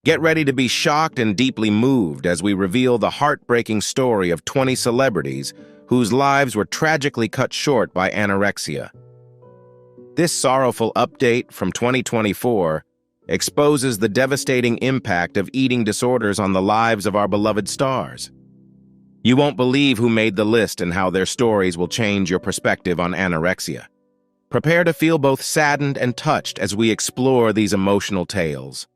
Get ready to be shocked and deeply moved as we reveal the heartbreaking story of 20 celebrities whose lives were tragically cut short by anorexia. This sorrowful update from 2024 exposes the devastating impact of eating disorders on the lives of our beloved stars. You won't believe who made the list and how their stories will change your perspective on anorexia. Prepare to feel both saddened and touched as we explore these emotional tales.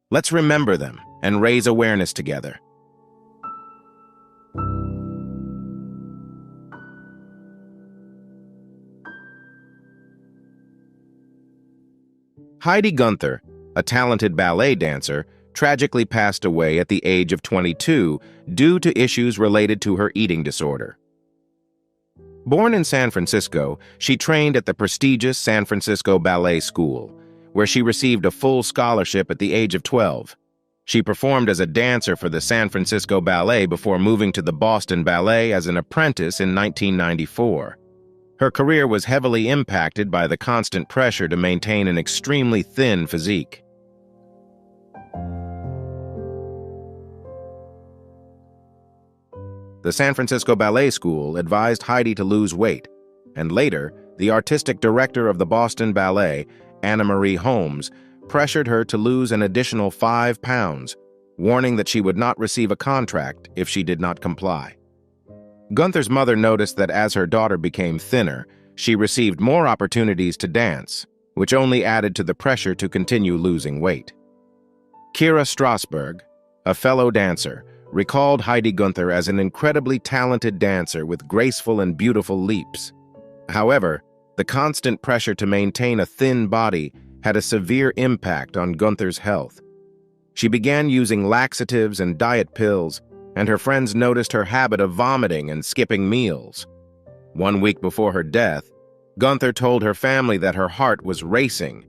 Let's remember them and raise awareness together. Heidi Gunther, a talented ballet dancer, tragically passed away at the age of 22 due to issues related to her eating disorder. Born in San Francisco, she trained at the prestigious San Francisco Ballet School, where she received a full scholarship at the age of 12. She performed as a dancer for the San Francisco Ballet before moving to the Boston Ballet as an apprentice in 1994. Her career was heavily impacted by the constant pressure to maintain an extremely thin physique. The San Francisco Ballet School advised Heidi to lose weight, and later, the artistic director of the Boston Ballet, Anna Marie Holmes, pressured her to lose an additional 5 pounds, warning that she would not receive a contract if she did not comply. Gunther's mother noticed that as her daughter became thinner, she received more opportunities to dance, which only added to the pressure to continue losing weight. Kira Strasberg, a fellow dancer, recalled Heidi Gunther as an incredibly talented dancer with graceful and beautiful leaps. However, the constant pressure to maintain a thin body had a severe impact on Gunther's health. She began using laxatives and diet pills, and her friends noticed her habit of vomiting and skipping meals. 1 week before her death, Gunther told her family that her heart was racing,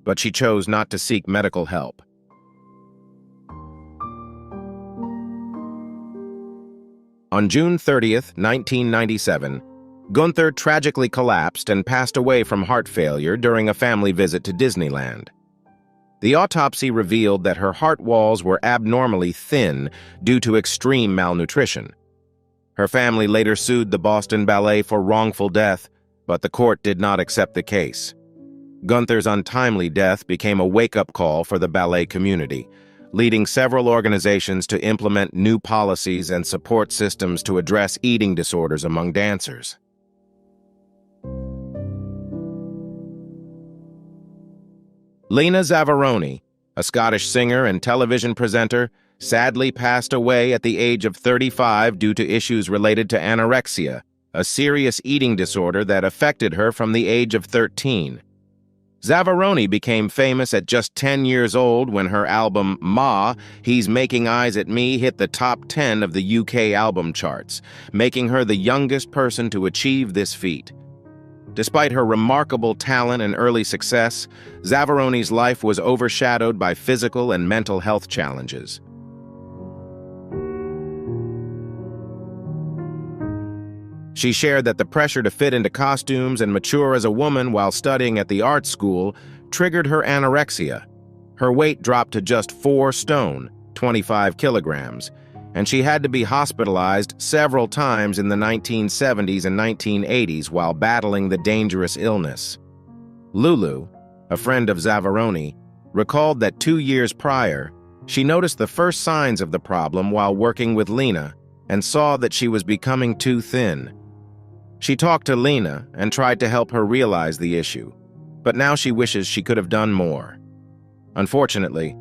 but she chose not to seek medical help. On June 30th, 1997, Gunther tragically collapsed and passed away from heart failure during a family visit to Disneyland. The autopsy revealed that her heart walls were abnormally thin due to extreme malnutrition. Her family later sued the Boston Ballet for wrongful death, but the court did not accept the case. Gunther's untimely death became a wake-up call for the ballet community, leading several organizations to implement new policies and support systems to address eating disorders among dancers. Lena Zavaroni, a Scottish singer and television presenter, sadly passed away at the age of 35 due to issues related to anorexia, a serious eating disorder that affected her from the age of 13. Zavaroni became famous at just 10 years old when her album Ma, He's Making Eyes at Me hit the top 10 of the UK album charts, making her the youngest person to achieve this feat. Despite her remarkable talent and early success, Zavaroni's life was overshadowed by physical and mental health challenges. She shared that the pressure to fit into costumes and mature as a woman while studying at the art school triggered her anorexia. Her weight dropped to just 4 stone, 25 kilograms, and she had to be hospitalized several times in the 1970s and 1980s while battling the dangerous illness. Lulu, a friend of Zavaroni, recalled that 2 years prior, she noticed the first signs of the problem while working with Lena and saw that she was becoming too thin. She talked to Lena and tried to help her realize the issue, but now she wishes she could have done more. Unfortunately,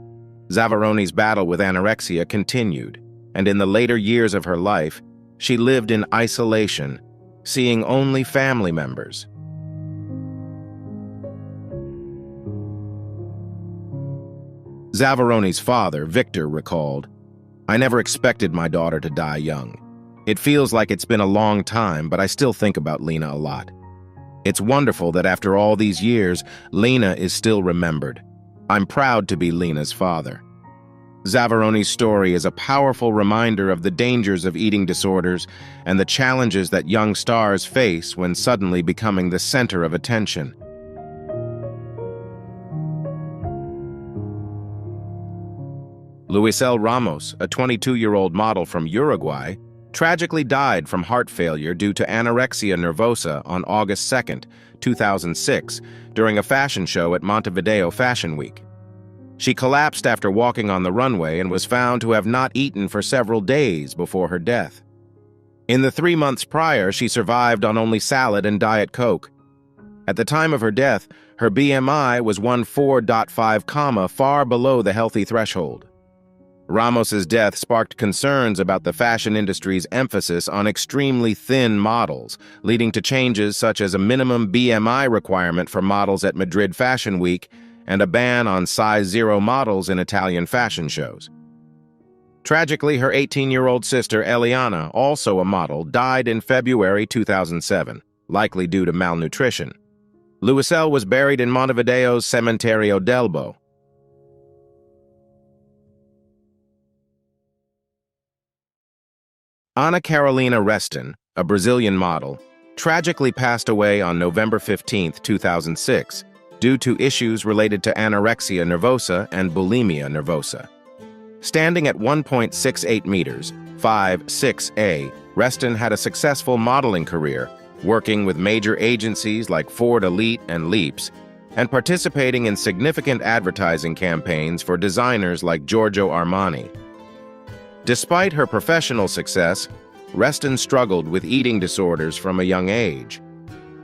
Zavaroni's battle with anorexia continued, and in the later years of her life, she lived in isolation, seeing only family members. Zavaroni's father, Victor, recalled, "I never expected my daughter to die young. It feels like it's been a long time, but I still think about Lena a lot. It's wonderful that after all these years, Lena is still remembered. I'm proud to be Lena's father." Zavaroni's story is a powerful reminder of the dangers of eating disorders and the challenges that young stars face when suddenly becoming the center of attention. Luisel Ramos, a 22-year-old model from Uruguay, tragically died from heart failure due to anorexia nervosa on August 2, 2006, during a fashion show at Montevideo Fashion Week. She collapsed after walking on the runway and was found to have not eaten for several days before her death. In the 3 months prior, she survived on only salad and Diet Coke. At the time of her death, her BMI was 14.5, far below the healthy threshold. Ramos's death sparked concerns about the fashion industry's emphasis on extremely thin models, leading to changes such as a minimum BMI requirement for models at Madrid Fashion Week and a ban on size 0 models in Italian fashion shows. Tragically, her 18-year-old sister, Eliana, also a model, died in February 2007, likely due to malnutrition. Luisel was buried in Montevideo's Cementerio Delbo. Ana Carolina Reston, a Brazilian model, tragically passed away on November 15, 2006, due to issues related to anorexia nervosa and bulimia nervosa. Standing at 1.68 meters, 5'6", Reston had a successful modeling career, working with major agencies like Ford Elite and Leaps, and participating in significant advertising campaigns for designers like Giorgio Armani. Despite her professional success, Reston struggled with eating disorders from a young age.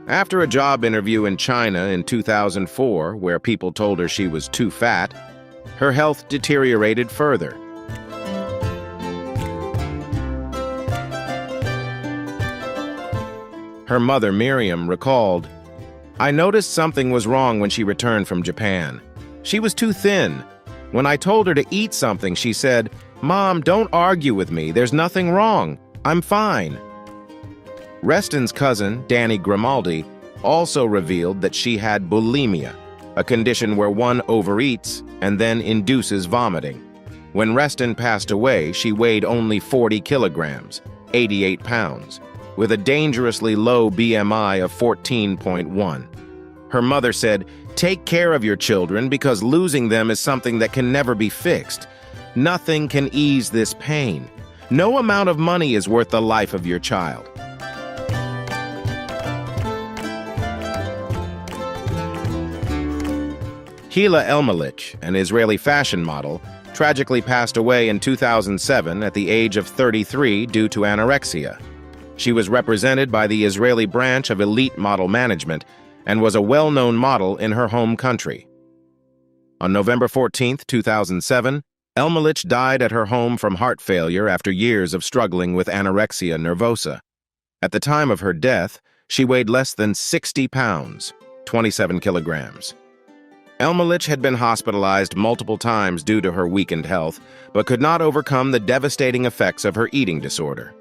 After a job interview in China in 2004, where people told her she was too fat, her health deteriorated further. Her mother, Miriam, recalled, "I noticed something was wrong when she returned from Japan. She was too thin. When I told her to eat something, she said, 'Mom, don't argue with me. There's nothing wrong. I'm fine.'" Reston's cousin, Danny Grimaldi, also revealed that she had bulimia, a condition where one overeats and then induces vomiting. When Reston passed away, she weighed only 40 kilograms, 88 pounds, with a dangerously low BMI of 14.1. Her mother said, "Take care of your children because losing them is something that can never be fixed. Nothing can ease this pain. No amount of money is worth the life of your child." Hila Elmalich, an Israeli fashion model, tragically passed away in 2007 at the age of 33 due to anorexia. She was represented by the Israeli branch of Elite Model Management and was a well-known model in her home country. On November 14, 2007, Elmalich died at her home from heart failure after years of struggling with anorexia nervosa. At the time of her death, she weighed less than 60 pounds, 27 kilograms. Elmalich had been hospitalized multiple times due to her weakened health, but could not overcome the devastating effects of her eating disorder.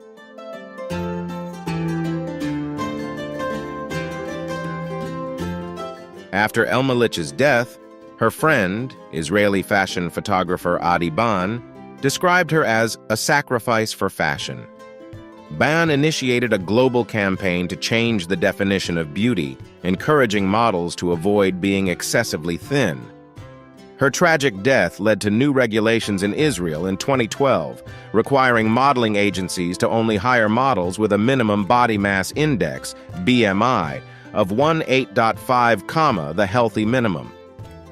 After Elmalich's death, her friend, Israeli fashion photographer Adi Ban, described her as a sacrifice for fashion. Ban initiated a global campaign to change the definition of beauty, encouraging models to avoid being excessively thin. Her tragic death led to new regulations in Israel in 2012, requiring modeling agencies to only hire models with a minimum body mass index, BMI, of 18.5, the healthy minimum.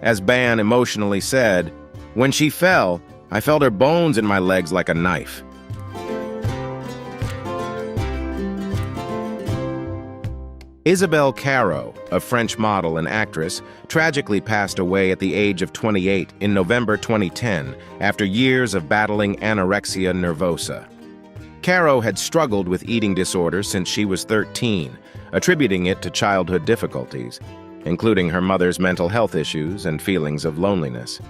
As Ban emotionally said, "When she fell, I felt her bones in my legs like a knife." Isabelle Caro, a French model and actress, tragically passed away at the age of 28 in November 2010 after years of battling anorexia nervosa. Caro had struggled with eating disorders since she was 13, attributing it to childhood difficulties, including her mother's mental health issues and feelings of loneliness.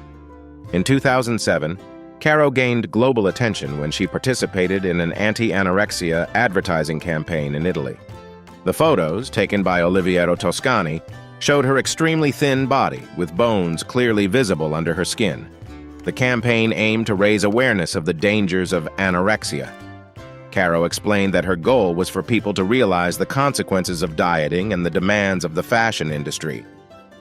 In 2007, Caro gained global attention when she participated in an anti-anorexia advertising campaign in Italy. The photos, taken by Oliviero Toscani, showed her extremely thin body with bones clearly visible under her skin. The campaign aimed to raise awareness of the dangers of anorexia. Caro explained that her goal was for people to realize the consequences of dieting and the demands of the fashion industry.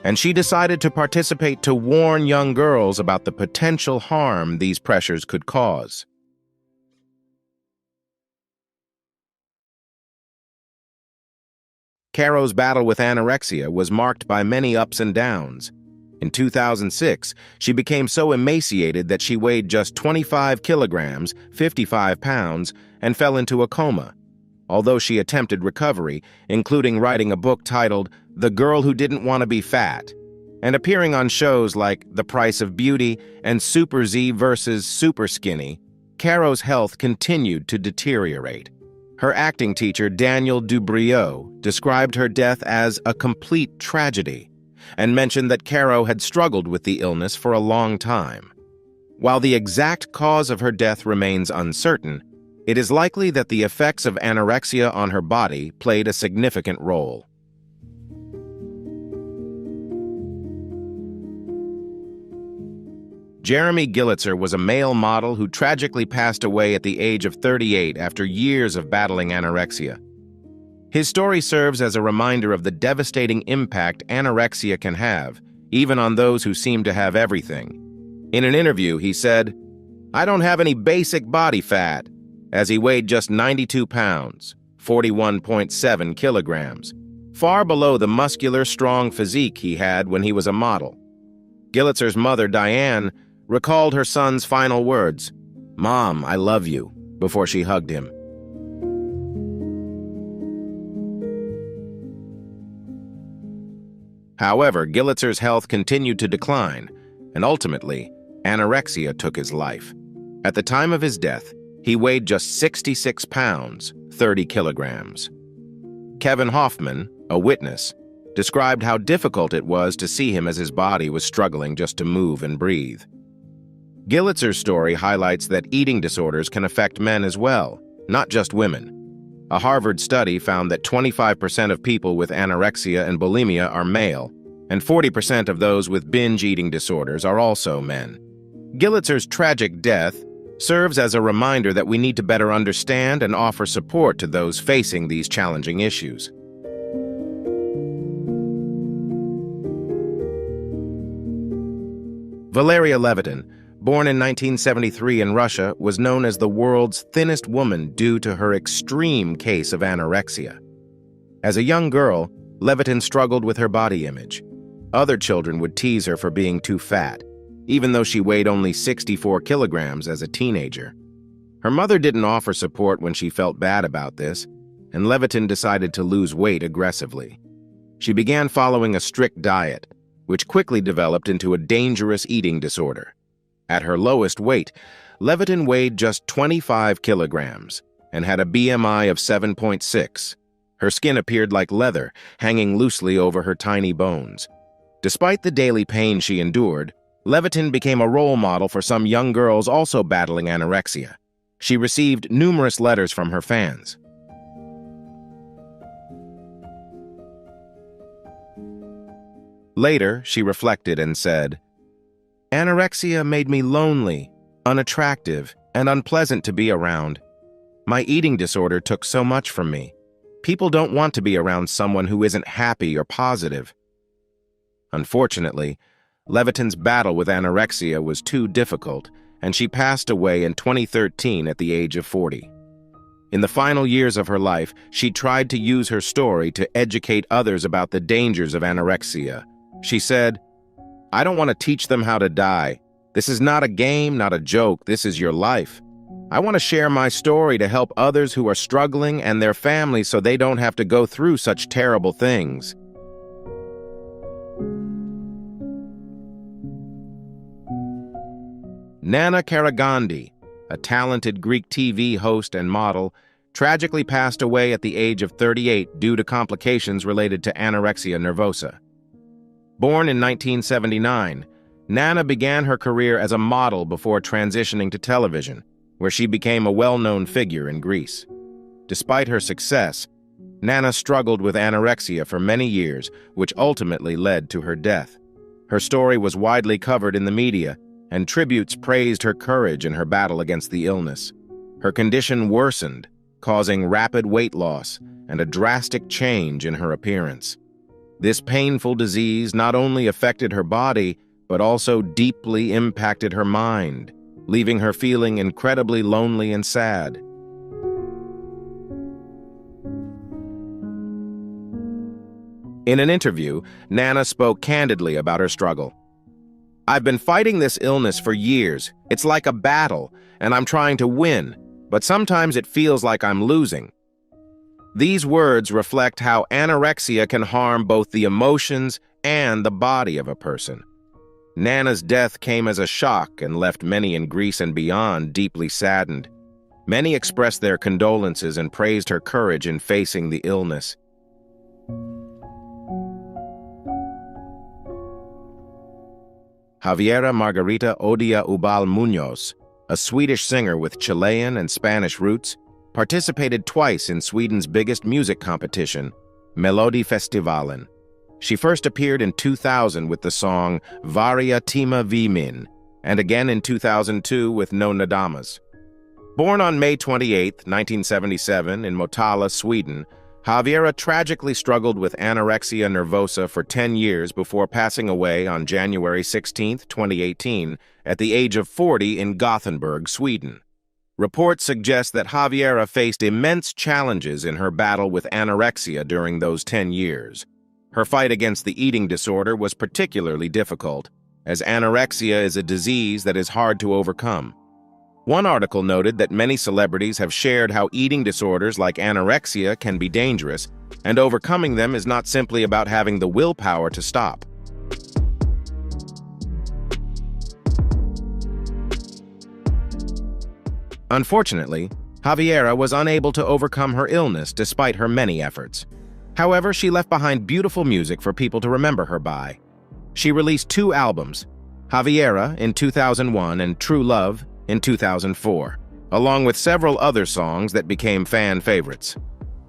and she decided to participate to warn young girls about the potential harm these pressures could cause. Caro's battle with anorexia was marked by many ups and downs. In 2006, she became so emaciated that she weighed just 25 kilograms, 55 pounds, and fell into a coma. Although she attempted recovery, including writing a book titled The Girl Who Didn't Want to Be Fat, and appearing on shows like The Price of Beauty and Super Z vs. Super Skinny, Caro's health continued to deteriorate. Her acting teacher, Daniel Dubrieux, described her death as a complete tragedy and mentioned that Caro had struggled with the illness for a long time. While the exact cause of her death remains uncertain, it is likely that the effects of anorexia on her body played a significant role. Jeremy Gillitzer was a male model who tragically passed away at the age of 38 after years of battling anorexia. His story serves as a reminder of the devastating impact anorexia can have, even on those who seem to have everything. In an interview, he said, "I don't have any basic body fat," as he weighed just 92 pounds, 41.7 kilograms, far below the muscular, strong physique he had when he was a model. Gillitzer's mother, Diane, recalled her son's final words, "Mom, I love you," before she hugged him. However, Gillitzer's health continued to decline, and ultimately, anorexia took his life. At the time of his death, he weighed just 66 pounds, 30 kilograms. Kevin Hoffman, a witness, described how difficult it was to see him as his body was struggling just to move and breathe. Gillitzer's story highlights that eating disorders can affect men as well, not just women. A Harvard study found that 25% of people with anorexia and bulimia are male, and 40% of those with binge eating disorders are also men. Gillitzer's tragic death serves as a reminder that we need to better understand and offer support to those facing these challenging issues. Valeria Levitin, born in 1973 in Russia, was known as the world's thinnest woman due to her extreme case of anorexia. As a young girl, Levitin struggled with her body image. Other children would tease her for being too fat, even though she weighed only 64 kilograms as a teenager. Her mother didn't offer support when she felt bad about this, and Levitin decided to lose weight aggressively. She began following a strict diet, which quickly developed into a dangerous eating disorder. At her lowest weight, Levitin weighed just 25 kilograms and had a BMI of 7.6. Her skin appeared like leather, hanging loosely over her tiny bones. Despite the daily pain she endured, Levitin became a role model for some young girls also battling anorexia. She received numerous letters from her fans. Later, she reflected and said, "Anorexia made me lonely, unattractive, and unpleasant to be around. My eating disorder took so much from me. People don't want to be around someone who isn't happy or positive." Unfortunately, Levitin's battle with anorexia was too difficult, and she passed away in 2013 at the age of 40. In the final years of her life, she tried to use her story to educate others about the dangers of anorexia. She said, "I don't want to teach them how to die. This is not a game, not a joke. This is your life. I want to share my story to help others who are struggling and their families so they don't have to go through such terrible things." Nana Karagandi, a talented Greek TV host and model, tragically passed away at the age of 38 due to complications related to anorexia nervosa. Born in 1979, Nana began her career as a model before transitioning to television, where she became a well-known figure in Greece. Despite her success, Nana struggled with anorexia for many years, which ultimately led to her death. Her story was widely covered in the media, and tributes praised her courage in her battle against the illness. Her condition worsened, causing rapid weight loss and a drastic change in her appearance. This painful disease not only affected her body, but also deeply impacted her mind, leaving her feeling incredibly lonely and sad. In an interview, Nana spoke candidly about her struggle. "I've been fighting this illness for years. It's like a battle, and I'm trying to win, but sometimes it feels like I'm losing." These words reflect how anorexia can harm both the emotions and the body of a person. Nana's death came as a shock and left many in Greece and beyond deeply saddened. Many expressed their condolences and praised her courage in facing the illness. Javiera Margarita Odia Ubal Munoz, a Swedish singer with Chilean and Spanish roots, participated twice in Sweden's biggest music competition, Melodifestivalen. She first appeared in 2000 with the song Varje timme vi min, and again in 2002 with No Nadamas. Born on May 28, 1977 in Motala, Sweden, Javiera tragically struggled with anorexia nervosa for 10 years before passing away on January 16, 2018, at the age of 40 in Gothenburg, Sweden. Reports suggest that Javiera faced immense challenges in her battle with anorexia during those 10 years. Her fight against the eating disorder was particularly difficult, as anorexia is a disease that is hard to overcome. One article noted that many celebrities have shared how eating disorders like anorexia can be dangerous, and overcoming them is not simply about having the willpower to stop. Unfortunately, Javiera was unable to overcome her illness despite her many efforts. However, she left behind beautiful music for people to remember her by. She released 2 albums, Javiera in 2001 and True Love in 2004, along with several other songs that became fan favorites.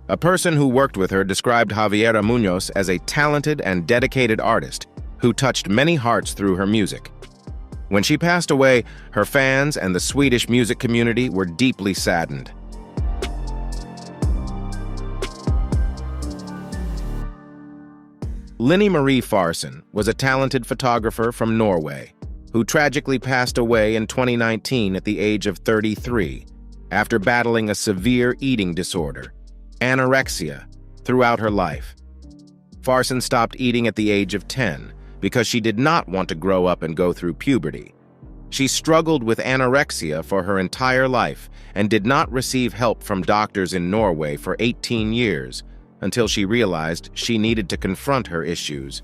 A person who worked with her described Javiera Munoz as a talented and dedicated artist who touched many hearts through her music. When she passed away, her fans and the Swedish music community were deeply saddened. Lene Marie Farson was a talented photographer from Norway who tragically passed away in 2019 at the age of 33 after battling a severe eating disorder, anorexia, throughout her life. Farson stopped eating at the age of 10 because she did not want to grow up and go through puberty. She struggled with anorexia for her entire life and did not receive help from doctors in Norway for 18 years until she realized she needed to confront her issues.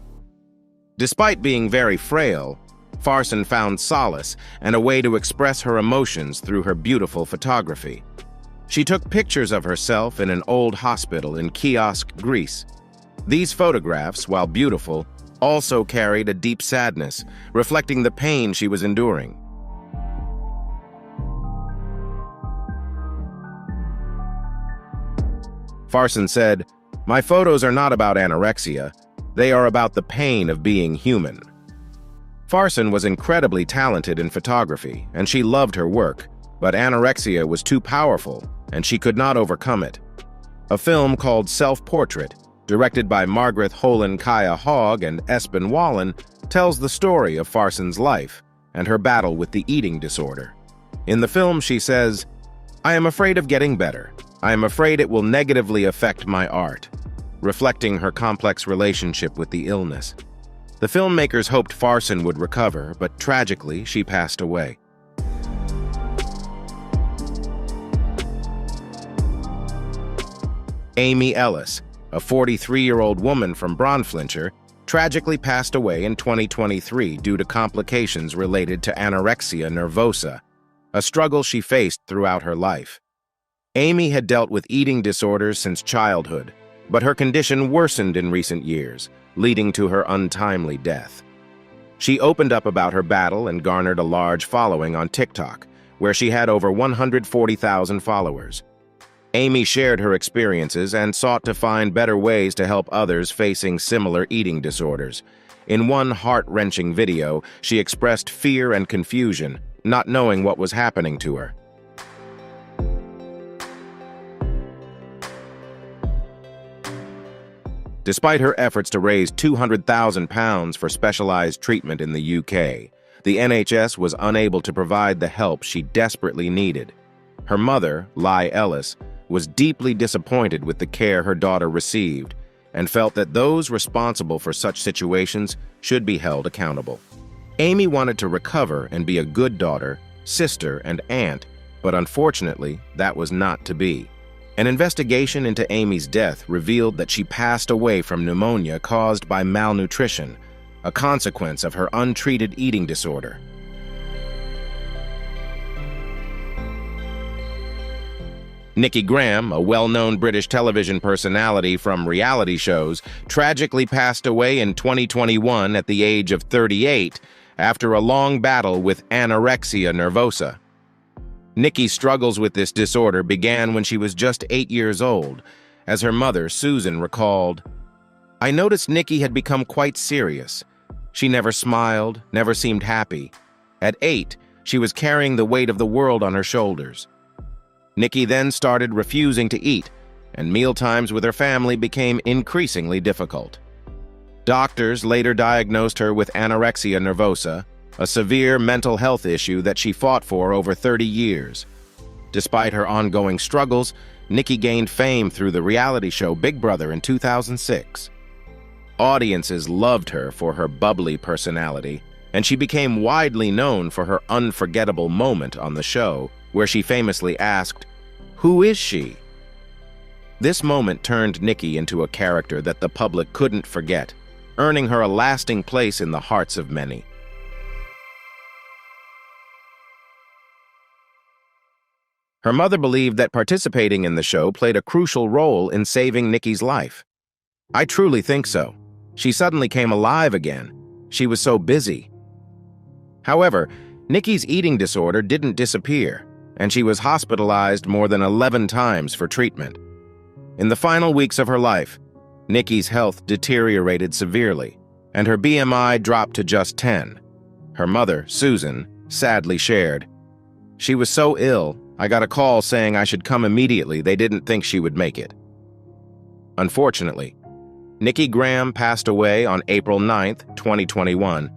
Despite being very frail, Farson found solace and a way to express her emotions through her beautiful photography. She took pictures of herself in an old hospital in Kiosk, Greece. These photographs, while beautiful, also carried a deep sadness, reflecting the pain she was enduring. Farson said, "My photos are not about anorexia. They are about the pain of being human." Farson was incredibly talented in photography, and she loved her work, but anorexia was too powerful, and she could not overcome it. A film called Self-Portrait, directed by Margaret Holen Kaya Haug and Espen Wallen, tells the story of Farson's life and her battle with the eating disorder. In the film, she says, "I am afraid of getting better. I am afraid it will negatively affect my art," reflecting her complex relationship with the illness. The filmmakers hoped Farson would recover, but tragically, she passed away. Amy Ellis, a 43-year-old woman from Brunflintshire, tragically passed away in 2023 due to complications related to anorexia nervosa, a struggle she faced throughout her life. Amy had dealt with eating disorders since childhood, but her condition worsened in recent years, leading to her untimely death. She opened up about her battle and garnered a large following on TikTok, where she had over 140,000 followers. Amy shared her experiences and sought to find better ways to help others facing similar eating disorders. In one heart-wrenching video, she expressed fear and confusion, not knowing what was happening to her. Despite her efforts to raise £200,000 for specialized treatment in the UK, the NHS was unable to provide the help she desperately needed. Her mother, Ellis, was deeply disappointed with the care her daughter received and felt that those responsible for such situations should be held accountable. Amy wanted to recover and be a good daughter, sister, and aunt, but unfortunately, that was not to be. An investigation into Amy's death revealed that she passed away from pneumonia caused by malnutrition, a consequence of her untreated eating disorder. Nikki Graham, a well-known British television personality from reality shows, tragically passed away in 2021 at the age of 38 after a long battle with anorexia nervosa. Nikki's struggles with this disorder began when she was just 8 years old. As her mother, Susan, recalled, "I noticed Nikki had become quite serious. She never smiled, never seemed happy. At 8, she was carrying the weight of the world on her shoulders. Nikki then started refusing to eat, and mealtimes with her family became increasingly difficult. Doctors later diagnosed her with anorexia nervosa, a severe mental health issue that she fought for over 30 years. Despite her ongoing struggles, Nikki gained fame through the reality show Big Brother in 2006. Audiences loved her for her bubbly personality, and she became widely known for her unforgettable moment on the show, where she famously asked, "Who is she?" This moment turned Nikki into a character that the public couldn't forget, earning her a lasting place in the hearts of many. Her mother believed that participating in the show played a crucial role in saving Nikki's life. "I truly think so. She suddenly came alive again. She was so busy." However, Nikki's eating disorder didn't disappear, and she was hospitalized more than 11 times for treatment. In the final weeks of her life, Nikki's health deteriorated severely, and her BMI dropped to just 10. Her mother, Susan, sadly shared, "She was so ill, I got a call saying I should come immediately. They didn't think she would make it." Unfortunately, Nikki Graham passed away on April 9, 2021,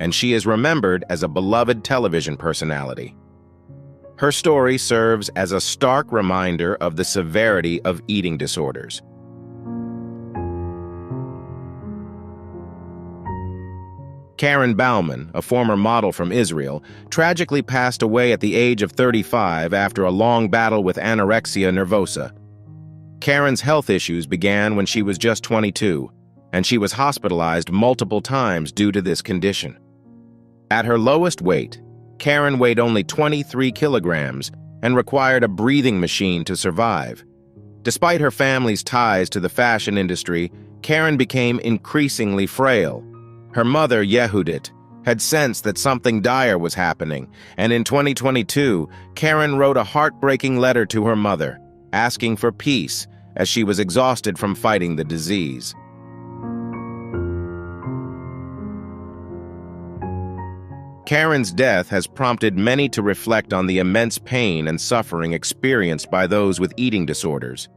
and she is remembered as a beloved television personality. Her story serves as a stark reminder of the severity of eating disorders. Karen Bauman, a former model from Israel, tragically passed away at the age of 35 after a long battle with anorexia nervosa. Karen's health issues began when she was just 22, and she was hospitalized multiple times due to this condition. At her lowest weight, Karen weighed only 23 kilograms and required a breathing machine to survive. Despite her family's ties to the fashion industry, Karen became increasingly frail. Her mother, Yehudit, had sensed that something dire was happening, and in 2022, Karen wrote a heartbreaking letter to her mother, asking for peace as she was exhausted from fighting the disease. Karen's death has prompted many to reflect on the immense pain and suffering experienced by those with eating disorders.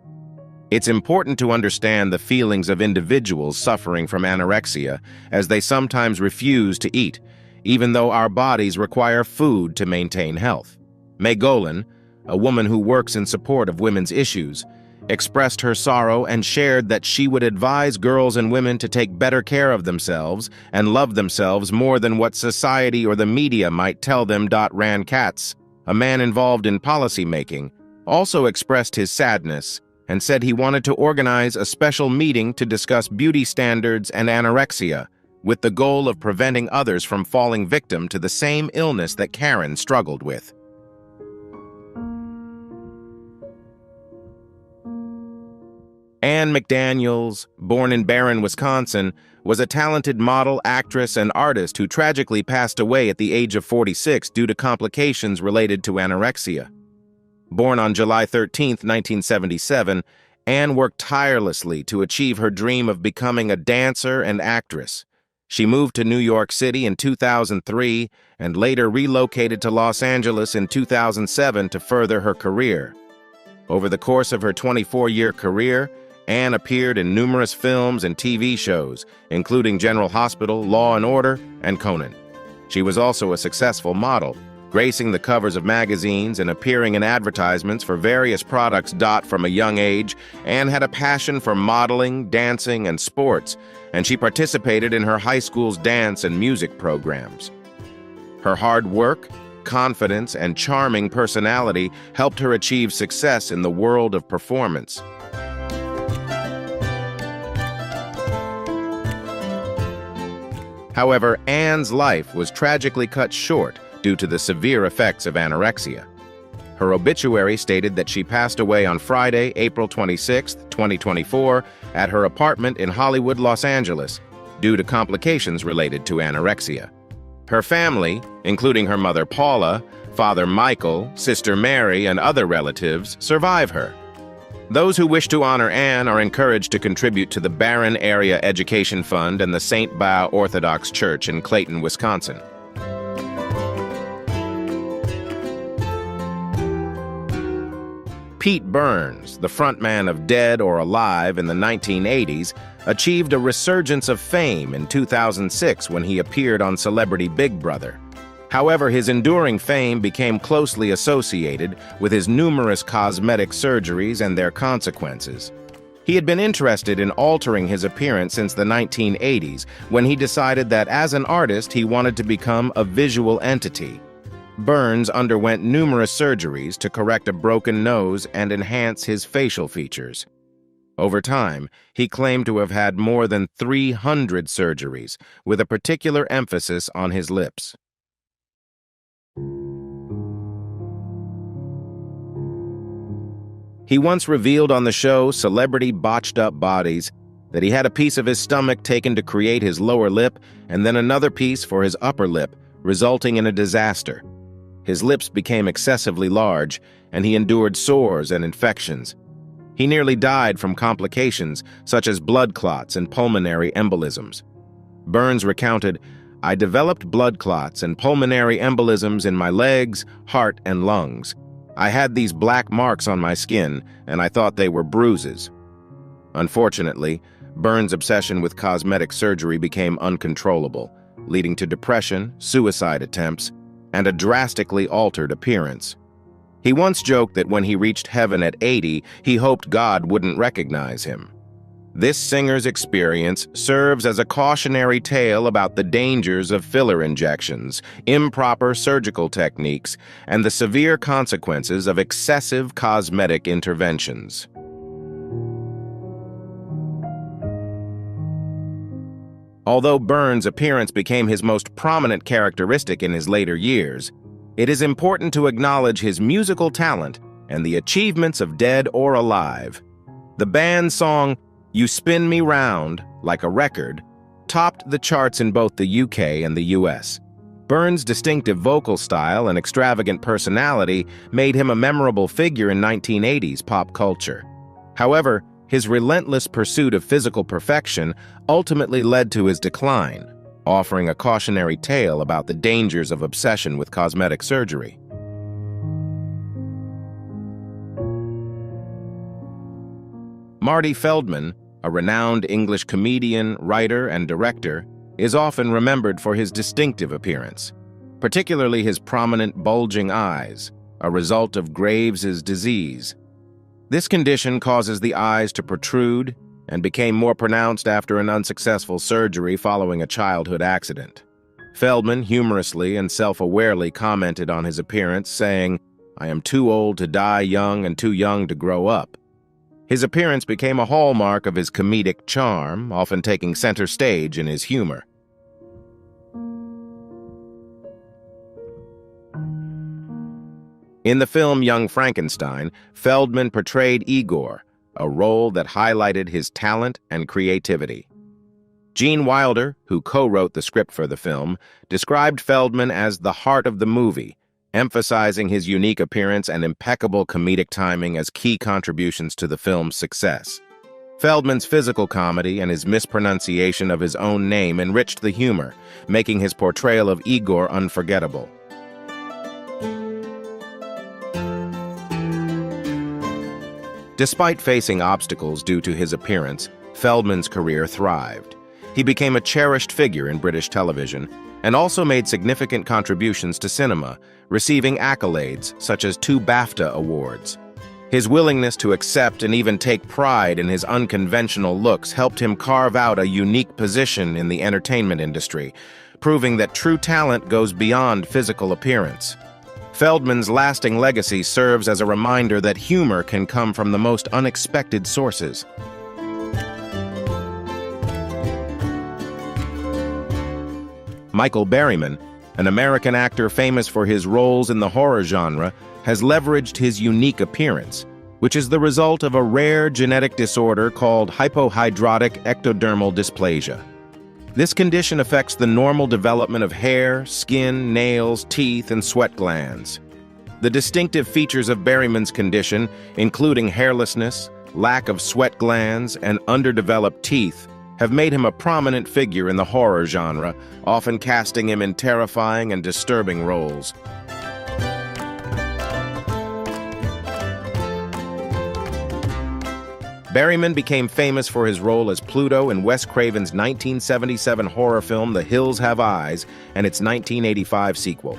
It's important to understand the feelings of individuals suffering from anorexia, as they sometimes refuse to eat, even though our bodies require food to maintain health. May Golan, a woman who works in support of women's issues, expressed her sorrow and shared that she would advise girls and women to take better care of themselves and love themselves more than what society or the media might tell them. Rand Katz, a man involved in policymaking, also expressed his sadness and said he wanted to organize a special meeting to discuss beauty standards and anorexia, with the goal of preventing others from falling victim to the same illness that Karen struggled with. Ann McDaniels, born in Barron, Wisconsin, was a talented model, actress, and artist who tragically passed away at the age of 46 due to complications related to anorexia. Born on July 13, 1977, Ann worked tirelessly to achieve her dream of becoming a dancer and actress. She moved to New York City in 2003 and later relocated to Los Angeles in 2007 to further her career. Over the course of her 24-year career, Anne appeared in numerous films and TV shows, including General Hospital, Law and Order, and Conan. She was also a successful model, gracing the covers of magazines and appearing in advertisements for various products. From a young age, Anne had a passion for modeling, dancing, and sports, and she participated in her high school's dance and music programs. Her hard work, confidence, and charming personality helped her achieve success in the world of performance. However, Anne's life was tragically cut short due to the severe effects of anorexia. Her obituary stated that she passed away on Friday, April 26, 2024, at her apartment in Hollywood, Los Angeles, due to complications related to anorexia. Her family, including her mother Paula, father Michael, sister Mary, and other relatives, survive her. Those who wish to honor Anne are encouraged to contribute to the Barron Area Education Fund and the St. Bao Orthodox Church in Clayton, Wisconsin. Pete Burns, the frontman of Dead or Alive in the 1980s, achieved a resurgence of fame in 2006 when he appeared on Celebrity Big Brother. However, his enduring fame became closely associated with his numerous cosmetic surgeries and their consequences. He had been interested in altering his appearance since the 1980s, when he decided that as an artist he wanted to become a visual entity. Burns underwent numerous surgeries to correct a broken nose and enhance his facial features. Over time, he claimed to have had more than 300 surgeries, with a particular emphasis on his lips. He once revealed on the show Celebrity Botched Up Bodies that he had a piece of his stomach taken to create his lower lip and then another piece for his upper lip, resulting in a disaster. His lips became excessively large, and he endured sores and infections. He nearly died from complications such as blood clots and pulmonary embolisms. Burns recounted, "I developed blood clots and pulmonary embolisms in my legs, heart, and lungs. I had these black marks on my skin, and I thought they were bruises." Unfortunately, Burns' obsession with cosmetic surgery became uncontrollable, leading to depression, suicide attempts, and a drastically altered appearance. He once joked that when he reached heaven at 80, he hoped God wouldn't recognize him. This singer's experience serves as a cautionary tale about the dangers of filler injections, improper surgical techniques, and the severe consequences of excessive cosmetic interventions. Although Burns' appearance became his most prominent characteristic in his later years, it is important to acknowledge his musical talent and the achievements of Dead or Alive. The band's song, "You Spin Me Round Like a Record," topped the charts in both the UK and the US. Burns' distinctive vocal style and extravagant personality made him a memorable figure in 1980s pop culture. However, his relentless pursuit of physical perfection ultimately led to his decline, offering a cautionary tale about the dangers of obsession with cosmetic surgery. Marty Feldman, a renowned English comedian, writer, and director, is often remembered for his distinctive appearance, particularly his prominent bulging eyes, a result of Graves' disease. This condition causes the eyes to protrude and became more pronounced after an unsuccessful surgery following a childhood accident. Feldman humorously and self-awarely commented on his appearance, saying, "I am too old to die young and too young to grow up." His appearance became a hallmark of his comedic charm, often taking center stage in his humor. In the film Young Frankenstein, Feldman portrayed Igor, a role that highlighted his talent and creativity. Gene Wilder, who co-wrote the script for the film, described Feldman as the heart of the movie, emphasizing his unique appearance and impeccable comedic timing as key contributions to the film's success. Feldman's physical comedy and his mispronunciation of his own name enriched the humor, making his portrayal of Igor unforgettable. Despite facing obstacles due to his appearance, Feldman's career thrived. He became a cherished figure in British television and also made significant contributions to cinema, receiving accolades such as 2 BAFTA awards. His willingness to accept and even take pride in his unconventional looks helped him carve out a unique position in the entertainment industry, proving that true talent goes beyond physical appearance. Feldman's lasting legacy serves as a reminder that humor can come from the most unexpected sources. Michael Berryman, an American actor famous for his roles in the horror genre, has leveraged his unique appearance, which is the result of a rare genetic disorder called hypohidrotic ectodermal dysplasia. This condition affects the normal development of hair, skin, nails, teeth, and sweat glands. The distinctive features of Berryman's condition, including hairlessness, lack of sweat glands, and underdeveloped teeth, have made him a prominent figure in the horror genre, often casting him in terrifying and disturbing roles. Berryman became famous for his role as Pluto in Wes Craven's 1977 horror film The Hills Have Eyes and its 1985 sequel.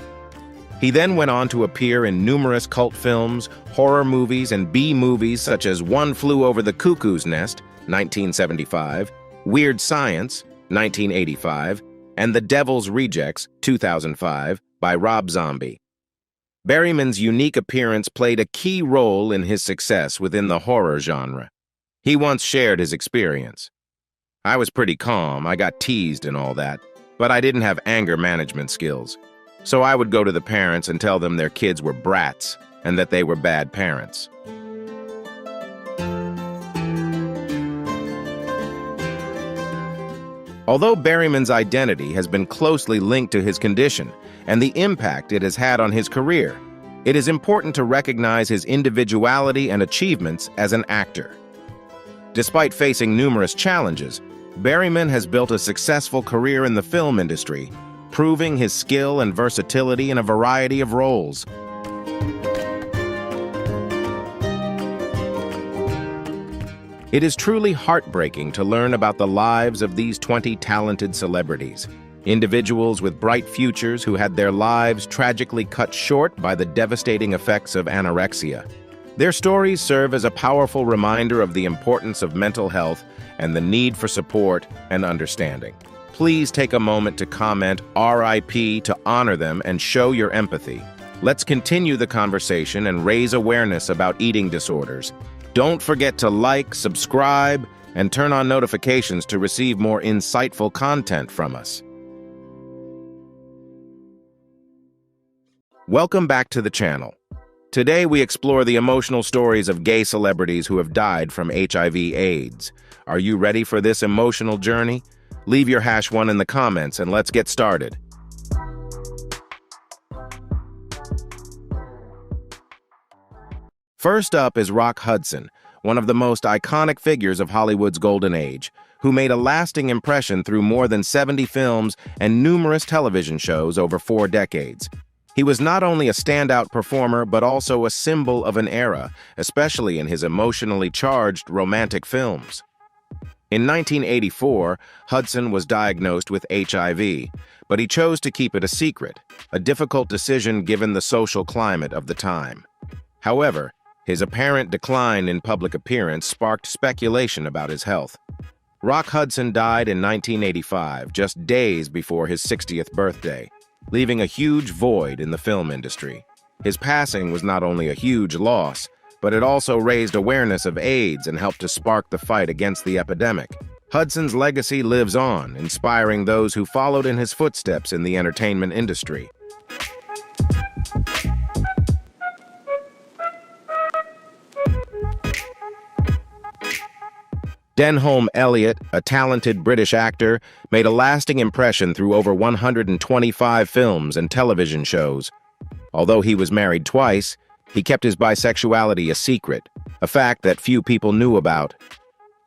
He then went on to appear in numerous cult films, horror movies, and B-movies such as One Flew Over the Cuckoo's Nest, 1975, Weird Science, 1985, and The Devil's Rejects, 2005, by Rob Zombie. Berryman's unique appearance played a key role in his success within the horror genre. He once shared his experience. "I was pretty calm, I got teased and all that, but I didn't have anger management skills. So I would go to the parents and tell them their kids were brats and that they were bad parents." Although Berryman's identity has been closely linked to his condition and the impact it has had on his career, it is important to recognize his individuality and achievements as an actor. Despite facing numerous challenges, Berryman has built a successful career in the film industry, proving his skill and versatility in a variety of roles. It is truly heartbreaking to learn about the lives of these 20 talented celebrities, individuals with bright futures who had their lives tragically cut short by the devastating effects of anorexia. Their stories serve as a powerful reminder of the importance of mental health and the need for support and understanding. Please take a moment to comment RIP to honor them and show your empathy. Let's continue the conversation and raise awareness about eating disorders. Don't forget to like, subscribe, and turn on notifications to receive more insightful content from us. Welcome back to the channel. Today we explore the emotional stories of gay celebrities who have died from HIV/AIDS. Are you ready for this emotional journey? Leave your #1 in the comments and let's get started. First up is Rock Hudson, one of the most iconic figures of Hollywood's golden age, who made a lasting impression through more than 70 films and numerous television shows over 4 decades. He was not only a standout performer, but also a symbol of an era, especially in his emotionally charged romantic films. In 1984, Hudson was diagnosed with HIV, but he chose to keep it a secret, a difficult decision given the social climate of the time. However, his apparent decline in public appearance sparked speculation about his health. Rock Hudson died in 1985, just days before his 60th birthday, leaving a huge void in the film industry. His passing was not only a huge loss, but it also raised awareness of AIDS and helped to spark the fight against the epidemic. Hudson's legacy lives on, inspiring those who followed in his footsteps in the entertainment industry. Denholm Elliott, a talented British actor, made a lasting impression through over 125 films and television shows. Although he was married twice, he kept his bisexuality a secret, a fact that few people knew about.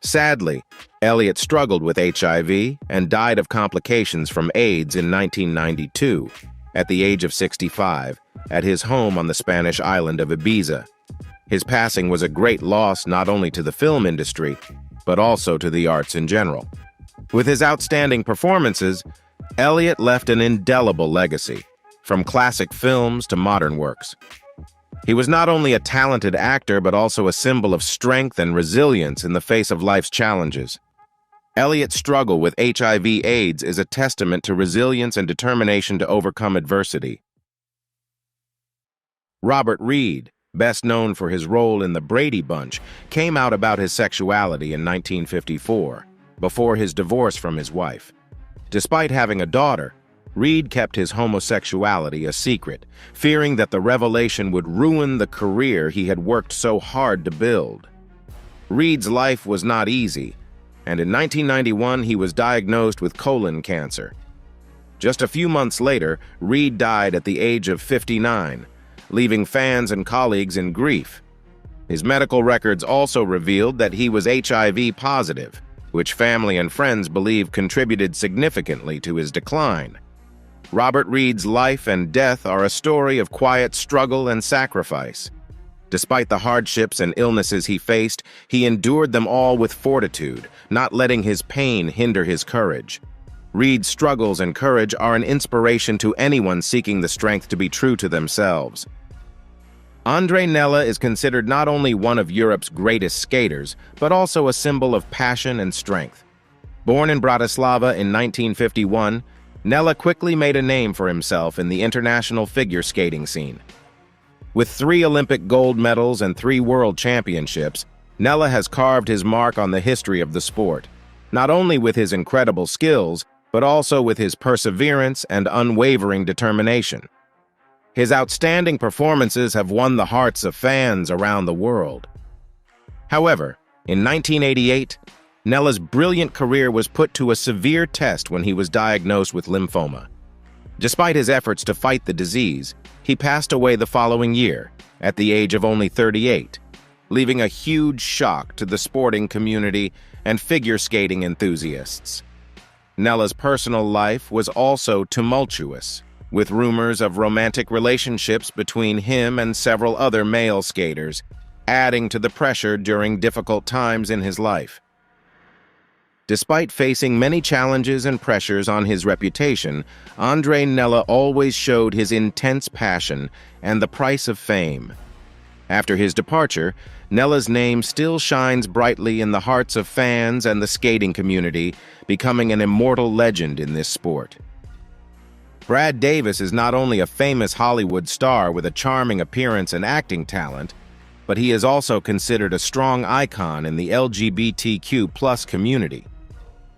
Sadly, Elliott struggled with HIV and died of complications from AIDS in 1992, at the age of 65, at his home on the Spanish island of Ibiza. His passing was a great loss not only to the film industry, but also to the arts in general. With his outstanding performances, Elliot left an indelible legacy, from classic films to modern works. He was not only a talented actor, but also a symbol of strength and resilience in the face of life's challenges. Elliot's struggle with HIV/AIDS is a testament to resilience and determination to overcome adversity. Robert Reed, best known for his role in the Brady Bunch, came out about his sexuality in 1954, before his divorce from his wife. Despite having a daughter, Reed kept his homosexuality a secret, fearing that the revelation would ruin the career he had worked so hard to build. Reed's life was not easy, and in 1991 he was diagnosed with colon cancer. Just a few months later, Reed died at the age of 59, leaving fans and colleagues in grief. His medical records also revealed that he was HIV positive, which family and friends believe contributed significantly to his decline. Robert Reed's life and death are a story of quiet struggle and sacrifice. Despite the hardships and illnesses he faced, he endured them all with fortitude, not letting his pain hinder his courage. Reed's struggles and courage are an inspiration to anyone seeking the strength to be true to themselves. Andrei Nella is considered not only one of Europe's greatest skaters, but also a symbol of passion and strength. Born in Bratislava in 1951, Nella quickly made a name for himself in the international figure skating scene. With 3 Olympic gold medals and 3 world championships, Nella has carved his mark on the history of the sport, not only with his incredible skills, but also with his perseverance and unwavering determination. His outstanding performances have won the hearts of fans around the world. However, in 1988, Nella's brilliant career was put to a severe test when he was diagnosed with lymphoma. Despite his efforts to fight the disease, he passed away the following year, at the age of only 38, leaving a huge shock to the sporting community and figure skating enthusiasts. Nella's personal life was also tumultuous, with rumors of romantic relationships between him and several other male skaters, adding to the pressure during difficult times in his life. Despite facing many challenges and pressures on his reputation, Andrei Nella always showed his intense passion and the price of fame. After his departure, Nella's name still shines brightly in the hearts of fans and the skating community, becoming an immortal legend in this sport. Brad Davis is not only a famous Hollywood star with a charming appearance and acting talent, but he is also considered a strong icon in the LGBTQ+ community.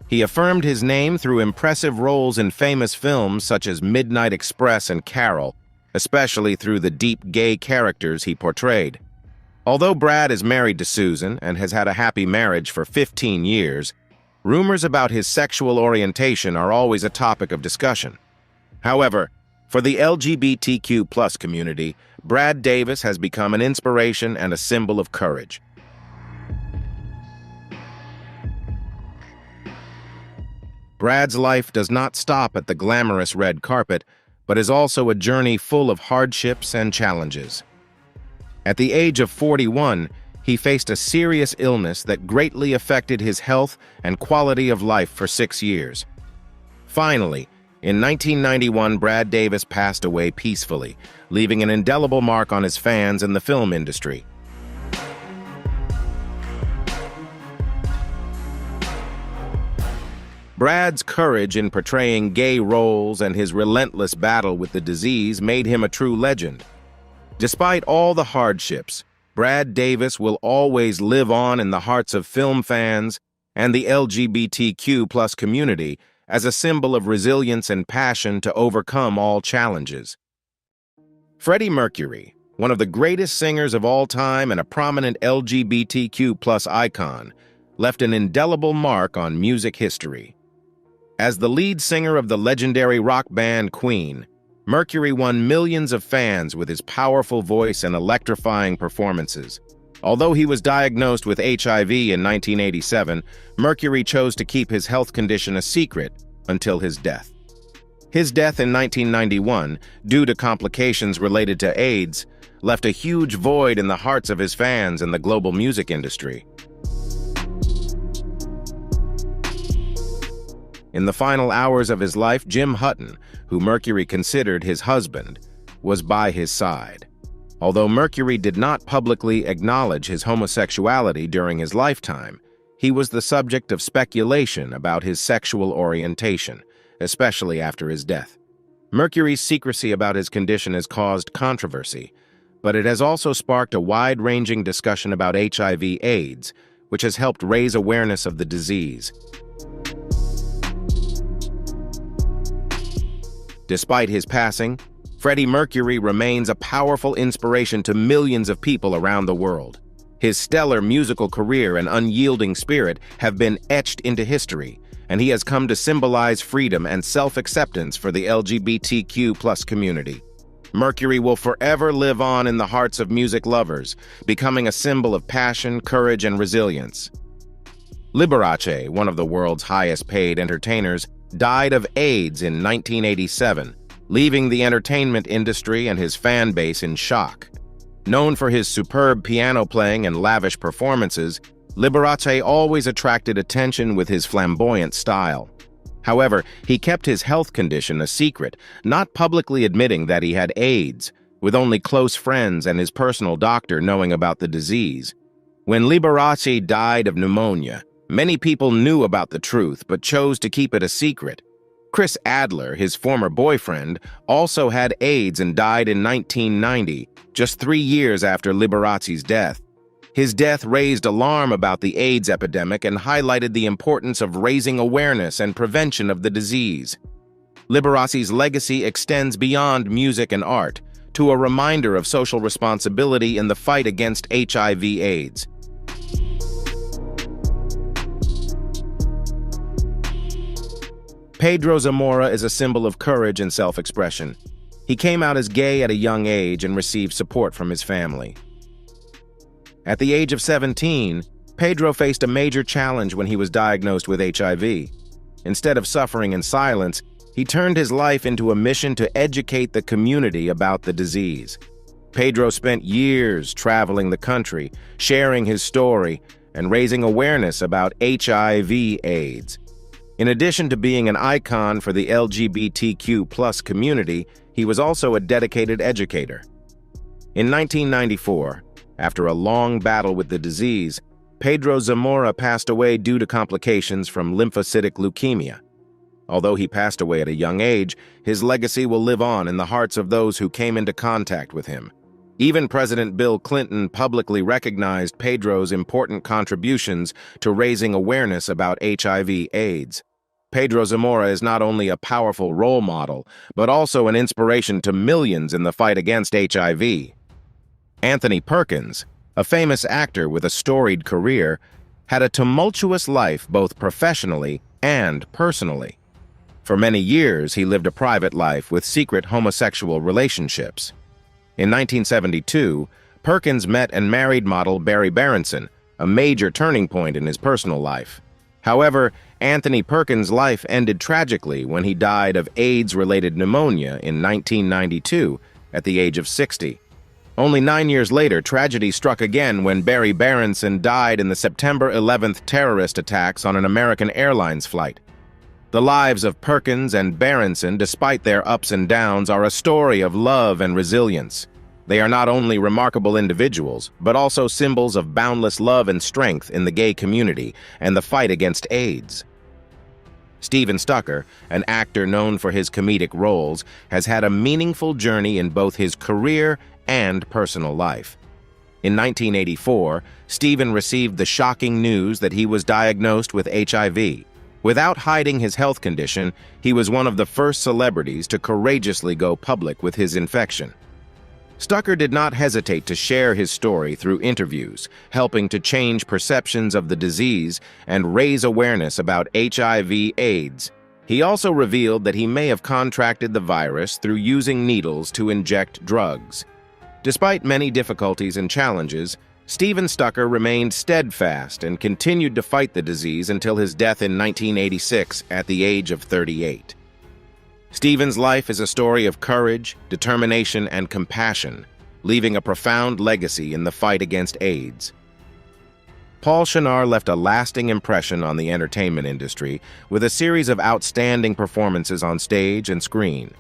He affirmed his name through impressive roles in famous films such as Midnight Express and Carol, especially through the deep gay characters he portrayed. Although Brad is married to Susan and has had a happy marriage for 15 years, rumors about his sexual orientation are always a topic of discussion. However, for the LGBTQ+ community, Brad Davis has become an inspiration and a symbol of courage. Brad's life does not stop at the glamorous red carpet, but is also a journey full of hardships and challenges. At the age of 41, he faced a serious illness that greatly affected his health and quality of life for 6 years. Finally, in 1991, Brad Davis passed away peacefully, leaving an indelible mark on his fans and the film industry. Brad's courage in portraying gay roles and his relentless battle with the disease made him a true legend. Despite all the hardships, Brad Davis will always live on in the hearts of film fans and the LGBTQ+ community as a symbol of resilience and passion to overcome all challenges. Freddie Mercury, one of the greatest singers of all time and a prominent LGBTQ+ icon, left an indelible mark on music history. As the lead singer of the legendary rock band Queen, Mercury won millions of fans with his powerful voice and electrifying performances. Although he was diagnosed with HIV in 1987, Mercury chose to keep his health condition a secret until his death. His death in 1991, due to complications related to AIDS, left a huge void in the hearts of his fans and the global music industry. In the final hours of his life, Jim Hutton, who Mercury considered his husband, was by his side. Although Mercury did not publicly acknowledge his homosexuality during his lifetime, he was the subject of speculation about his sexual orientation, especially after his death. Mercury's secrecy about his condition has caused controversy, but it has also sparked a wide-ranging discussion about HIV/AIDS, which has helped raise awareness of the disease. Despite his passing, Freddie Mercury remains a powerful inspiration to millions of people around the world. His stellar musical career and unyielding spirit have been etched into history, and he has come to symbolize freedom and self-acceptance for the LGBTQ+ community. Mercury will forever live on in the hearts of music lovers, becoming a symbol of passion, courage, and resilience. Liberace, one of the world's highest-paid entertainers, died of AIDS in 1987, leaving the entertainment industry and his fan base in shock. Known for his superb piano playing and lavish performances, Liberace always attracted attention with his flamboyant style. However, he kept his health condition a secret, not publicly admitting that he had AIDS, with only close friends and his personal doctor knowing about the disease. When Liberace died of pneumonia, many people knew about the truth but chose to keep it a secret. Chris Adler, his former boyfriend, also had AIDS and died in 1990, just 3 years after Liberace's death. His death raised alarm about the AIDS epidemic and highlighted the importance of raising awareness and prevention of the disease. Liberace's legacy extends beyond music and art to a reminder of social responsibility in the fight against HIV/AIDS. Pedro Zamora is a symbol of courage and self-expression. He came out as gay at a young age and received support from his family. At the age of 17, Pedro faced a major challenge when he was diagnosed with HIV. Instead of suffering in silence, he turned his life into a mission to educate the community about the disease. Pedro spent years traveling the country, sharing his story, and raising awareness about HIV/AIDS. In addition to being an icon for the LGBTQ+ community, he was also a dedicated educator. In 1994, after a long battle with the disease, Pedro Zamora passed away due to complications from lymphocytic leukemia. Although he passed away at a young age, his legacy will live on in the hearts of those who came into contact with him. Even President Bill Clinton publicly recognized Pedro's important contributions to raising awareness about HIV/AIDS. Pedro Zamora is not only a powerful role model, but also an inspiration to millions in the fight against HIV. Anthony Perkins, a famous actor with a storied career, had a tumultuous life both professionally and personally. For many years, he lived a private life with secret homosexual relationships. In 1972, Perkins met and married model Barry Berenson, a major turning point in his personal life. However, Anthony Perkins' life ended tragically when he died of AIDS-related pneumonia in 1992 at the age of 60. Only 9 years later, tragedy struck again when Barry Berenson died in the September 11th terrorist attacks on an American Airlines flight. The lives of Perkins and Berenson, despite their ups and downs, are a story of love and resilience. They are not only remarkable individuals, but also symbols of boundless love and strength in the gay community and the fight against AIDS. Steven Stucker, an actor known for his comedic roles, has had a meaningful journey in both his career and personal life. In 1984, Steven received the shocking news that he was diagnosed with HIV. Without hiding his health condition, he was one of the first celebrities to courageously go public with his infection. Stucker did not hesitate to share his story through interviews, helping to change perceptions of the disease and raise awareness about HIV/AIDS. He also revealed that he may have contracted the virus through using needles to inject drugs. Despite many difficulties and challenges, Steven Stucker remained steadfast and continued to fight the disease until his death in 1986 at the age of 38. Steven's life is a story of courage, determination, and compassion. leaving a profound legacy in the fight against AIDS. Paul Shenar left a lasting impression on the entertainment industry with a series of outstanding performances on stage and screen.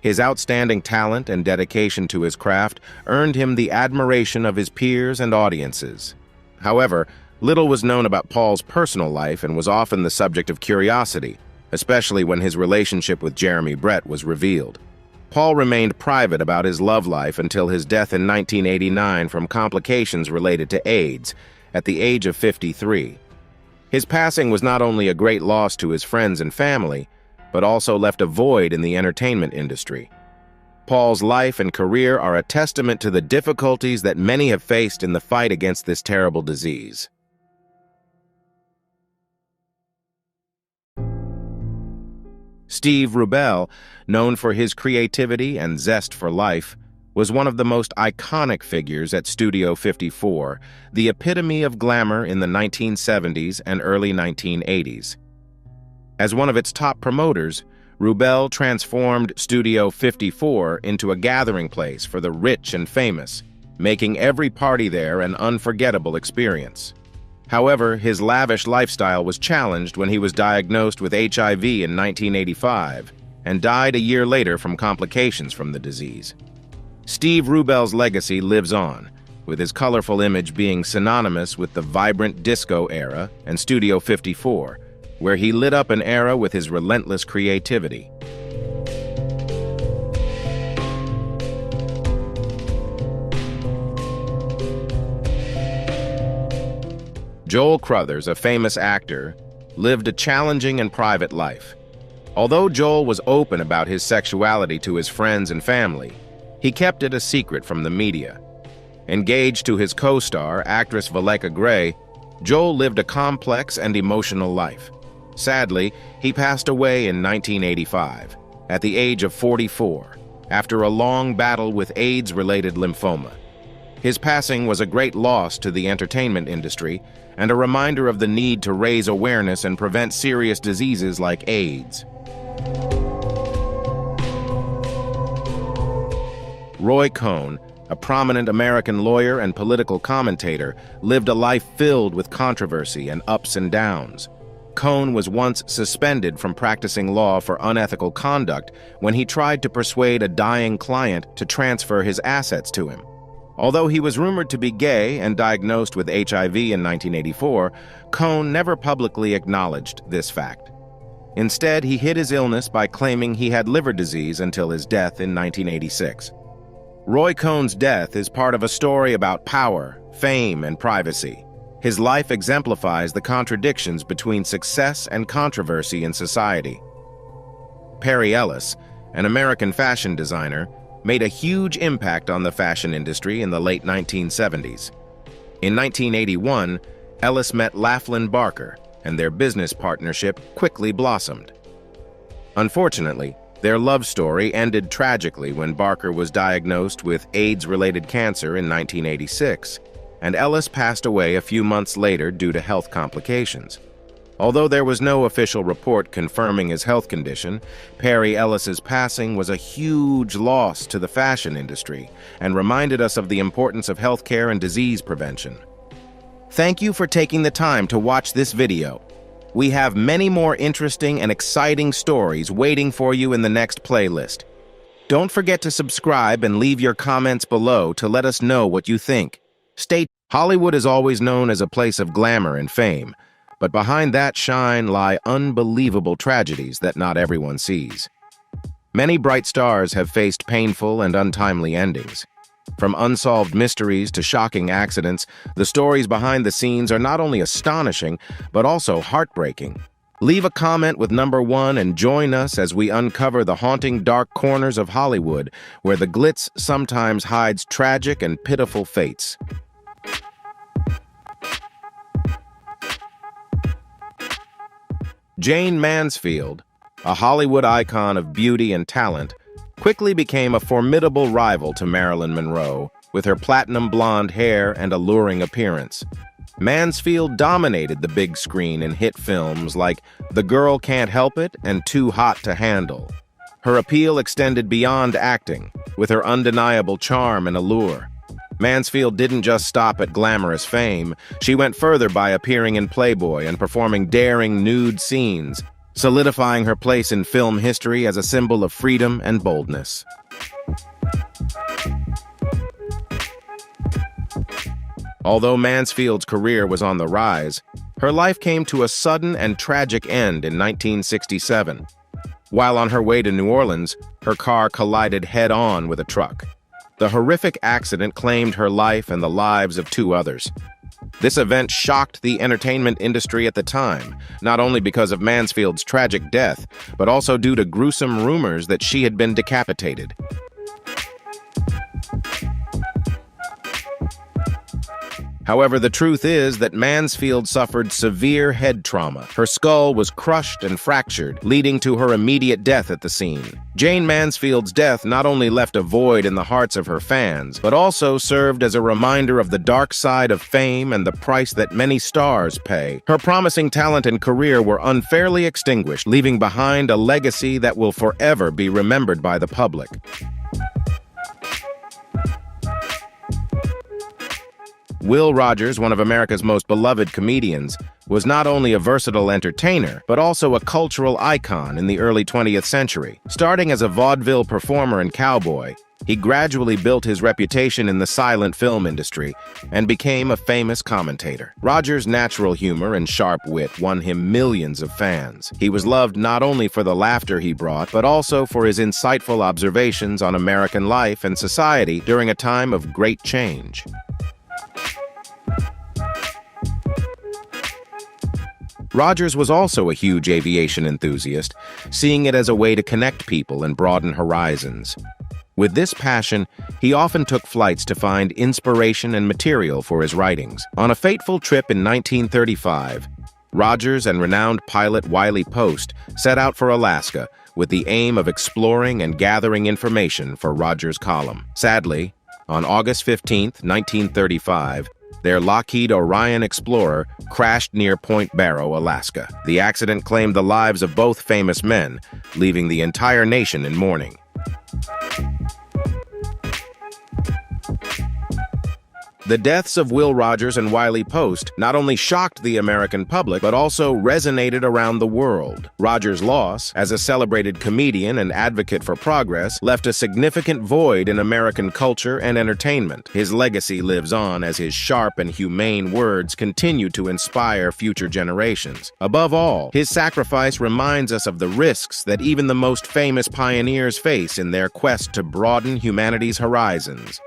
His outstanding talent and dedication to his craft earned him the admiration of his peers and audiences. However, little was known about Paul's personal life and was often the subject of curiosity, especially when his relationship with Jeremy Brett was revealed. Paul remained private about his love life until his death in 1989 from complications related to AIDS, at the age of 53. His passing was not only a great loss to his friends and family, but also left a void in the entertainment industry. Paul's life and career are a testament to the difficulties that many have faced in the fight against this terrible disease. Steve Rubell, known for his creativity and zest for life, was one of the most iconic figures at Studio 54, the epitome of glamour in the 1970s and early 1980s. As one of its top promoters, Rubell transformed Studio 54 into a gathering place for the rich and famous, making every party there an unforgettable experience. However, his lavish lifestyle was challenged when he was diagnosed with HIV in 1985 and died a year later from complications from the disease. Steve Rubell's legacy lives on, with his colorful image being synonymous with the vibrant disco era and Studio 54, where he lit up an era with his relentless creativity. Joel Crothers, a famous actor, lived a challenging and private life. Although Joel was open about his sexuality to his friends and family, he kept it a secret from the media. Engaged to his co-star, actress Valeria Gray, Joel lived a complex and emotional life. Sadly, he passed away in 1985, at the age of 44, after a long battle with AIDS-related lymphoma. His passing was a great loss to the entertainment industry and a reminder of the need to raise awareness and prevent serious diseases like AIDS. Roy Cohn, a prominent American lawyer and political commentator, lived a life filled with controversy and ups and downs. Cohn was once suspended from practicing law for unethical conduct when he tried to persuade a dying client to transfer his assets to him. Although he was rumored to be gay and diagnosed with HIV in 1984, Cohn never publicly acknowledged this fact. Instead, he hid his illness by claiming he had liver disease until his death in 1986. Roy Cohn's death is part of a story about power, fame, and privacy. His life exemplifies the contradictions between success and controversy in society. Perry Ellis, an American fashion designer, made a huge impact on the fashion industry in the late 1970s. In 1981, Ellis met Laughlin Barker, and their business partnership quickly blossomed. Unfortunately, their love story ended tragically when Barker was diagnosed with AIDS-related cancer in 1986, and Ellis passed away a few months later due to health complications. Although there was no official report confirming his health condition, Perry Ellis's passing was a huge loss to the fashion industry and reminded us of the importance of healthcare and disease prevention. Thank you for taking the time to watch this video. We have many more interesting and exciting stories waiting for you in the next playlist. Don't forget to subscribe and leave your comments below to let us know what you think. Hollywood is always known as a place of glamour and fame, but behind that shine lie unbelievable tragedies that not everyone sees. Many bright stars have faced painful and untimely endings. From unsolved mysteries to shocking accidents, the stories behind the scenes are not only astonishing, but also heartbreaking. Leave a comment with number 1 and join us as we uncover the haunting dark corners of Hollywood, where the glitz sometimes hides tragic and pitiful fates. Jayne Mansfield, a Hollywood icon of beauty and talent, quickly became a formidable rival to Marilyn Monroe, with her platinum blonde hair and alluring appearance. Mansfield dominated the big screen in hit films like The Girl Can't Help It and Too Hot to Handle. Her appeal extended beyond acting, with her undeniable charm and allure. Mansfield didn't just stop at glamorous fame, she went further by appearing in Playboy and performing daring nude scenes, solidifying her place in film history as a symbol of freedom and boldness. Although Mansfield's career was on the rise, her life came to a sudden and tragic end in 1967. While on her way to New Orleans, her car collided head-on with a truck. The horrific accident claimed her life and the lives of 2 others. This event shocked the entertainment industry at the time, not only because of Mansfield's tragic death, but also due to gruesome rumors that she had been decapitated. However, the truth is that Mansfield suffered severe head trauma. Her skull was crushed and fractured, leading to her immediate death at the scene. Jane Mansfield's death not only left a void in the hearts of her fans, but also served as a reminder of the dark side of fame and the price that many stars pay. Her promising talent and career were unfairly extinguished, leaving behind a legacy that will forever be remembered by the public. Will Rogers, one of America's most beloved comedians, was not only a versatile entertainer, but also a cultural icon in the early 20th century. Starting as a vaudeville performer and cowboy, he gradually built his reputation in the silent film industry and became a famous commentator. Rogers' natural humor and sharp wit won him millions of fans. He was loved not only for the laughter he brought, but also for his insightful observations on American life and society during a time of great change. Rogers was also a huge aviation enthusiast, seeing it as a way to connect people and broaden horizons. With this passion, he often took flights to find inspiration and material for his writings. On a fateful trip in 1935, Rogers and renowned pilot Wiley Post set out for Alaska with the aim of exploring and gathering information for Rogers' column. Sadly, on August 15, 1935, their Lockheed Orion Explorer crashed near Point Barrow, Alaska. The accident claimed the lives of both famous men, leaving the entire nation in mourning. The deaths of Will Rogers and Wiley Post not only shocked the American public, but also resonated around the world. Rogers' loss, as a celebrated comedian and advocate for progress, left a significant void in American culture and entertainment. His legacy lives on as his sharp and humane words continue to inspire future generations. Above all, his sacrifice reminds us of the risks that even the most famous pioneers face in their quest to broaden humanity's horizons.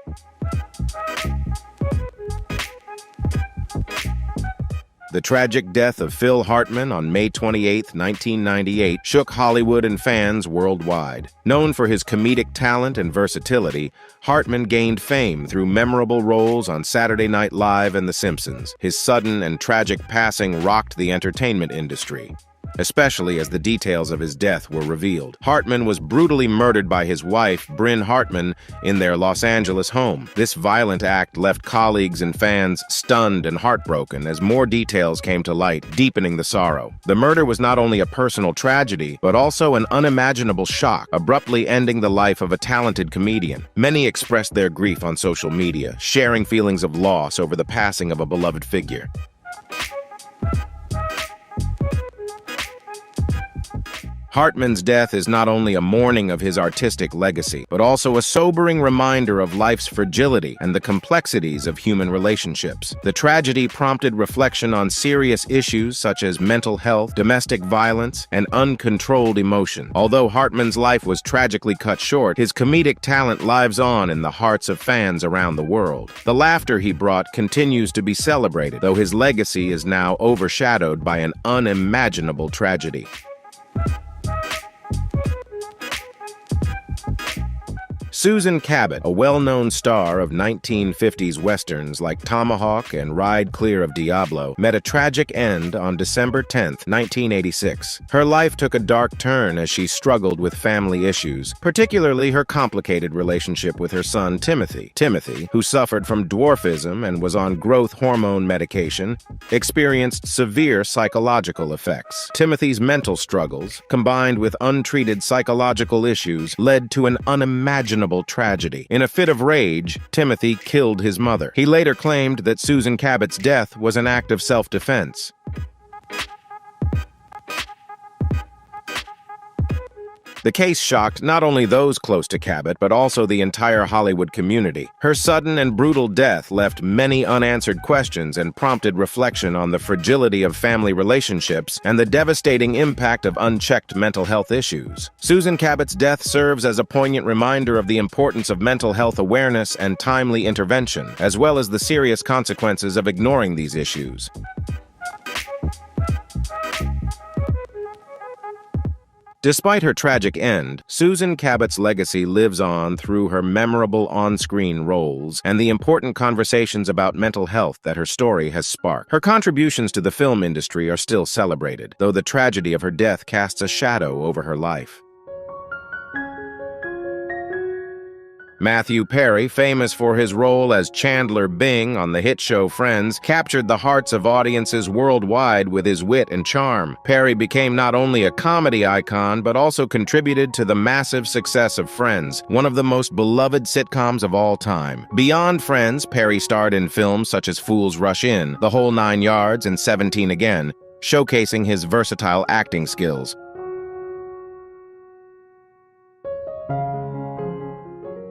The tragic death of Phil Hartman on May 28, 1998, shook Hollywood and fans worldwide. Known for his comedic talent and versatility, Hartman gained fame through memorable roles on Saturday Night Live and The Simpsons. His sudden and tragic passing rocked the entertainment industry, especially as the details of his death were revealed. Hartman was brutally murdered by his wife, Bryn Hartman, in their Los Angeles home. This violent act left colleagues and fans stunned and heartbroken as more details came to light, deepening the sorrow. The murder was not only a personal tragedy, but also an unimaginable shock, abruptly ending the life of a talented comedian. Many expressed their grief on social media, sharing feelings of loss over the passing of a beloved figure. Hartman's death is not only a mourning of his artistic legacy, but also a sobering reminder of life's fragility and the complexities of human relationships. The tragedy prompted reflection on serious issues such as mental health, domestic violence, and uncontrolled emotion. Although Hartman's life was tragically cut short, his comedic talent lives on in the hearts of fans around the world. The laughter he brought continues to be celebrated, though his legacy is now overshadowed by an unimaginable tragedy. Susan Cabot, a well-known star of 1950s westerns like Tomahawk and Ride Clear of Diablo, met a tragic end on December 10, 1986. Her life took a dark turn as she struggled with family issues, particularly her complicated relationship with her son Timothy. Timothy, who suffered from dwarfism and was on growth hormone medication, experienced severe psychological effects. Timothy's mental struggles, combined with untreated psychological issues, led to an unimaginable tragedy. In a fit of rage, Timothy killed his mother. He later claimed that Susan Cabot's death was an act of self-defense. The case shocked not only those close to Cabot, but also the entire Hollywood community. Her sudden and brutal death left many unanswered questions and prompted reflection on the fragility of family relationships and the devastating impact of unchecked mental health issues. Susan Cabot's death serves as a poignant reminder of the importance of mental health awareness and timely intervention, as well as the serious consequences of ignoring these issues. Despite her tragic end, Susan Cabot's legacy lives on through her memorable on-screen roles and the important conversations about mental health that her story has sparked. Her contributions to the film industry are still celebrated, though the tragedy of her death casts a shadow over her life. Matthew Perry, famous for his role as Chandler Bing on the hit show Friends, captured the hearts of audiences worldwide with his wit and charm. Perry became not only a comedy icon, but also contributed to the massive success of Friends, one of the most beloved sitcoms of all time. Beyond Friends, Perry starred in films such as Fools Rush In, The Whole Nine Yards, and 17 Again, showcasing his versatile acting skills.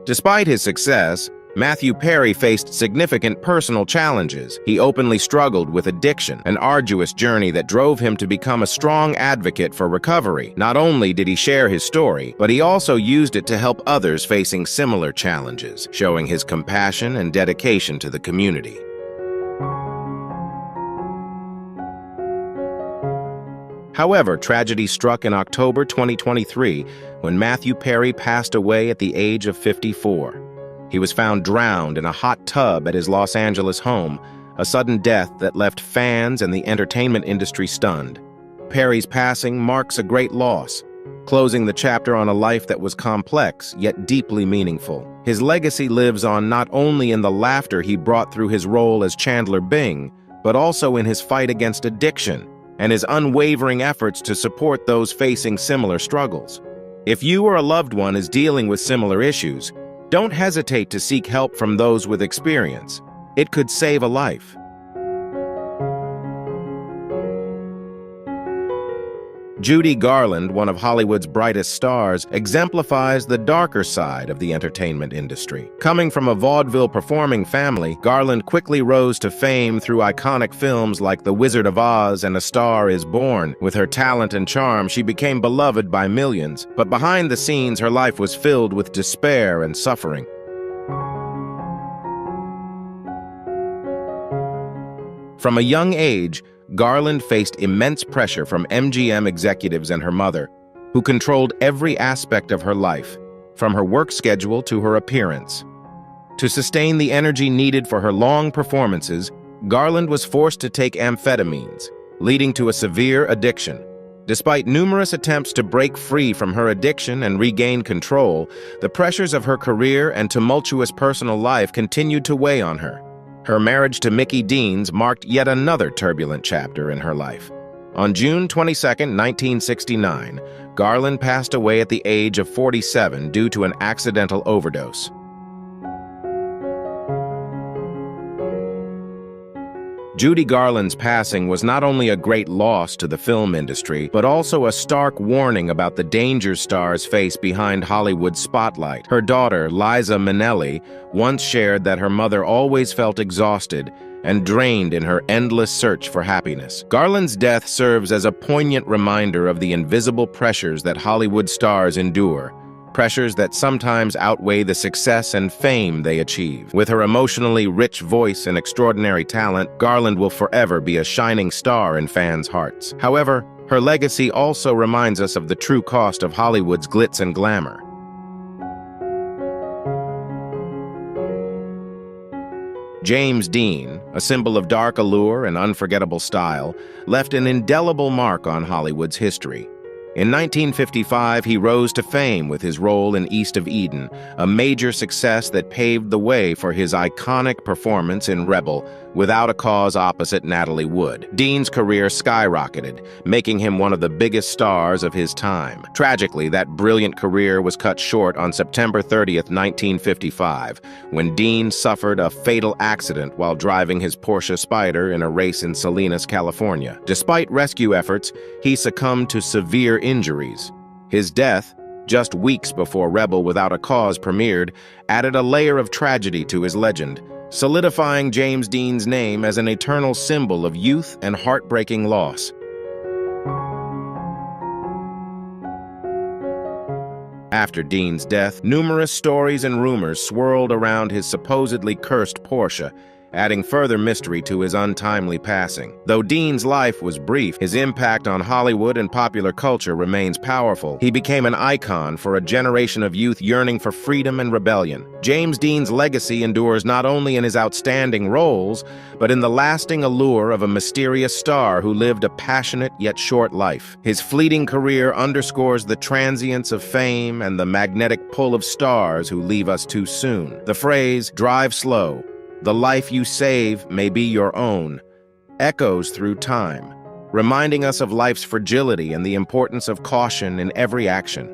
Despite his success, Matthew Perry faced significant personal challenges. He openly struggled with addiction, an arduous journey that drove him to become a strong advocate for recovery. Not only did he share his story, but he also used it to help others facing similar challenges, showing his compassion and dedication to the community. However, tragedy struck in October 2023 when Matthew Perry passed away at the age of 54. He was found drowned in a hot tub at his Los Angeles home, a sudden death that left fans and the entertainment industry stunned. Perry's passing marks a great loss, closing the chapter on a life that was complex yet deeply meaningful. His legacy lives on not only in the laughter he brought through his role as Chandler Bing, but also in his fight against addiction and his unwavering efforts to support those facing similar struggles. If you or a loved one is dealing with similar issues, don't hesitate to seek help from those with experience. It could save a life. Judy Garland, one of Hollywood's brightest stars, exemplifies the darker side of the entertainment industry. Coming from a vaudeville performing family, Garland quickly rose to fame through iconic films like The Wizard of Oz and A Star is Born. With her talent and charm, she became beloved by millions, but behind the scenes, her life was filled with despair and suffering. From a young age, Garland faced immense pressure from MGM executives and her mother, who controlled every aspect of her life, from her work schedule to her appearance. To sustain the energy needed for her long performances, Garland was forced to take amphetamines, leading to a severe addiction. Despite numerous attempts to break free from her addiction and regain control, the pressures of her career and tumultuous personal life continued to weigh on her. Her marriage to Mickey Deans marked yet another turbulent chapter in her life. On June 22, 1969, Garland passed away at the age of 47 due to an accidental overdose. Judy Garland's passing was not only a great loss to the film industry, but also a stark warning about the dangers stars face behind Hollywood's spotlight. Her daughter, Liza Minnelli, once shared that her mother always felt exhausted and drained in her endless search for happiness. Garland's death serves as a poignant reminder of the invisible pressures that Hollywood stars endure, pressures that sometimes outweigh the success and fame they achieve. With her emotionally rich voice and extraordinary talent, Garland will forever be a shining star in fans' hearts. However, her legacy also reminds us of the true cost of Hollywood's glitz and glamour. James Dean, a symbol of dark allure and unforgettable style, left an indelible mark on Hollywood's history. In 1955, he rose to fame with his role in East of Eden, a major success that paved the way for his iconic performance in Rebel, Without a Cause opposite Natalie Wood. Dean's career skyrocketed, making him one of the biggest stars of his time. Tragically, that brilliant career was cut short on September 30th, 1955, when Dean suffered a fatal accident while driving his Porsche Spyder in a race in Salinas, California. Despite rescue efforts, he succumbed to severe injuries. His death, just weeks before Rebel Without a Cause premiered, added a layer of tragedy to his legend, solidifying James Dean's name as an eternal symbol of youth and heartbreaking loss. After Dean's death, numerous stories and rumors swirled around his supposedly cursed Porsche, adding further mystery to his untimely passing. Though Dean's life was brief, his impact on Hollywood and popular culture remains powerful. He became an icon for a generation of youth yearning for freedom and rebellion. James Dean's legacy endures not only in his outstanding roles, but in the lasting allure of a mysterious star who lived a passionate yet short life. His fleeting career underscores the transience of fame and the magnetic pull of stars who leave us too soon. The phrase, "drive slow, the life you save may be your own," echoes through time, reminding us of life's fragility and the importance of caution in every action.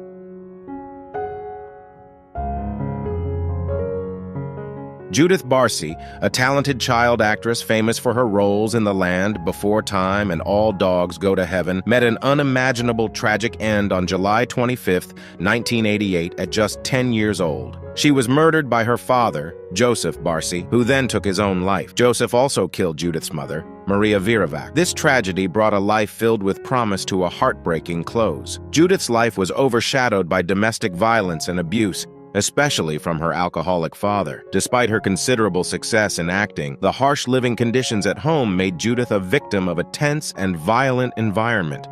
Judith Barcy, a talented child actress famous for her roles in The Land Before Time and All Dogs Go to Heaven, met an unimaginable tragic end on July 25, 1988, at just 10 years old. She was murdered by her father, Joseph Barcy, who then took his own life. Joseph also killed Judith's mother, Maria Viravac. This tragedy brought a life filled with promise to a heartbreaking close. Judith's life was overshadowed by domestic violence and abuse, especially from her alcoholic father. Despite her considerable success in acting, the harsh living conditions at home made Judith a victim of a tense and violent environment.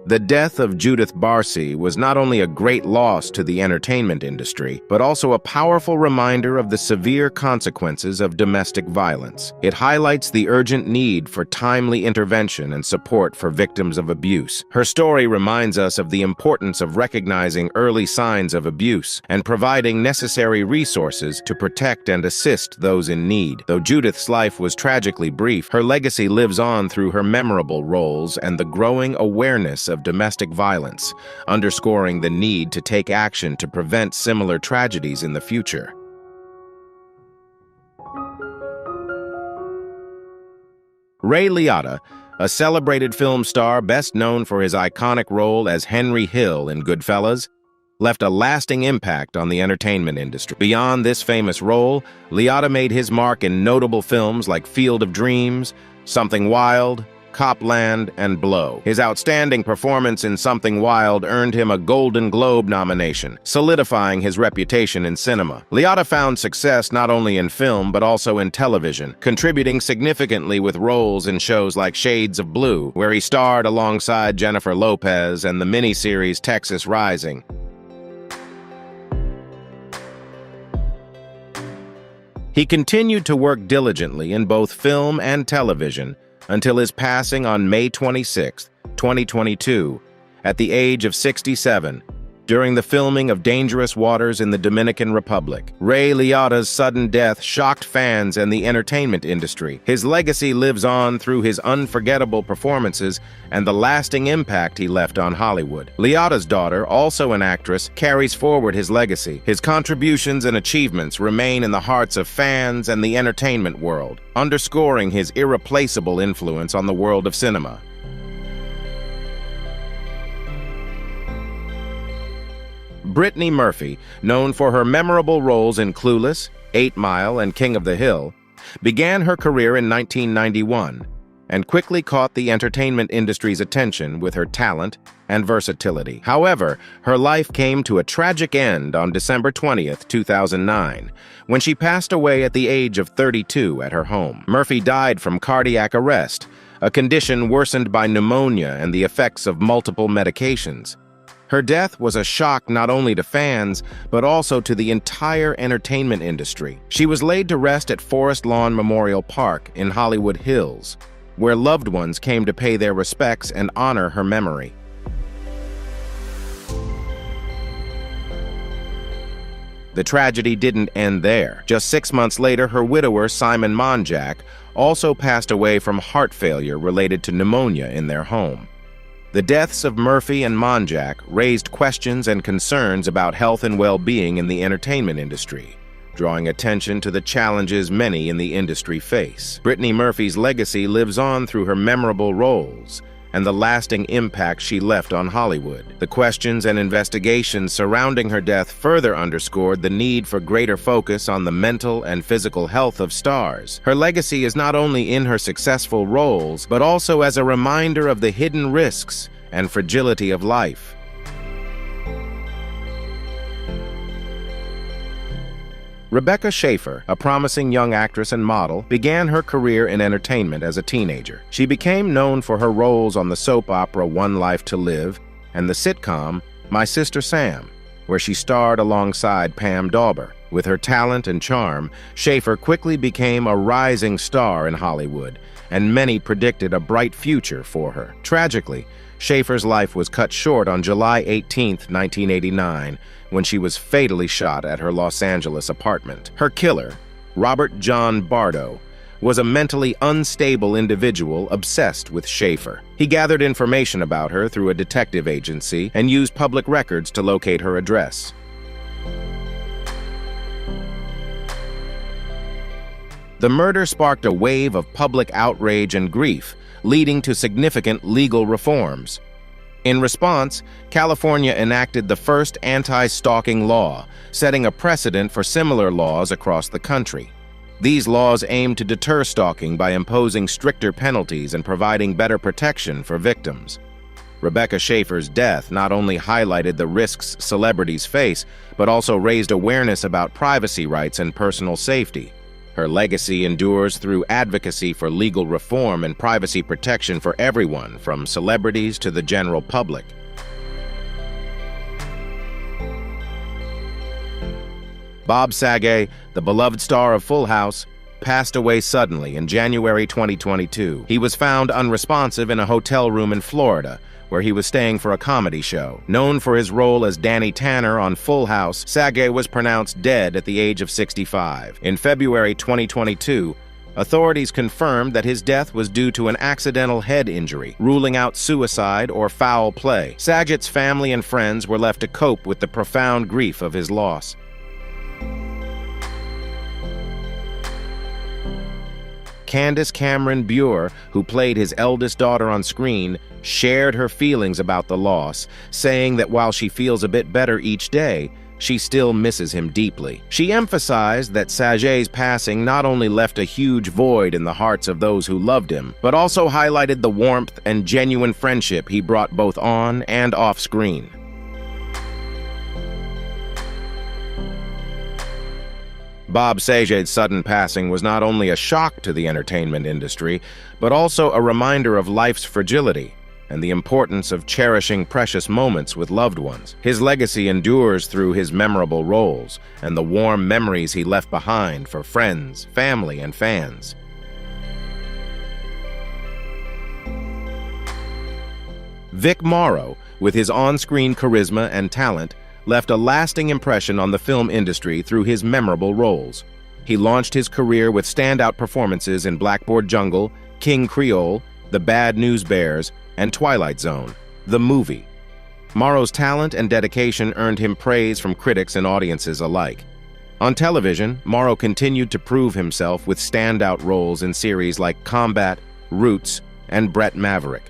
The death of Judith Barcy was not only a great loss to the entertainment industry, but also a powerful reminder of the severe consequences of domestic violence. It highlights the urgent need for timely intervention and support for victims of abuse. Her story reminds us of the importance of recognizing early signs of abuse and providing necessary resources to protect and assist those in need. Though Judith's life was tragically brief, her legacy lives on through her memorable roles and the growing awareness of domestic violence, underscoring the need to take action to prevent similar tragedies in the future. Ray Liotta, a celebrated film star best known for his iconic role as Henry Hill in Goodfellas, left a lasting impact on the entertainment industry. Beyond this famous role, Liotta made his mark in notable films like Field of Dreams, Something Wild, Copland, and Blow. His outstanding performance in Something Wild earned him a Golden Globe nomination, solidifying his reputation in cinema. Liotta found success not only in film but also in television, contributing significantly with roles in shows like Shades of Blue, where he starred alongside Jennifer Lopez, and the miniseries Texas Rising. He continued to work diligently in both film and television until his passing on May 26, 2022, at the age of 67, during the filming of Dangerous Waters in the Dominican Republic. Ray Liotta's sudden death shocked fans and the entertainment industry. His legacy lives on through his unforgettable performances and the lasting impact he left on Hollywood. Liotta's daughter, also an actress, carries forward his legacy. His contributions and achievements remain in the hearts of fans and the entertainment world, underscoring his irreplaceable influence on the world of cinema. Brittany Murphy, known for her memorable roles in Clueless, 8 Mile, and King of the Hill, began her career in 1991 and quickly caught the entertainment industry's attention with her talent and versatility. However, her life came to a tragic end on December 20th, 2009, when she passed away at the age of 32 at her home. Murphy died from cardiac arrest, a condition worsened by pneumonia and the effects of multiple medications. Her death was a shock not only to fans, but also to the entire entertainment industry. She was laid to rest at Forest Lawn Memorial Park in Hollywood Hills, where loved ones came to pay their respects and honor her memory. The tragedy didn't end there. Just 6 months later, her widower, Simon Monjack, also passed away from heart failure related to pneumonia in their home. The deaths of Murphy and Monjack raised questions and concerns about health and well-being in the entertainment industry, drawing attention to the challenges many in the industry face. Brittany Murphy's legacy lives on through her memorable roles and the lasting impact she left on Hollywood. The questions and investigations surrounding her death further underscored the need for greater focus on the mental and physical health of stars. Her legacy is not only in her successful roles, but also as a reminder of the hidden risks and fragility of life. Rebecca Schaeffer, a promising young actress and model, began her career in entertainment as a teenager. She became known for her roles on the soap opera One Life to Live and the sitcom My Sister Sam, where she starred alongside Pam Dawber. With her talent and charm, Schaeffer quickly became a rising star in Hollywood, and many predicted a bright future for her. Tragically, Schaeffer's life was cut short on July 18, 1989, when she was fatally shot at her Los Angeles apartment. Her killer, Robert John Bardo, was a mentally unstable individual obsessed with Schaeffer. He gathered information about her through a detective agency and used public records to locate her address. The murder sparked a wave of public outrage and grief, leading to significant legal reforms. In response, California enacted the first anti-stalking law, setting a precedent for similar laws across the country. These laws aim to deter stalking by imposing stricter penalties and providing better protection for victims. Rebecca Schaeffer's death not only highlighted the risks celebrities face, but also raised awareness about privacy rights and personal safety. Her legacy endures through advocacy for legal reform and privacy protection for everyone, from celebrities to the general public. Bob Saget, the beloved star of Full House, passed away suddenly in January 2022. He was found unresponsive in a hotel room in Florida, where he was staying for a comedy show. Known for his role as Danny Tanner on Full House, Saget was pronounced dead at the age of 65. In February 2022, authorities confirmed that his death was due to an accidental head injury, ruling out suicide or foul play. Saget's family and friends were left to cope with the profound grief of his loss. Candace Cameron Bure, who played his eldest daughter on screen, shared her feelings about the loss, saying that while she feels a bit better each day, she still misses him deeply. She emphasized that Saget's passing not only left a huge void in the hearts of those who loved him, but also highlighted the warmth and genuine friendship he brought both on and off screen. Bob Saget's sudden passing was not only a shock to the entertainment industry, but also a reminder of life's fragility and the importance of cherishing precious moments with loved ones. His legacy endures through his memorable roles and the warm memories he left behind for friends, family, and fans. Vic Morrow, with his on-screen charisma and talent, left a lasting impression on the film industry through his memorable roles. He launched his career with standout performances in Blackboard Jungle, King Creole, The Bad News Bears, and Twilight Zone, the movie. Morrow's talent and dedication earned him praise from critics and audiences alike. On television, Morrow continued to prove himself with standout roles in series like Combat, Roots, and Brett Maverick.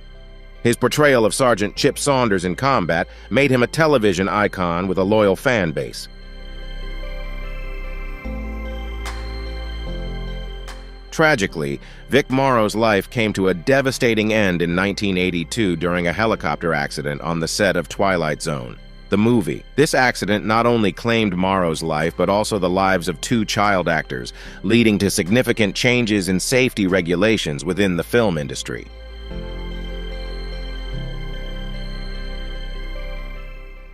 His portrayal of Sergeant Chip Saunders in Combat made him a television icon with a loyal fan base. Tragically, Vic Morrow's life came to a devastating end in 1982 during a helicopter accident on the set of Twilight Zone, the movie. This accident not only claimed Morrow's life, but also the lives of 2 child actors, leading to significant changes in safety regulations within the film industry.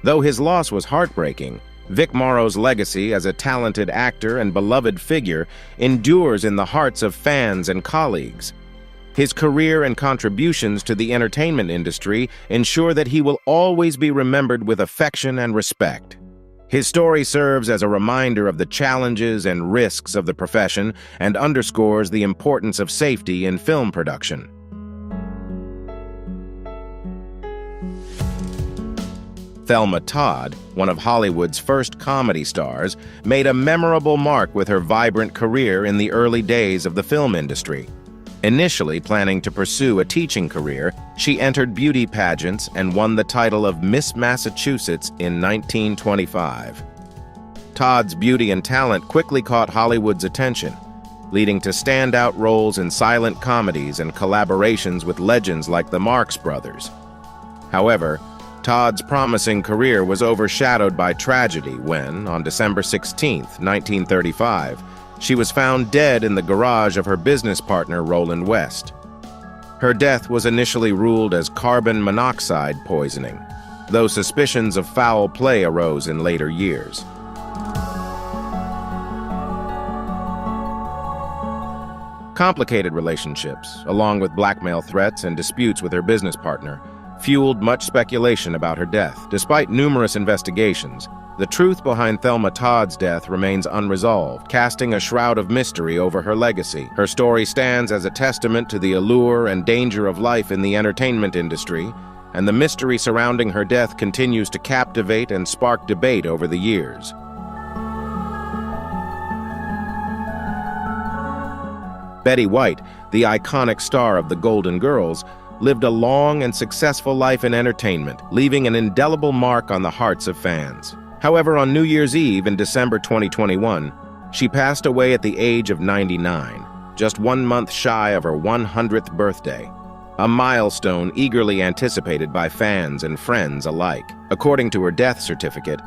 Though his loss was heartbreaking, Vic Morrow's legacy as a talented actor and beloved figure endures in the hearts of fans and colleagues. His career and contributions to the entertainment industry ensure that he will always be remembered with affection and respect. His story serves as a reminder of the challenges and risks of the profession and underscores the importance of safety in film production. Thelma Todd, one of Hollywood's first comedy stars, made a memorable mark with her vibrant career in the early days of the film industry. Initially planning to pursue a teaching career, she entered beauty pageants and won the title of Miss Massachusetts in 1925. Todd's beauty and talent quickly caught Hollywood's attention, leading to standout roles in silent comedies and collaborations with legends like the Marx Brothers. However, Todd's promising career was overshadowed by tragedy when, on December 16, 1935, she was found dead in the garage of her business partner, Roland West. Her death was initially ruled as carbon monoxide poisoning, though suspicions of foul play arose in later years. Complicated relationships, along with blackmail threats and disputes with her business partner, fueled much speculation about her death. Despite numerous investigations, the truth behind Thelma Todd's death remains unresolved, casting a shroud of mystery over her legacy. Her story stands as a testament to the allure and danger of life in the entertainment industry, and the mystery surrounding her death continues to captivate and spark debate over the years. Betty White, the iconic star of the Golden Girls, lived a long and successful life in entertainment, leaving an indelible mark on the hearts of fans. However, on New Year's Eve in December 2021, she passed away at the age of 99, just 1 month shy of her 100th birthday, a milestone eagerly anticipated by fans and friends alike. According to her death certificate,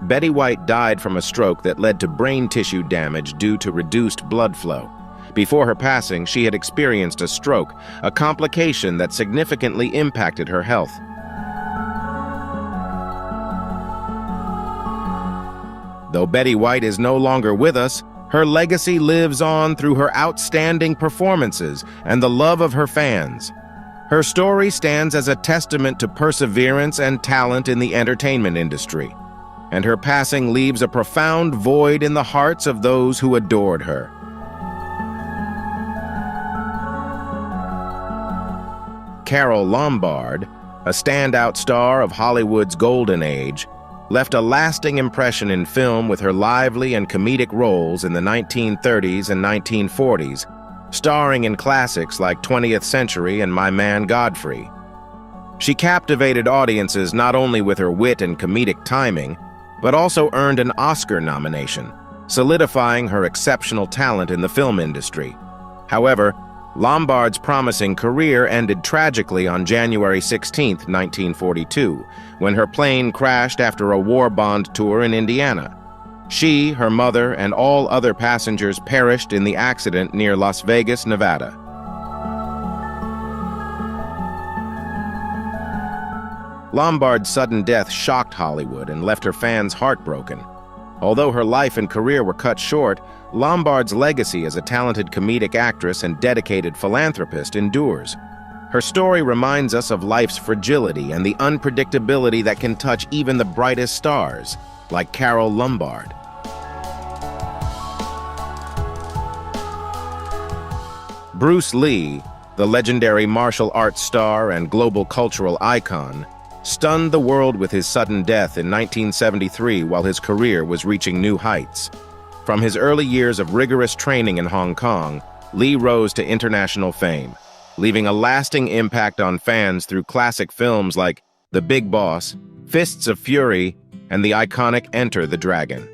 Betty White died from a stroke that led to brain tissue damage due to reduced blood flow. Before her passing, she had experienced a stroke, a complication that significantly impacted her health. Though Betty White is no longer with us, her legacy lives on through her outstanding performances and the love of her fans. Her story stands as a testament to perseverance and talent in the entertainment industry, and her passing leaves a profound void in the hearts of those who adored her. Carole Lombard, a standout star of Hollywood's golden age, left a lasting impression in film with her lively and comedic roles in the 1930s and 1940s, starring in classics like 20th Century and My Man Godfrey. She captivated audiences not only with her wit and comedic timing, but also earned an Oscar nomination, solidifying her exceptional talent in the film industry. However, Lombard's promising career ended tragically on January 16, 1942, when her plane crashed after a war bond tour in Indiana. She, her mother, and all other passengers perished in the accident near Las Vegas, Nevada. Lombard's sudden death shocked Hollywood and left her fans heartbroken. Although her life and career were cut short, Lombard's legacy as a talented comedic actress and dedicated philanthropist endures. Her story reminds us of life's fragility and the unpredictability that can touch even the brightest stars, like Carole Lombard. Bruce Lee, the legendary martial arts star and global cultural icon, stunned the world with his sudden death in 1973 while his career was reaching new heights. From his early years of rigorous training in Hong Kong, Lee rose to international fame, leaving a lasting impact on fans through classic films like The Big Boss, Fists of Fury, and the iconic Enter the Dragon.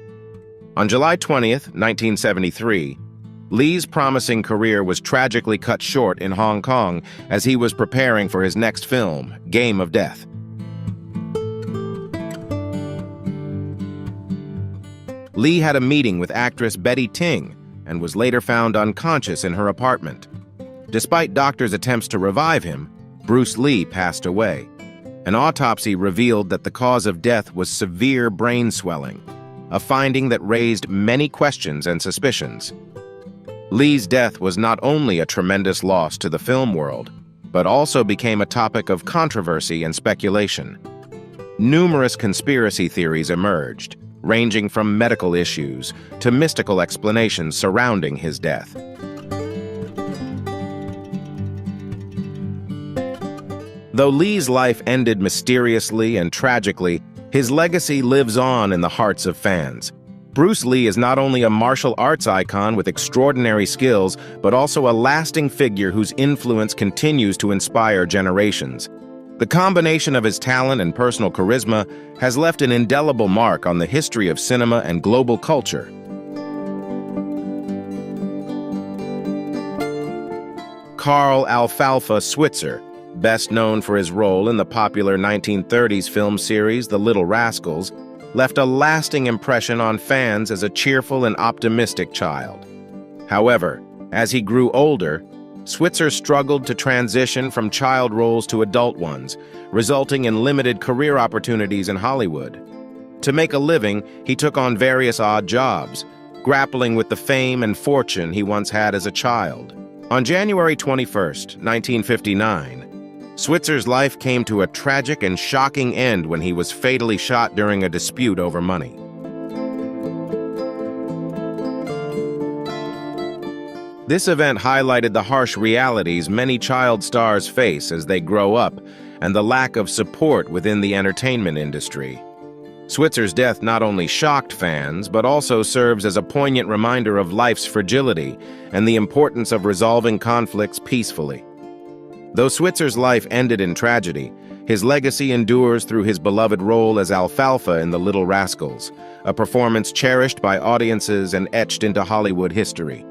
On July 20th, 1973, Lee's promising career was tragically cut short in Hong Kong as he was preparing for his next film, Game of Death. Lee had a meeting with actress Betty Ting and was later found unconscious in her apartment. Despite doctors' attempts to revive him, Bruce Lee passed away. An autopsy revealed that the cause of death was severe brain swelling, a finding that raised many questions and suspicions. Lee's death was not only a tremendous loss to the film world, but also became a topic of controversy and speculation. Numerous conspiracy theories emerged, ranging from medical issues to mystical explanations surrounding his death. Though Lee's life ended mysteriously and tragically, his legacy lives on in the hearts of fans. Bruce Lee is not only a martial arts icon with extraordinary skills, but also a lasting figure whose influence continues to inspire generations. The combination of his talent and personal charisma has left an indelible mark on the history of cinema and global culture. Karl "Alfalfa" Switzer, best known for his role in the popular 1930s film series The Little Rascals, left a lasting impression on fans as a cheerful and optimistic child. However, as he grew older, Switzer struggled to transition from child roles to adult ones, resulting in limited career opportunities in Hollywood. To make a living, he took on various odd jobs, grappling with the fame and fortune he once had as a child. On January 21, 1959, Switzer's life came to a tragic and shocking end when he was fatally shot during a dispute over money. This event highlighted the harsh realities many child stars face as they grow up and the lack of support within the entertainment industry. Switzer's death not only shocked fans, but also serves as a poignant reminder of life's fragility and the importance of resolving conflicts peacefully. Though Switzer's life ended in tragedy, his legacy endures through his beloved role as Alfalfa in The Little Rascals, a performance cherished by audiences and etched into Hollywood history.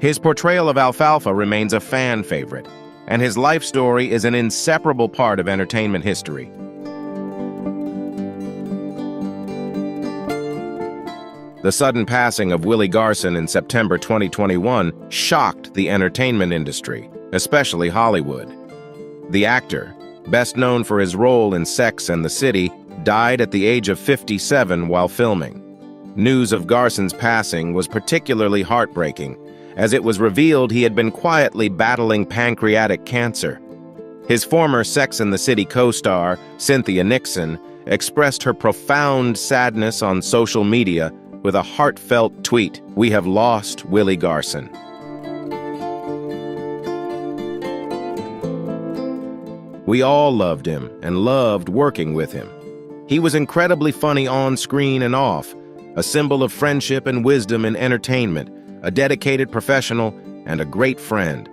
His portrayal of Alfalfa remains a fan favorite, and his life story is an inseparable part of entertainment history. The sudden passing of Willie Garson in September 2021 shocked the entertainment industry, especially Hollywood. The actor, best known for his role in Sex and the City, died at the age of 57 while filming. News of Garson's passing was particularly heartbreaking, as it was revealed he had been quietly battling pancreatic cancer. His former Sex and the City co-star, Cynthia Nixon, expressed her profound sadness on social media with a heartfelt tweet, "We have lost Willie Garson." We all loved him and loved working with him. He was incredibly funny on screen and off, a symbol of friendship and wisdom in entertainment, a dedicated professional, and a great friend.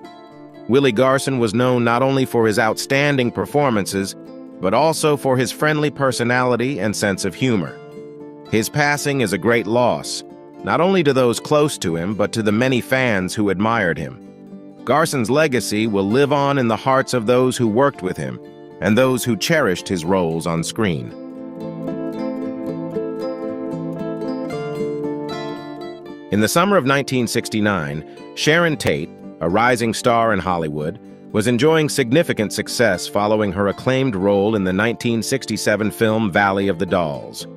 Willie Garson was known not only for his outstanding performances, but also for his friendly personality and sense of humor. His passing is a great loss, not only to those close to him, but to the many fans who admired him. Garson's legacy will live on in the hearts of those who worked with him and those who cherished his roles on screen. In the summer of 1969, Sharon Tate, a rising star in Hollywood, was enjoying significant success following her acclaimed role in the 1967 film Valley of the Dolls.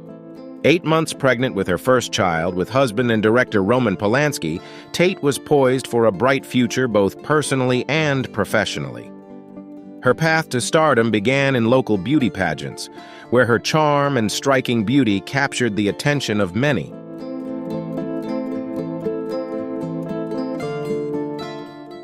8 months pregnant with her first child with husband and director Roman Polanski, Tate was poised for a bright future both personally and professionally. Her path to stardom began in local beauty pageants, where her charm and striking beauty captured the attention of many.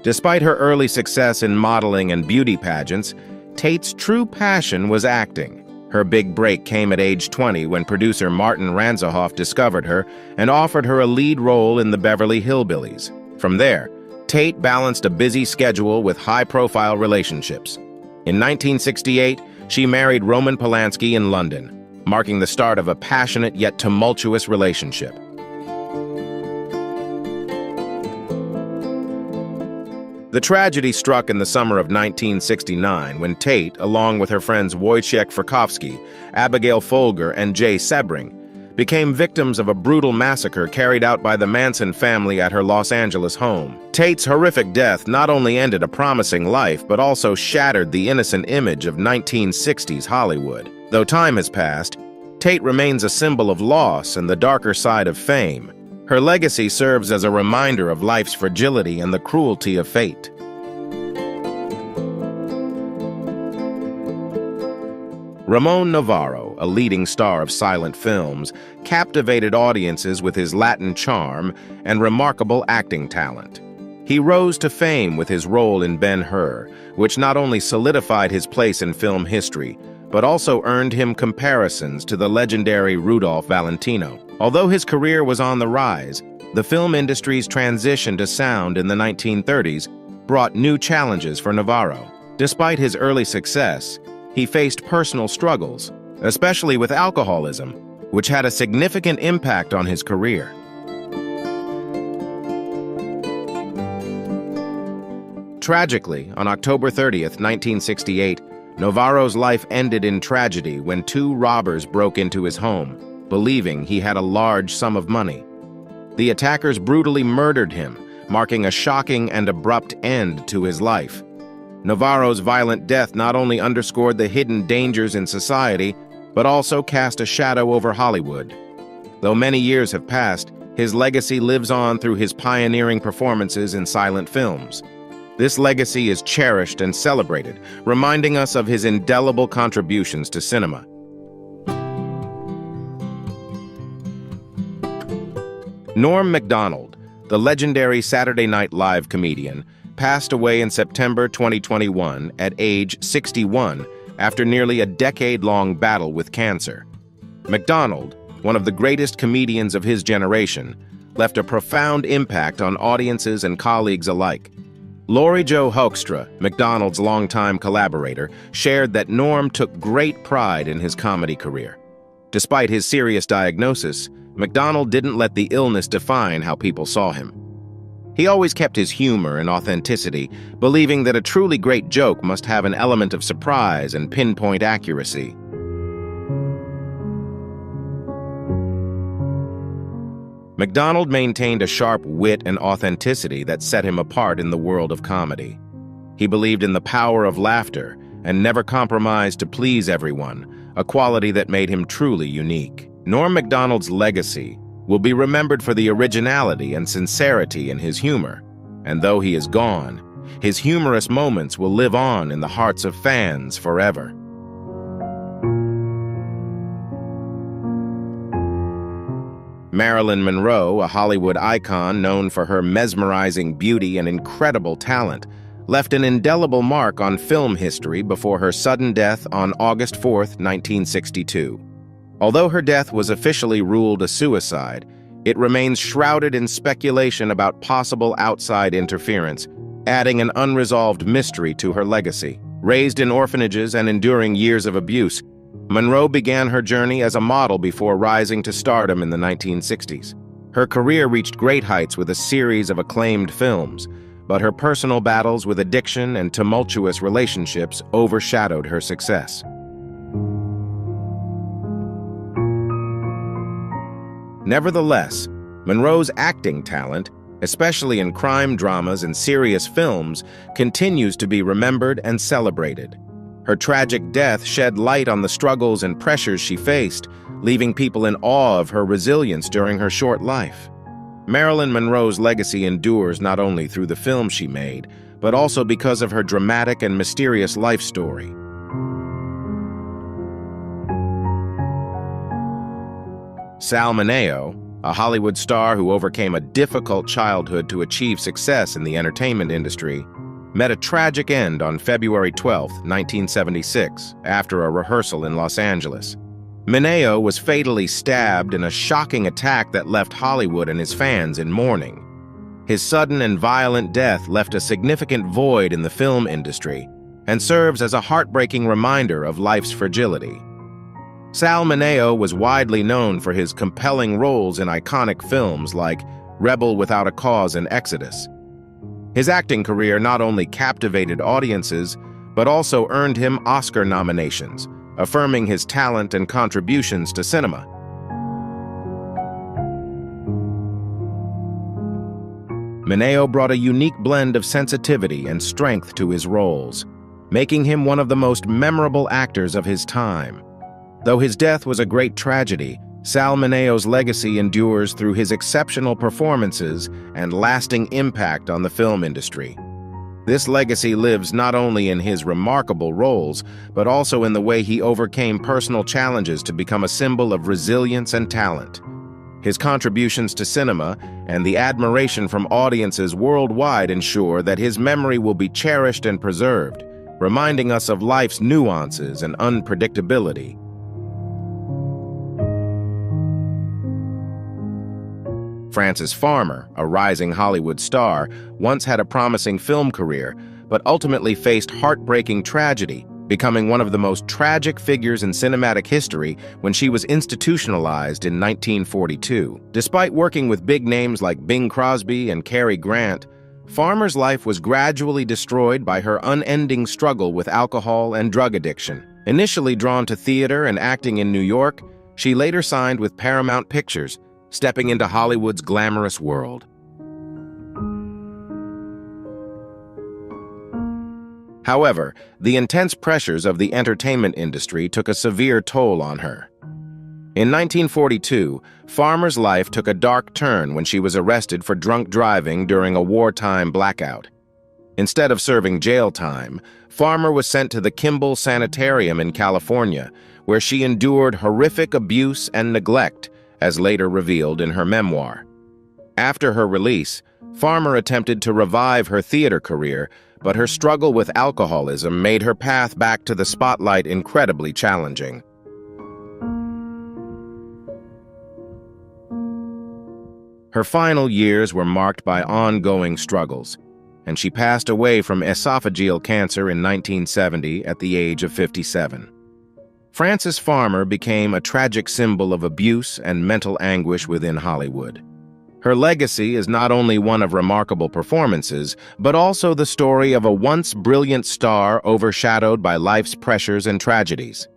Despite her early success in modeling and beauty pageants, Tate's true passion was acting. Her big break came at age 20 when producer Martin Ranzahoff discovered her and offered her a lead role in the Beverly Hillbillies. From there, Tate balanced a busy schedule with high-profile relationships. In 1968, she married Roman Polanski in London, marking the start of a passionate yet tumultuous relationship. The tragedy struck in the summer of 1969 when Tate, along with her friends Wojciech Frykowski, Abigail Folger, and Jay Sebring, became victims of a brutal massacre carried out by the Manson family at her Los Angeles home. Tate's horrific death not only ended a promising life, but also shattered the innocent image of 1960s Hollywood. Though time has passed, Tate remains a symbol of loss and the darker side of fame. Her legacy serves as a reminder of life's fragility and the cruelty of fate. Ramon Navarro, a leading star of silent films, captivated audiences with his Latin charm and remarkable acting talent. He rose to fame with his role in Ben-Hur, which not only solidified his place in film history, but also earned him comparisons to the legendary Rudolph Valentino. Although his career was on the rise, the film industry's transition to sound in the 1930s brought new challenges for Navarro. Despite his early success, he faced personal struggles, especially with alcoholism, which had a significant impact on his career. Tragically, on October 30th, 1968, Navarro's life ended in tragedy when two robbers broke into his home, believing he had a large sum of money. The attackers brutally murdered him, marking a shocking and abrupt end to his life. Navarro's violent death not only underscored the hidden dangers in society, but also cast a shadow over Hollywood. Though many years have passed, his legacy lives on through his pioneering performances in silent films. This legacy is cherished and celebrated, reminding us of his indelible contributions to cinema. Norm Macdonald, the legendary Saturday Night Live comedian, passed away in September 2021 at age 61 after nearly a decade-long battle with cancer. Macdonald, one of the greatest comedians of his generation, left a profound impact on audiences and colleagues alike. Laurie Jo Hoekstra, Macdonald's longtime collaborator, shared that Norm took great pride in his comedy career. Despite his serious diagnosis, Macdonald didn't let the illness define how people saw him. He always kept his humor and authenticity, believing that a truly great joke must have an element of surprise and pinpoint accuracy. Macdonald maintained a sharp wit and authenticity that set him apart in the world of comedy. He believed in the power of laughter and never compromised to please everyone, a quality that made him truly unique. Norm Macdonald's legacy will be remembered for the originality and sincerity in his humor, and though he is gone, his humorous moments will live on in the hearts of fans forever. Marilyn Monroe, a Hollywood icon known for her mesmerizing beauty and incredible talent, left an indelible mark on film history before her sudden death on August 4, 1962. Although her death was officially ruled a suicide, it remains shrouded in speculation about possible outside interference, adding an unresolved mystery to her legacy. Raised in orphanages and enduring years of abuse, Monroe began her journey as a model before rising to stardom in the 1960s. Her career reached great heights with a series of acclaimed films, but her personal battles with addiction and tumultuous relationships overshadowed her success. Nevertheless, Monroe's acting talent, especially in crime dramas and serious films, continues to be remembered and celebrated. Her tragic death shed light on the struggles and pressures she faced, leaving people in awe of her resilience during her short life. Marilyn Monroe's legacy endures not only through the films she made, but also because of her dramatic and mysterious life story. Sal Mineo, a Hollywood star who overcame a difficult childhood to achieve success in the entertainment industry, met a tragic end on February 12, 1976, after a rehearsal in Los Angeles. Mineo was fatally stabbed in a shocking attack that left Hollywood and his fans in mourning. His sudden and violent death left a significant void in the film industry and serves as a heartbreaking reminder of life's fragility. Sal Mineo was widely known for his compelling roles in iconic films like Rebel Without a Cause and Exodus. His acting career not only captivated audiences, but also earned him Oscar nominations, affirming his talent and contributions to cinema. Mineo brought a unique blend of sensitivity and strength to his roles, making him one of the most memorable actors of his time. Though his death was a great tragedy, Sal Mineo's legacy endures through his exceptional performances and lasting impact on the film industry. This legacy lives not only in his remarkable roles, but also in the way he overcame personal challenges to become a symbol of resilience and talent. His contributions to cinema and the admiration from audiences worldwide ensure that his memory will be cherished and preserved, reminding us of life's nuances and unpredictability. Frances Farmer, a rising Hollywood star, once had a promising film career, but ultimately faced heartbreaking tragedy, becoming one of the most tragic figures in cinematic history when she was institutionalized in 1942. Despite working with big names like Bing Crosby and Cary Grant, Farmer's life was gradually destroyed by her unending struggle with alcohol and drug addiction. Initially drawn to theater and acting in New York, she later signed with Paramount Pictures, stepping into Hollywood's glamorous world. However, the intense pressures of the entertainment industry took a severe toll on her. In 1942, Farmer's life took a dark turn when she was arrested for drunk driving during a wartime blackout. Instead of serving jail time, Farmer was sent to the Kimball Sanitarium in California, where she endured horrific abuse and neglect, as later revealed in her memoir. After her release, Farmer attempted to revive her theater career, but her struggle with alcoholism made her path back to the spotlight incredibly challenging. Her final years were marked by ongoing struggles, and she passed away from esophageal cancer in 1970 at the age of 57. Frances Farmer became a tragic symbol of abuse and mental anguish within Hollywood. Her legacy is not only one of remarkable performances, but also the story of a once brilliant star overshadowed by life's pressures and tragedies.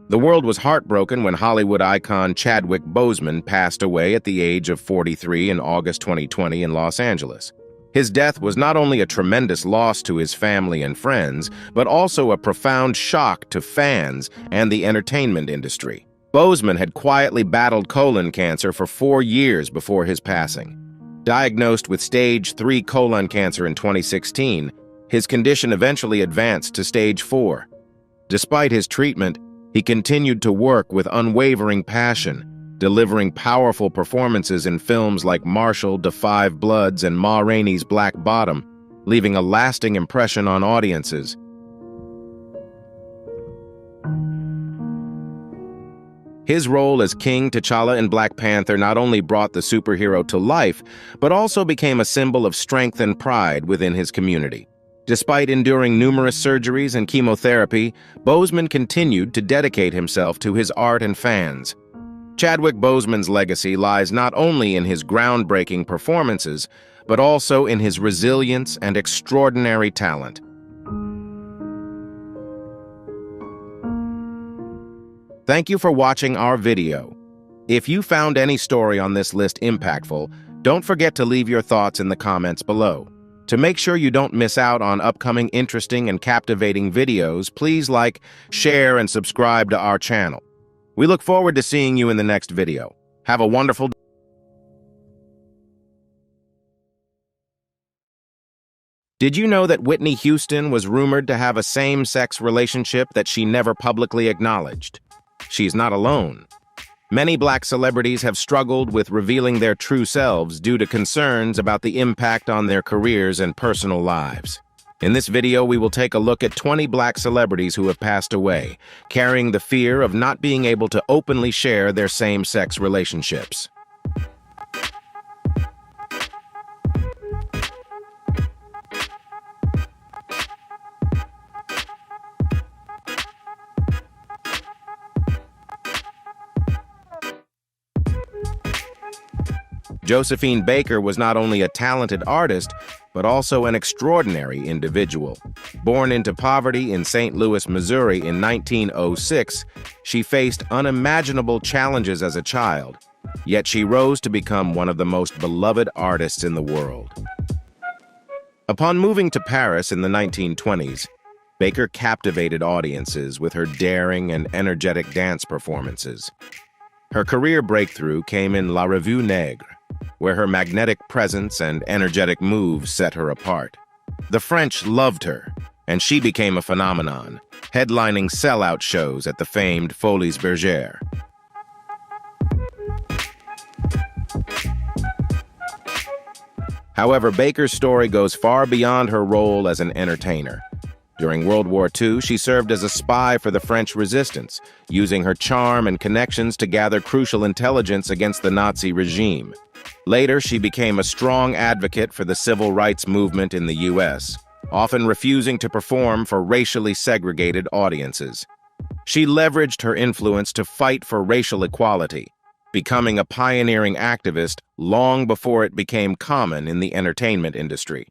The world was heartbroken when Hollywood icon Chadwick Boseman passed away at the age of 43 in August 2020 in Los Angeles. His death was not only a tremendous loss to his family and friends, but also a profound shock to fans and the entertainment industry. Boseman had quietly battled colon cancer for 4 years before his passing. Diagnosed with stage 3 colon cancer in 2016, his condition eventually advanced to stage 4. Despite his treatment, he continued to work with unwavering passion, delivering powerful performances in films like Marshall, Da 5 Bloods, and Ma Rainey's Black Bottom, leaving a lasting impression on audiences. His role as King T'Challa in Black Panther not only brought the superhero to life, but also became a symbol of strength and pride within his community. Despite enduring numerous surgeries and chemotherapy, Boseman continued to dedicate himself to his art and fans. Chadwick Boseman's legacy lies not only in his groundbreaking performances, but also in his resilience and extraordinary talent. Thank you for watching our video. If you found any story on this list impactful, don't forget to leave your thoughts in the comments below. To make sure you don't miss out on upcoming interesting and captivating videos, please like, share, and subscribe to our channel. We look forward to seeing you in the next video. Have a wonderful day. Did you know that Whitney Houston was rumored to have a same-sex relationship that she never publicly acknowledged? She's not alone. Many Black celebrities have struggled with revealing their true selves due to concerns about the impact on their careers and personal lives. In this video, we will take a look at 20 Black celebrities who have passed away, carrying the fear of not being able to openly share their same-sex relationships. Josephine Baker was not only a talented artist, but also an extraordinary individual. Born into poverty in St. Louis, Missouri in 1906, She faced unimaginable challenges as a child, yet she rose to become one of the most beloved artists in the world. Upon moving to Paris in the 1920s, Baker captivated audiences with her daring and energetic dance performances. Her career breakthrough came in La Revue Negre, where her magnetic presence and energetic moves set her apart. The French loved her, and she became a phenomenon, headlining sellout shows at the famed Folies Bergère. However, Baker's story goes far beyond her role as an entertainer. During World War II, she served as a spy for the French resistance, using her charm and connections to gather crucial intelligence against the Nazi regime. Later, she became a strong advocate for the civil rights movement in the U.S., often refusing to perform for racially segregated audiences. She leveraged her influence to fight for racial equality, becoming a pioneering activist long before it became common in the entertainment industry.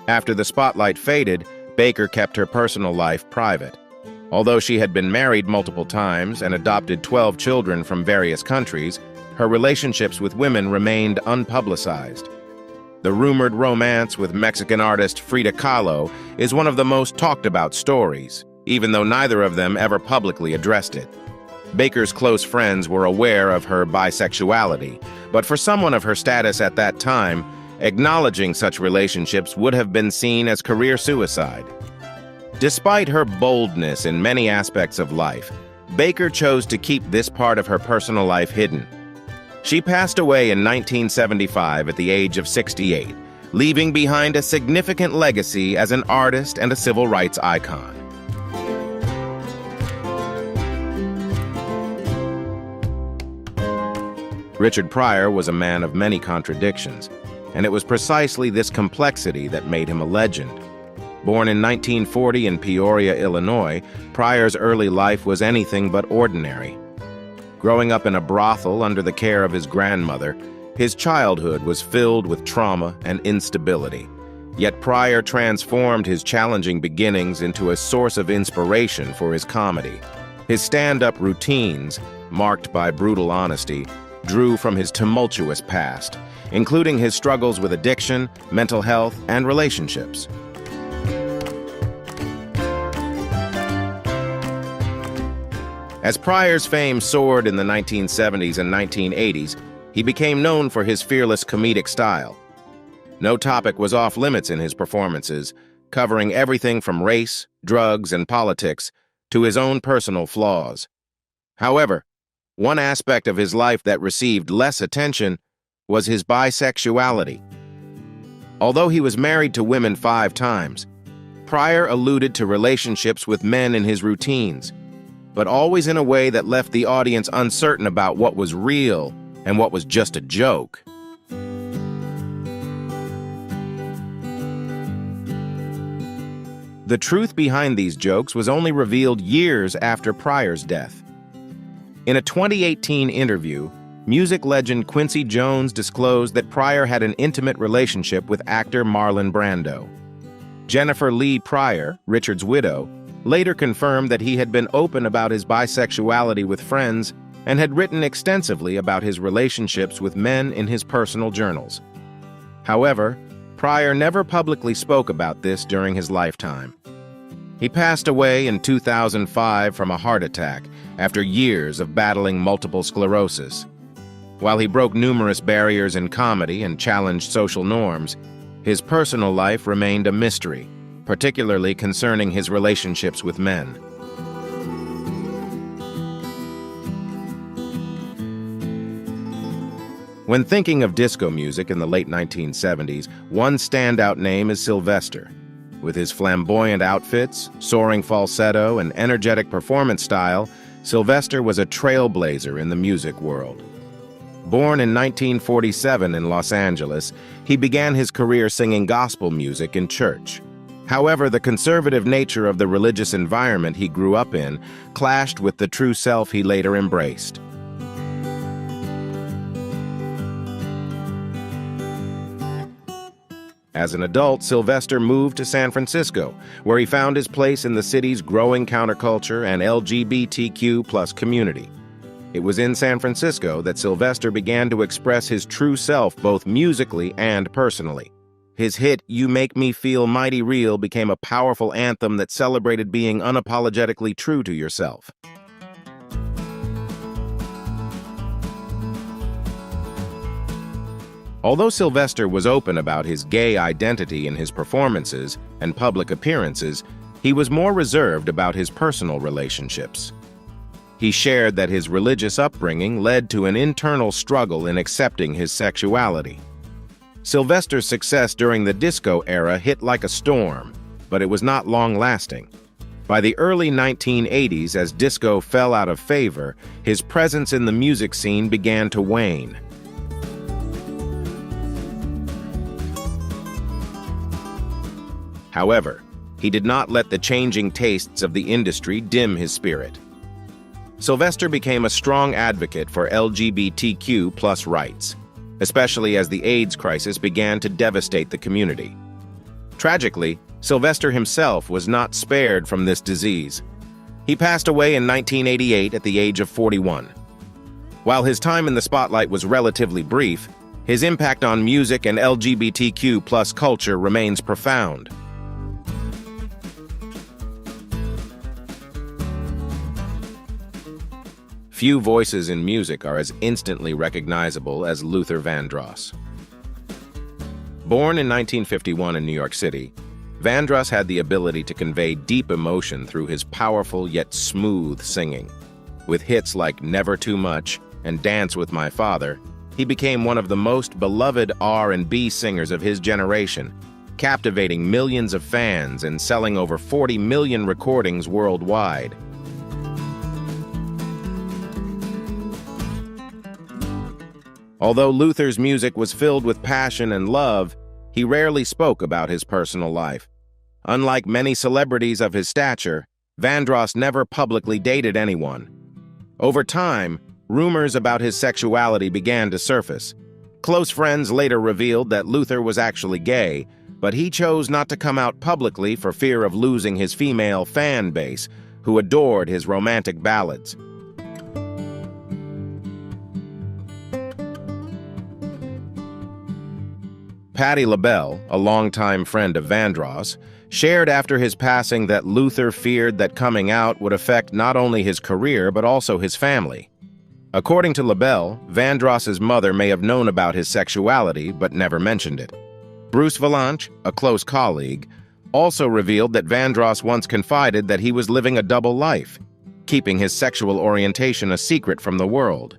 After the spotlight faded, Baker kept her personal life private. Although she had been married multiple times and adopted 12 children from various countries, her relationships with women remained unpublicized. The rumored romance with Mexican artist Frida Kahlo is one of the most talked about stories, even though neither of them ever publicly addressed it. Baker's close friends were aware of her bisexuality, but for someone of her status at that time, acknowledging such relationships would have been seen as career suicide. Despite her boldness in many aspects of life, Baker chose to keep this part of her personal life hidden. She passed away in 1975 at the age of 68, leaving behind a significant legacy as an artist and a civil rights icon. Richard Pryor was a man of many contradictions, and it was precisely this complexity that made him a legend. Born in 1940 in Peoria, Illinois, Pryor's early life was anything but ordinary. Growing up in a brothel under the care of his grandmother, his childhood was filled with trauma and instability. Yet Pryor transformed his challenging beginnings into a source of inspiration for his comedy. His stand-up routines, marked by brutal honesty, drew from his tumultuous past, including his struggles with addiction, mental health, and relationships. As Pryor's fame soared in the 1970s and 1980s, he became known for his fearless comedic style. No topic was off limits in his performances, covering everything from race, drugs, and politics to his own personal flaws. However, one aspect of his life that received less attention was his bisexuality. Although he was married to women 5 times, Pryor alluded to relationships with men in his routines, but always in a way that left the audience uncertain about what was real and what was just a joke. The truth behind these jokes was only revealed years after Pryor's death. In a 2018 interview, music legend Quincy Jones disclosed that Pryor had an intimate relationship with actor Marlon Brando. Jennifer Lee Pryor, Richard's widow, later confirmed that he had been open about his bisexuality with friends and had written extensively about his relationships with men in his personal journals. However, Pryor never publicly spoke about this during his lifetime. He passed away in 2005 from a heart attack after years of battling multiple sclerosis. While he broke numerous barriers in comedy and challenged social norms, his personal life remained a mystery, particularly concerning his relationships with men. When thinking of disco music in the late 1970s, one standout name is Sylvester. With his flamboyant outfits, soaring falsetto, and energetic performance style, Sylvester was a trailblazer in the music world. Born in 1947 in Los Angeles, he began his career singing gospel music in church. However, the conservative nature of the religious environment he grew up in clashed with the true self he later embraced. As an adult, Sylvester moved to San Francisco, where he found his place in the city's growing counterculture and LGBTQ+ community. It was in San Francisco that Sylvester began to express his true self both musically and personally. His hit, "You Make Me Feel Mighty Real," became a powerful anthem that celebrated being unapologetically true to yourself. Although Sylvester was open about his gay identity in his performances and public appearances, he was more reserved about his personal relationships. He shared that his religious upbringing led to an internal struggle in accepting his sexuality. Sylvester's success during the disco era hit like a storm, but it was not long-lasting. By the early 1980s, as disco fell out of favor, his presence in the music scene began to wane. However, he did not let the changing tastes of the industry dim his spirit. Sylvester became a strong advocate for LGBTQ+ rights, especially as the AIDS crisis began to devastate the community. Tragically, Sylvester himself was not spared from this disease. He passed away in 1988 at the age of 41. While his time in the spotlight was relatively brief, his impact on music and LGBTQ+ culture remains profound. Few voices in music are as instantly recognizable as Luther Vandross. Born in 1951 in New York City, Vandross had the ability to convey deep emotion through his powerful yet smooth singing. With hits like "Never Too Much" and "Dance with My Father," he became one of the most beloved R&B singers of his generation, captivating millions of fans and selling over 40 million recordings worldwide. Although Luther's music was filled with passion and love, he rarely spoke about his personal life. Unlike many celebrities of his stature, Vandross never publicly dated anyone. Over time, rumors about his sexuality began to surface. Close friends later revealed that Luther was actually gay, but he chose not to come out publicly for fear of losing his female fan base, who adored his romantic ballads. Patti LaBelle, a longtime friend of Vandross, shared after his passing that Luther feared that coming out would affect not only his career but also his family. According to LaBelle, Vandross's mother may have known about his sexuality but never mentioned it. Bruce Vilanch, a close colleague, also revealed that Vandross once confided that he was living a double life, keeping his sexual orientation a secret from the world.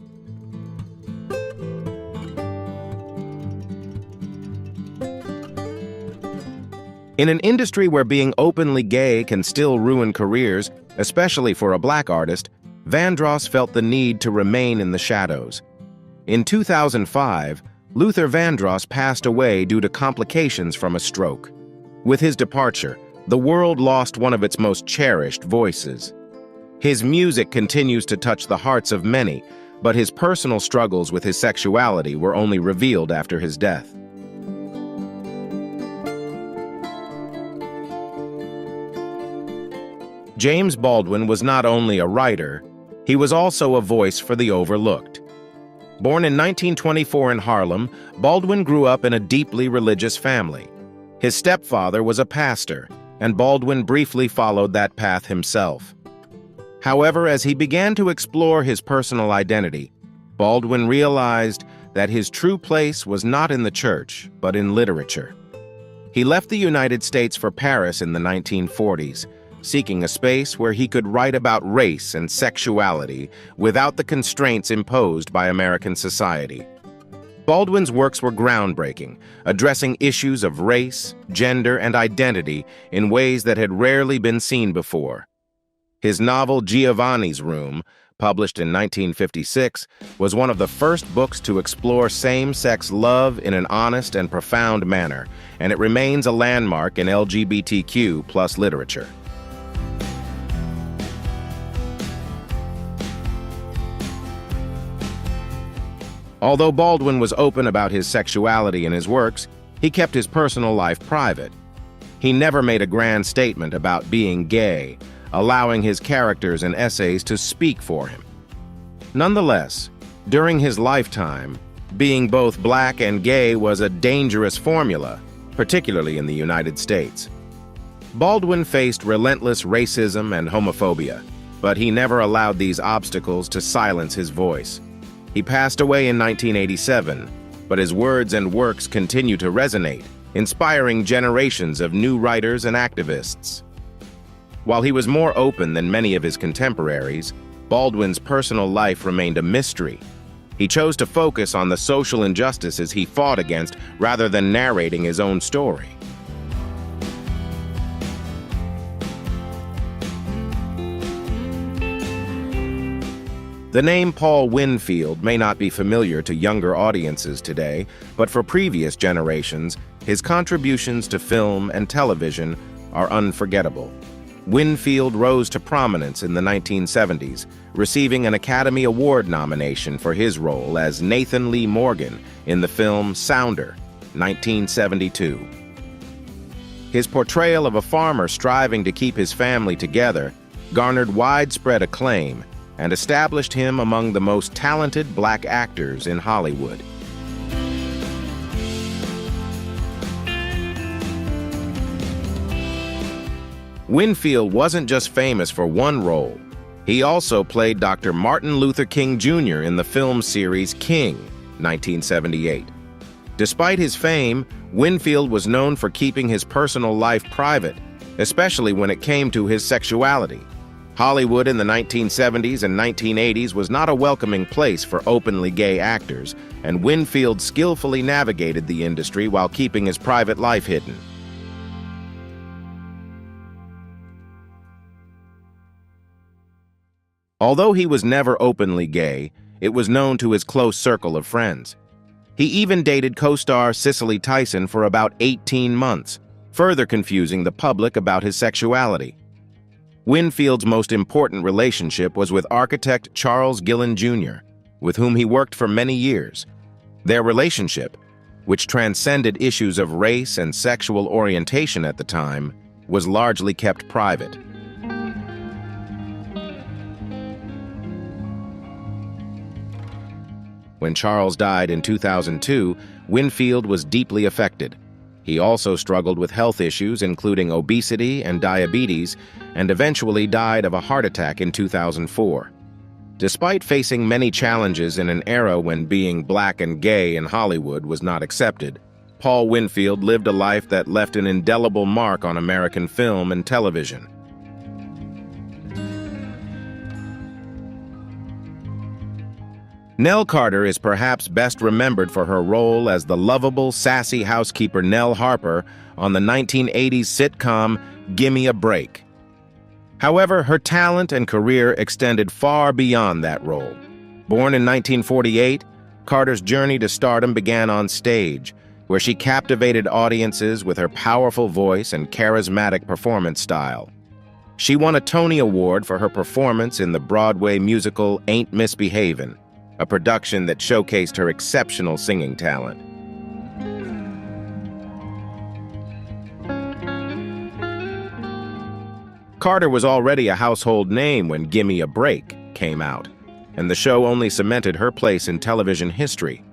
In an industry where being openly gay can still ruin careers, especially for a black artist, Vandross felt the need to remain in the shadows. In 2005, Luther Vandross passed away due to complications from a stroke. With his departure, the world lost one of its most cherished voices. His music continues to touch the hearts of many, but his personal struggles with his sexuality were only revealed after his death. James Baldwin was not only a writer, he was also a voice for the overlooked. Born in 1924 in Harlem, Baldwin grew up in a deeply religious family. His stepfather was a pastor, and Baldwin briefly followed that path himself. However, as he began to explore his personal identity, Baldwin realized that his true place was not in the church, but in literature. He left the United States for Paris in the 1940s, seeking a space where he could write about race and sexuality without the constraints imposed by American society. Baldwin's works were groundbreaking, addressing issues of race, gender, and identity in ways that had rarely been seen before. His novel Giovanni's Room, published in 1956, was one of the first books to explore same-sex love in an honest and profound manner, and it remains a landmark in LGBTQ+ literature. Although Baldwin was open about his sexuality in his works, He kept his personal life private. He never made a grand statement about being gay, allowing his characters and essays to speak for him. Nonetheless, during his lifetime, being both black and gay was a dangerous formula, particularly in the United States. Baldwin faced relentless racism and homophobia, but he never allowed these obstacles to silence his voice. He passed away in 1987, but his words and works continue to resonate, inspiring generations of new writers and activists. While he was more open than many of his contemporaries, Baldwin's personal life remained a mystery. He chose to focus on the social injustices he fought against rather than narrating his own story. The name Paul Winfield may not be familiar to younger audiences today, but for previous generations, his contributions to film and television are unforgettable. Winfield rose to prominence in the 1970s, receiving an Academy Award nomination for his role as Nathan Lee Morgan in the film Sounder, 1972. His portrayal of a farmer striving to keep his family together garnered widespread acclaim and established him among the most talented black actors in Hollywood. Winfield wasn't just famous for one role. He also played Dr. Martin Luther King Jr. in the film series King, 1978. Despite his fame, Winfield was known for keeping his personal life private, especially when it came to his sexuality. Hollywood in the 1970s and 1980s was not a welcoming place for openly gay actors, and Winfield skillfully navigated the industry while keeping his private life hidden. Although he was never openly gay, it was known to his close circle of friends. He even dated co-star Cicely Tyson for about 18 months, further confusing the public about his sexuality. Winfield's most important relationship was with architect Charles Gillen Jr., with whom he worked for many years. Their relationship, which transcended issues of race and sexual orientation at the time, was largely kept private. When Charles died in 2002, Winfield was deeply affected. He also struggled with health issues, including obesity and diabetes, and eventually died of a heart attack in 2004. Despite facing many challenges in an era when being black and gay in Hollywood was not accepted, Paul Winfield lived a life that left an indelible mark on American film and television. Nell Carter is perhaps best remembered for her role as the lovable, sassy housekeeper Nell Harper on the 1980s sitcom Gimme a Break. However, her talent and career extended far beyond that role. Born in 1948, Carter's journey to stardom began on stage, where she captivated audiences with her powerful voice and charismatic performance style. She won a Tony Award for her performance in the Broadway musical Ain't Misbehavin', a production that showcased her exceptional singing talent. Carter was already a household name when Gimme a Break came out, and the show only cemented her place in television history.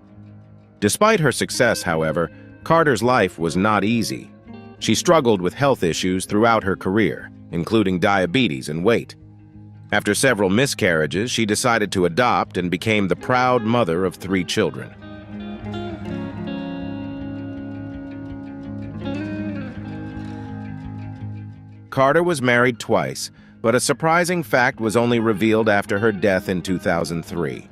Despite her success, however, Carter's life was not easy. She struggled with health issues throughout her career, including diabetes and weight. After several miscarriages, she decided to adopt and became the proud mother of 3 children. Carter was married twice, but a surprising fact was only revealed after her death in 2003.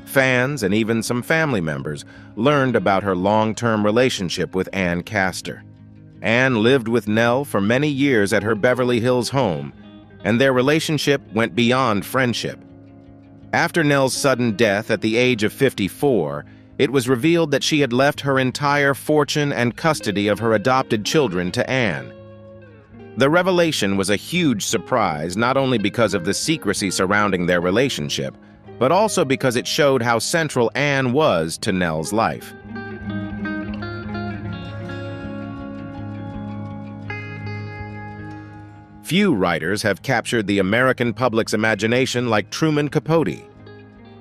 Fans and even some family members learned about her long-term relationship with Ann Castor. Ann lived with Nell for many years at her Beverly Hills home, and their relationship went beyond friendship. After Nell's sudden death at the age of 54, it was revealed that she had left her entire fortune and custody of her adopted children to Ann. The revelation was a huge surprise, not only because of the secrecy surrounding their relationship, but also because it showed how central Ann was to Nell's life. Few writers have captured the American public's imagination like Truman Capote.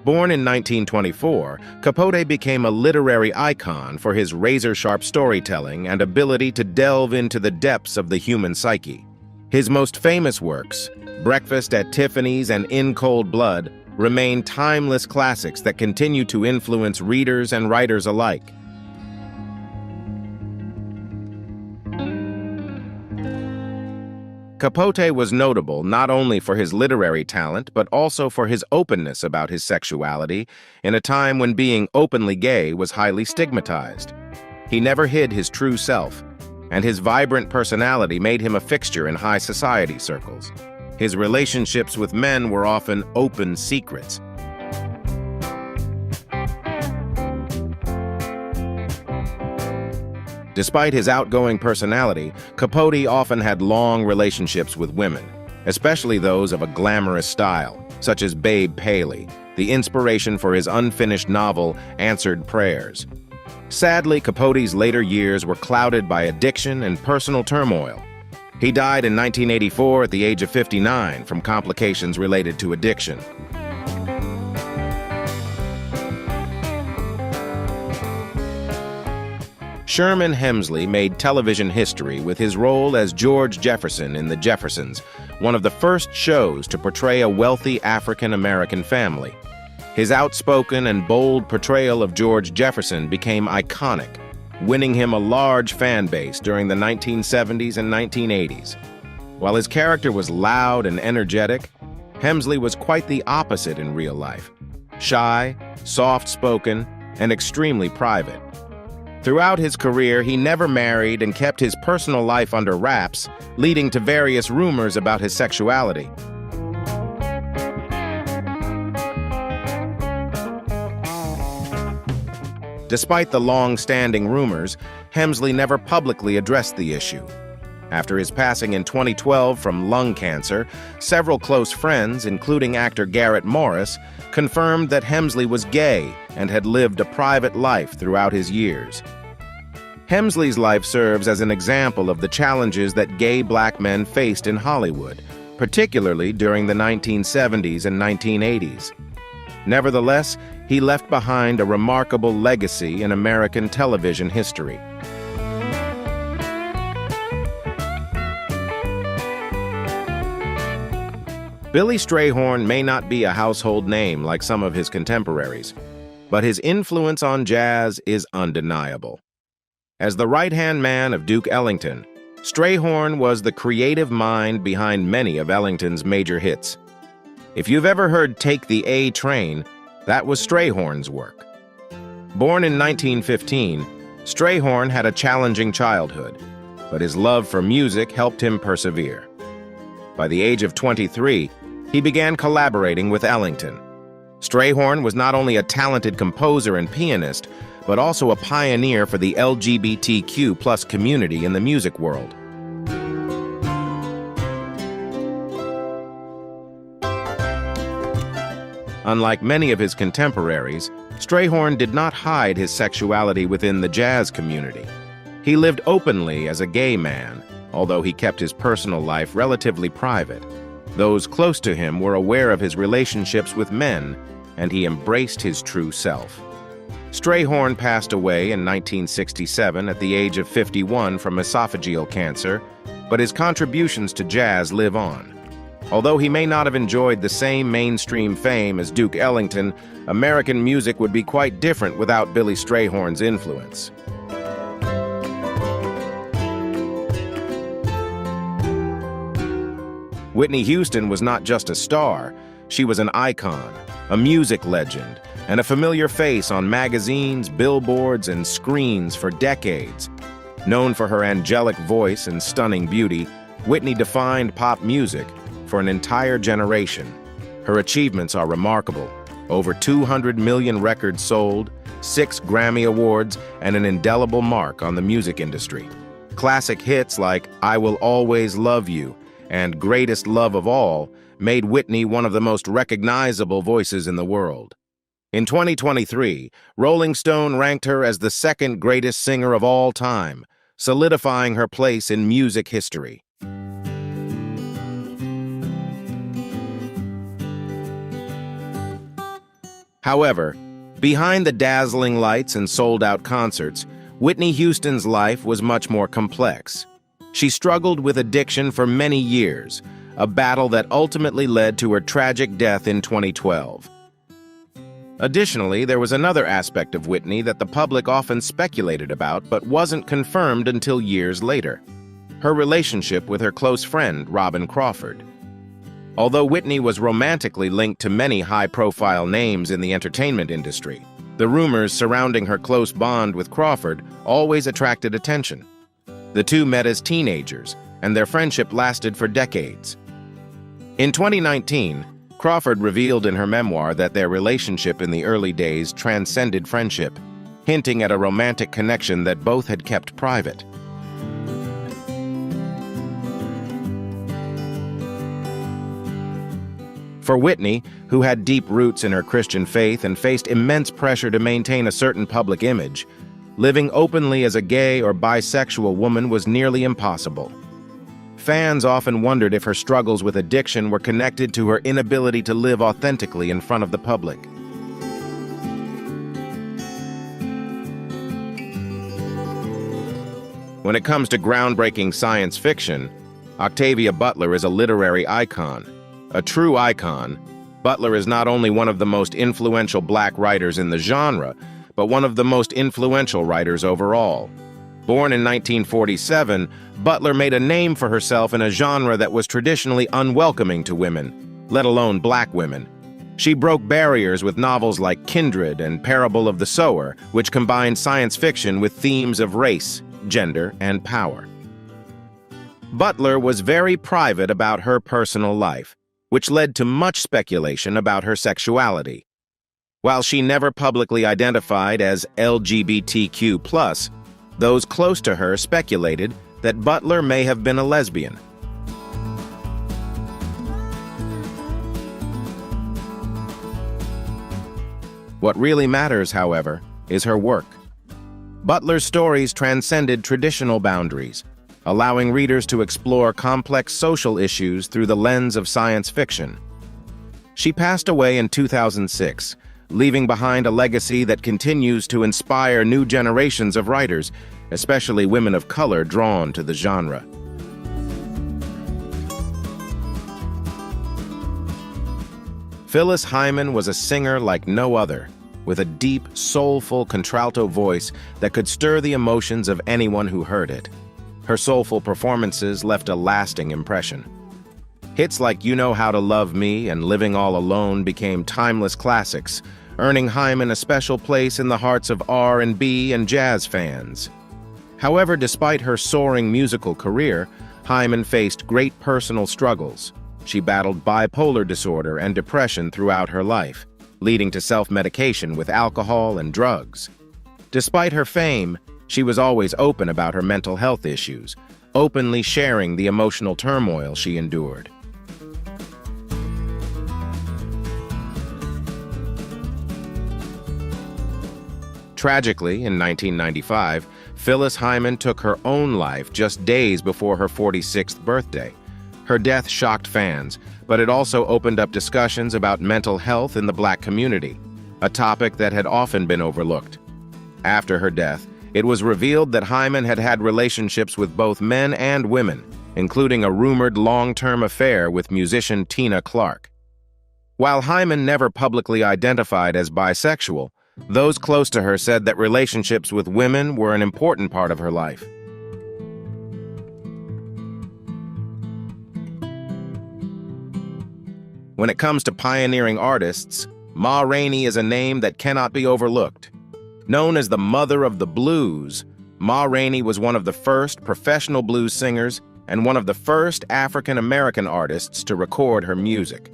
Born in 1924, Capote became a literary icon for his razor-sharp storytelling and ability to delve into the depths of the human psyche. His most famous works, Breakfast at Tiffany's and In Cold Blood, remain timeless classics that continue to influence readers and writers alike. Capote was notable not only for his literary talent, but also for his openness about his sexuality in a time when being openly gay was highly stigmatized. He never hid his true self, and his vibrant personality made him a fixture in high society circles. His relationships with men were often open secrets. Despite his outgoing personality, Capote often had long relationships with women, especially those of a glamorous style, such as Babe Paley, the inspiration for his unfinished novel, Answered Prayers. Sadly, Capote's later years were clouded by addiction and personal turmoil. He died in 1984 at the age of 59 from complications related to addiction. Sherman Hemsley made television history with his role as George Jefferson in The Jeffersons, one of the first shows to portray a wealthy African-American family. His outspoken and bold portrayal of George Jefferson became iconic, winning him a large fan base during the 1970s and 1980s. While his character was loud and energetic, Hemsley was quite the opposite in real life: shy, soft-spoken, and extremely private. Throughout his career, he never married and kept his personal life under wraps, leading to various rumors about his sexuality. Despite the long-standing rumors, Hemsley never publicly addressed the issue. After his passing in 2012 from lung cancer, several close friends, including actor Garrett Morris, confirmed that Hemsley was gay and had lived a private life throughout his years. Hemsley's life serves as an example of the challenges that gay black men faced in Hollywood, particularly during the 1970s and 1980s. Nevertheless, he left behind a remarkable legacy in American television history. Billy Strayhorn may not be a household name like some of his contemporaries, but his influence on jazz is undeniable. As the right-hand man of Duke Ellington, Strayhorn was the creative mind behind many of Ellington's major hits. If you've ever heard Take the A Train, that was Strayhorn's work. Born in 1915, Strayhorn had a challenging childhood, but his love for music helped him persevere. By the age of 23, he began collaborating with Ellington. Strayhorn was not only a talented composer and pianist, but also a pioneer for the LGBTQ+ community in the music world. Unlike many of his contemporaries, Strayhorn did not hide his sexuality within the jazz community. He lived openly as a gay man, although he kept his personal life relatively private. Those close to him were aware of his relationships with men, and he embraced his true self. Strayhorn passed away in 1967 at the age of 51 from esophageal cancer, but his contributions to jazz live on. Although he may not have enjoyed the same mainstream fame as Duke Ellington, American music would be quite different without Billy Strayhorn's influence. Whitney Houston was not just a star, she was an icon, a music legend, and a familiar face on magazines, billboards, and screens for decades. Known for her angelic voice and stunning beauty, Whitney defined pop music for an entire generation. Her achievements are remarkable. Over 200 million records sold, 6 Grammy Awards, and an indelible mark on the music industry. Classic hits like I Will Always Love You and Greatest Love of All made Whitney one of the most recognizable voices in the world. In 2023, Rolling Stone ranked her as the second greatest singer of all time, solidifying her place in music history. However, behind the dazzling lights and sold-out concerts, Whitney Houston's life was much more complex. She struggled with addiction for many years, a battle that ultimately led to her tragic death in 2012. Additionally, there was another aspect of Whitney that the public often speculated about but wasn't confirmed until years later: her relationship with her close friend, Robin Crawford. Although Whitney was romantically linked to many high-profile names in the entertainment industry, the rumors surrounding her close bond with Crawford always attracted attention. The two met as teenagers, and their friendship lasted for decades. In 2019, Crawford revealed in her memoir that their relationship in the early days transcended friendship, hinting at a romantic connection that both had kept private. For Whitney, who had deep roots in her Christian faith and faced immense pressure to maintain a certain public image, living openly as a gay or bisexual woman was nearly impossible. Fans often wondered if her struggles with addiction were connected to her inability to live authentically in front of the public. When it comes to groundbreaking science fiction, Octavia Butler is a literary icon. A true icon, Butler is not only one of the most influential Black writers in the genre, but one of the most influential writers overall. Born in 1947, Butler made a name for herself in a genre that was traditionally unwelcoming to women, let alone Black women. She broke barriers with novels like Kindred and Parable of the Sower, which combined science fiction with themes of race, gender, and power. Butler was very private about her personal life, which led to much speculation about her sexuality. While she never publicly identified as LGBTQ+, those close to her speculated that Butler may have been a lesbian. What really matters, however, is her work. Butler's stories transcended traditional boundaries, allowing readers to explore complex social issues through the lens of science fiction. She passed away in 2006, leaving behind a legacy that continues to inspire new generations of writers, especially women of color drawn to the genre. Phyllis Hyman was a singer like no other, with a deep, soulful contralto voice that could stir the emotions of anyone who heard it. Her soulful performances left a lasting impression. Hits like You Know How to Love Me and Living All Alone became timeless classics, earning Hyman a special place in the hearts of R&B and jazz fans. However, despite her soaring musical career, Hyman faced great personal struggles. She battled bipolar disorder and depression throughout her life, leading to self-medication with alcohol and drugs. Despite her fame, she was always open about her mental health issues, openly sharing the emotional turmoil she endured. Tragically, in 1995, Phyllis Hyman took her own life just days before her 46th birthday. Her death shocked fans, but it also opened up discussions about mental health in the Black community, a topic that had often been overlooked. After her death, it was revealed that Hyman had had relationships with both men and women, including a rumored long-term affair with musician Tina Clark. While Hyman never publicly identified as bisexual, those close to her said that relationships with women were an important part of her life. When it comes to pioneering artists, Ma Rainey is a name that cannot be overlooked. Known as the Mother of the Blues, Ma Rainey was one of the first professional blues singers and one of the first African-American artists to record her music.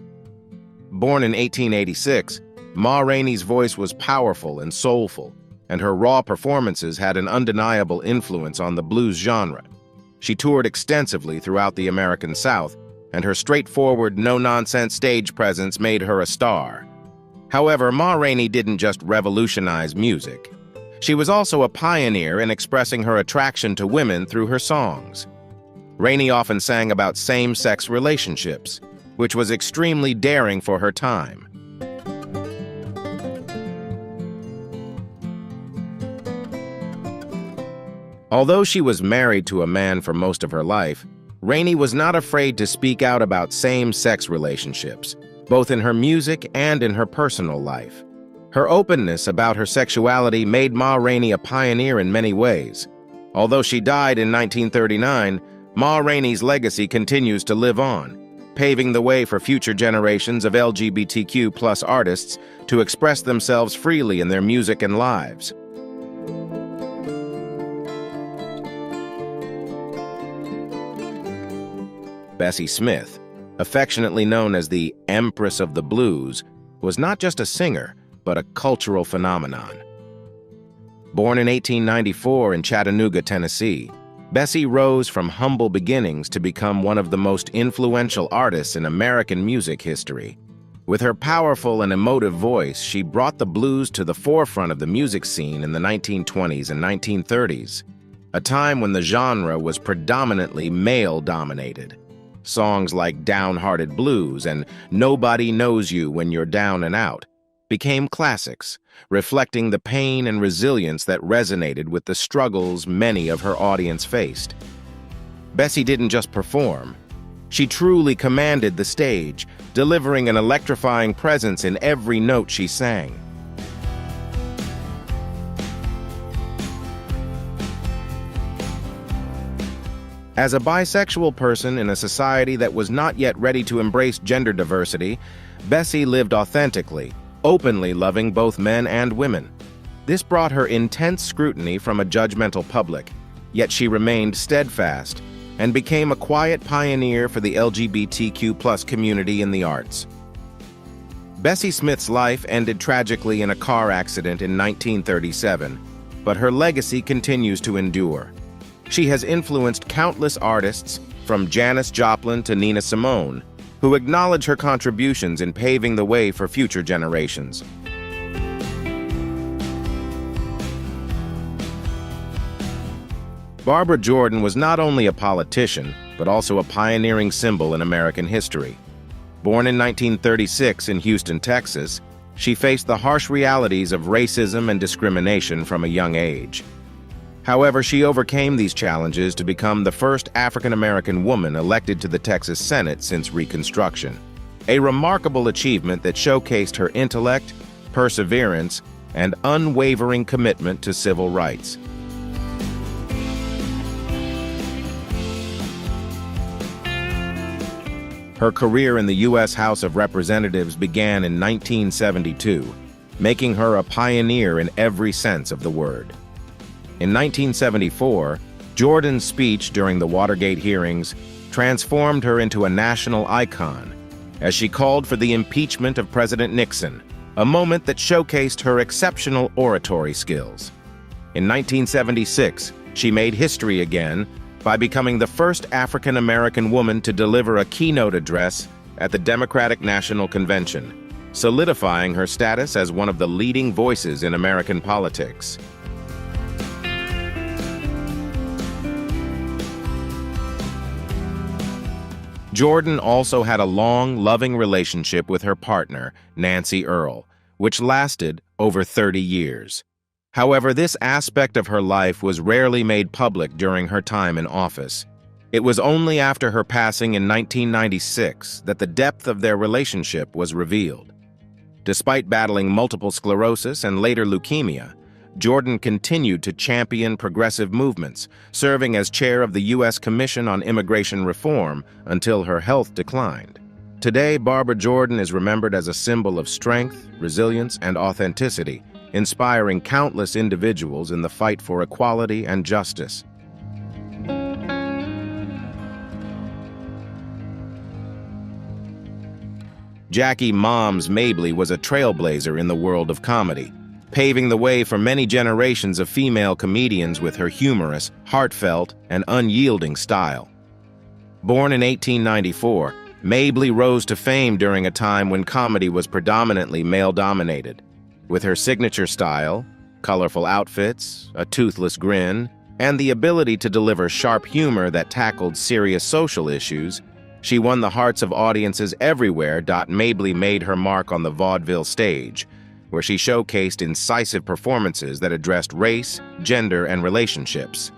Born in 1886, Ma Rainey's voice was powerful and soulful, and her raw performances had an undeniable influence on the blues genre. She toured extensively throughout the American South, and her straightforward, no-nonsense stage presence made her a star. However, Ma Rainey didn't just revolutionize music. She was also a pioneer in expressing her attraction to women through her songs. Rainey often sang about same-sex relationships, which was extremely daring for her time. Although she was married to a man for most of her life, Rainey was not afraid to speak out about same-sex relationships, both in her music and in her personal life. Her openness about her sexuality made Ma Rainey a pioneer in many ways. Although she died in 1939, Ma Rainey's legacy continues to live on, paving the way for future generations of LGBTQ+ artists to express themselves freely in their music and lives. Bessie Smith, affectionately known as the Empress of the Blues, was not just a singer, but a cultural phenomenon. Born in 1894 in Chattanooga, Tennessee, Bessie rose from humble beginnings to become one of the most influential artists in American music history. With her powerful and emotive voice, she brought the blues to the forefront of the music scene in the 1920s and 1930s, a time when the genre was predominantly male-dominated. Songs like Downhearted Blues and Nobody Knows You When You're Down and Out became classics, reflecting the pain and resilience that resonated with the struggles many of her audience faced. Bessie didn't just perform. She truly commanded the stage, delivering an electrifying presence in every note she sang. As a bisexual person in a society that was not yet ready to embrace gender diversity, Bessie lived authentically, openly loving both men and women. This brought her intense scrutiny from a judgmental public, yet she remained steadfast and became a quiet pioneer for the LGBTQ+ community in the arts. Bessie Smith's life ended tragically in a car accident in 1937, but her legacy continues to endure. She has influenced countless artists, from Janis Joplin to Nina Simone, who acknowledge her contributions in paving the way for future generations. Barbara Jordan was not only a politician, but also a pioneering symbol in American history. Born in 1936 in Houston, Texas, she faced the harsh realities of racism and discrimination from a young age. However, she overcame these challenges to become the first African-American woman elected to the Texas Senate since Reconstruction, a remarkable achievement that showcased her intellect, perseverance, and unwavering commitment to civil rights. Her career in the U.S. House of Representatives began in 1972, making her a pioneer in every sense of the word. In 1974, Jordan's speech during the Watergate hearings transformed her into a national icon as she called for the impeachment of President Nixon, a moment that showcased her exceptional oratory skills. In 1976, she made history again by becoming the first African-American woman to deliver a keynote address at the Democratic National Convention, solidifying her status as one of the leading voices in American politics. Jordan also had a long, loving relationship with her partner, Nancy Earl, which lasted over 30 years. However, this aspect of her life was rarely made public during her time in office. It was only after her passing in 1996 that the depth of their relationship was revealed. Despite battling multiple sclerosis and later leukemia, Jordan continued to champion progressive movements, serving as chair of the U.S. Commission on Immigration Reform until her health declined. Today, Barbara Jordan is remembered as a symbol of strength, resilience, and authenticity, inspiring countless individuals in the fight for equality and justice. Jackie "Moms" Mabley was a trailblazer in the world of comedy, paving the way for many generations of female comedians with her humorous, heartfelt, and unyielding style. Born in 1894, Mabley rose to fame during a time when comedy was predominantly male-dominated. With her signature style, colorful outfits, a toothless grin, and the ability to deliver sharp humor that tackled serious social issues, she won the hearts of audiences everywhere. Mabley made her mark on the vaudeville stage, where she showcased incisive performances that addressed race, gender, and relationships.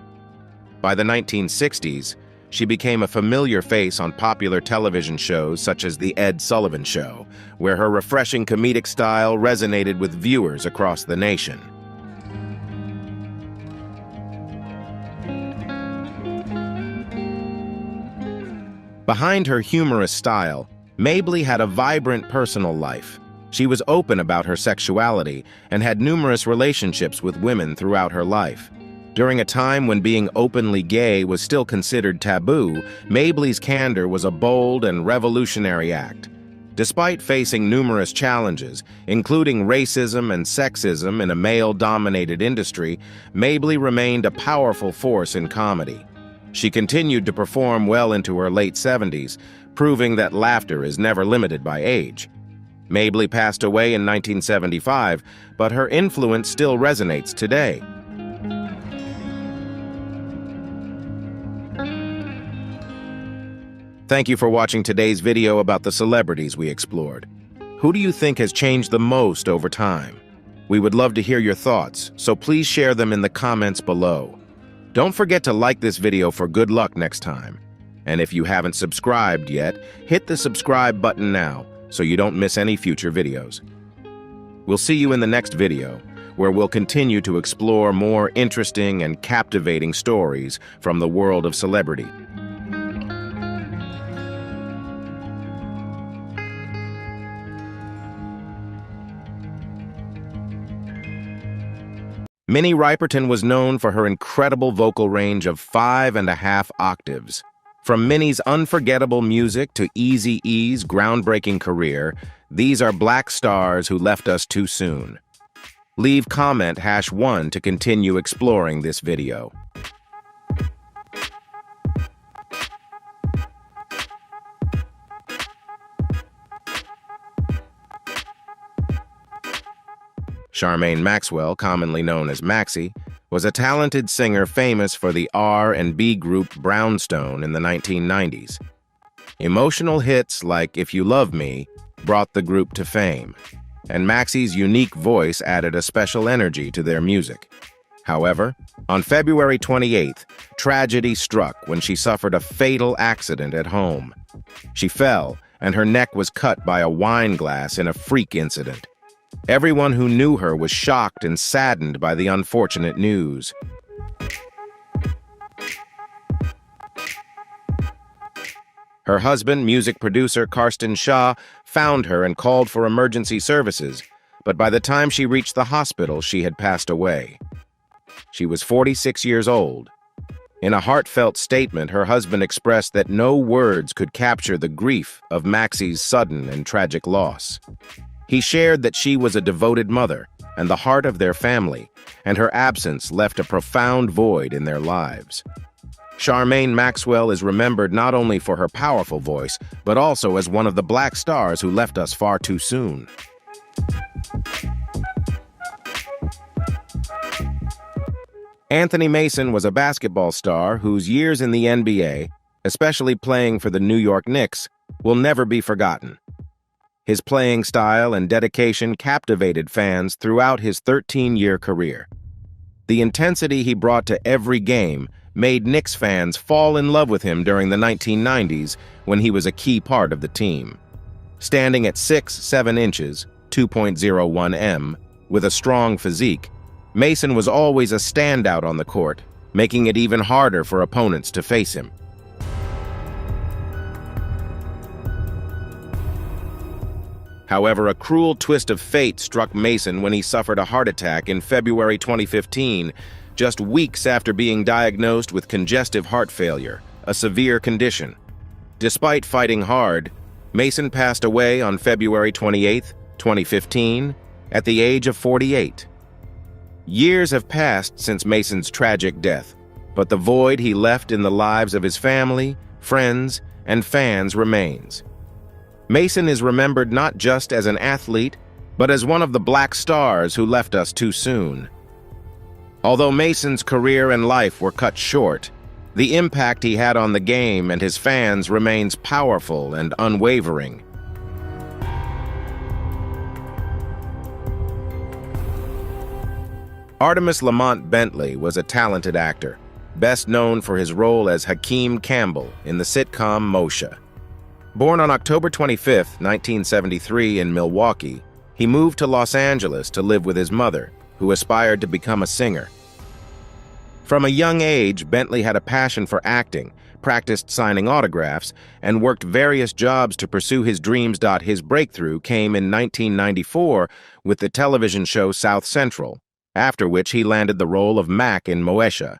By the 1960s, she became a familiar face on popular television shows such as The Ed Sullivan Show, where her refreshing comedic style resonated with viewers across the nation. Behind her humorous style, Mabley had a vibrant personal life. She was open about her sexuality and had numerous relationships with women throughout her life. During a time when being openly gay was still considered taboo, Mabley's candor was a bold and revolutionary act. Despite facing numerous challenges, including racism and sexism in a male-dominated industry, Mabley remained a powerful force in comedy. She continued to perform well into her late 70s, proving that laughter is never limited by age. Mabley passed away in 1975, but her influence still resonates today. Thank you for watching today's video about the celebrities we explored. Who do you think has changed the most over time? We would love to hear your thoughts, so please share them in the comments below. Don't forget to like this video for good luck next time. And if you haven't subscribed yet, hit the subscribe button now so you don't miss any future videos. We'll see you in the next video, where we'll continue to explore more interesting and captivating stories from the world of celebrity. Minnie Riperton was known for her incredible vocal range of 5.5 octaves. From Minnie's unforgettable music to Eazy-E's groundbreaking career, these are black stars who left us too soon. Leave comment #1 to continue exploring this video. Charmaine Maxwell, commonly known as Maxie, was a talented singer famous for the R&B group Brownstone in the 1990s. Emotional hits like If You Love Me brought the group to fame, and Maxie's unique voice added a special energy to their music. However, on February 28th, tragedy struck when she suffered a fatal accident at home. She fell, and her neck was cut by a wine glass in a freak incident. Everyone who knew her was shocked and saddened by the unfortunate news. Her husband, music producer Karsten Shaw, found her and called for emergency services, but by the time she reached the hospital, she had passed away. She was 46 years old. In a heartfelt statement, her husband expressed that no words could capture the grief of Maxie's sudden and tragic loss. He shared that she was a devoted mother and the heart of their family, and her absence left a profound void in their lives. Charmaine Maxwell is remembered not only for her powerful voice, but also as one of the black stars who left us far too soon. Anthony Mason was a basketball star whose years in the NBA, especially playing for the New York Knicks, will never be forgotten. His playing style and dedication captivated fans throughout his 13-year career. The intensity he brought to every game made Knicks fans fall in love with him during the 1990s when he was a key part of the team. Standing at 6'7" inches, 2.01 m, with a strong physique, Mason was always a standout on the court, making it even harder for opponents to face him. However, a cruel twist of fate struck Mason when he suffered a heart attack in February 2015, just weeks after being diagnosed with congestive heart failure, a severe condition. Despite fighting hard, Mason passed away on February 28, 2015, at the age of 48. Years have passed since Mason's tragic death, but the void he left in the lives of his family, friends, and fans remains. Mason is remembered not just as an athlete, but as one of the black stars who left us too soon. Although Mason's career and life were cut short, the impact he had on the game and his fans remains powerful and unwavering. Artemis Lamont Bentley was a talented actor. best known for his role as Hakeem Campbell in the sitcom Moshe. Born on October 25, 1973 in Milwaukee, he moved to Los Angeles to live with his mother, who aspired to become a singer. From a young age, Bentley had a passion for acting, practiced signing autographs, and worked various jobs to pursue his dreams. His breakthrough came in 1994 with the television show South Central, after which he landed the role of Mac in Moesha.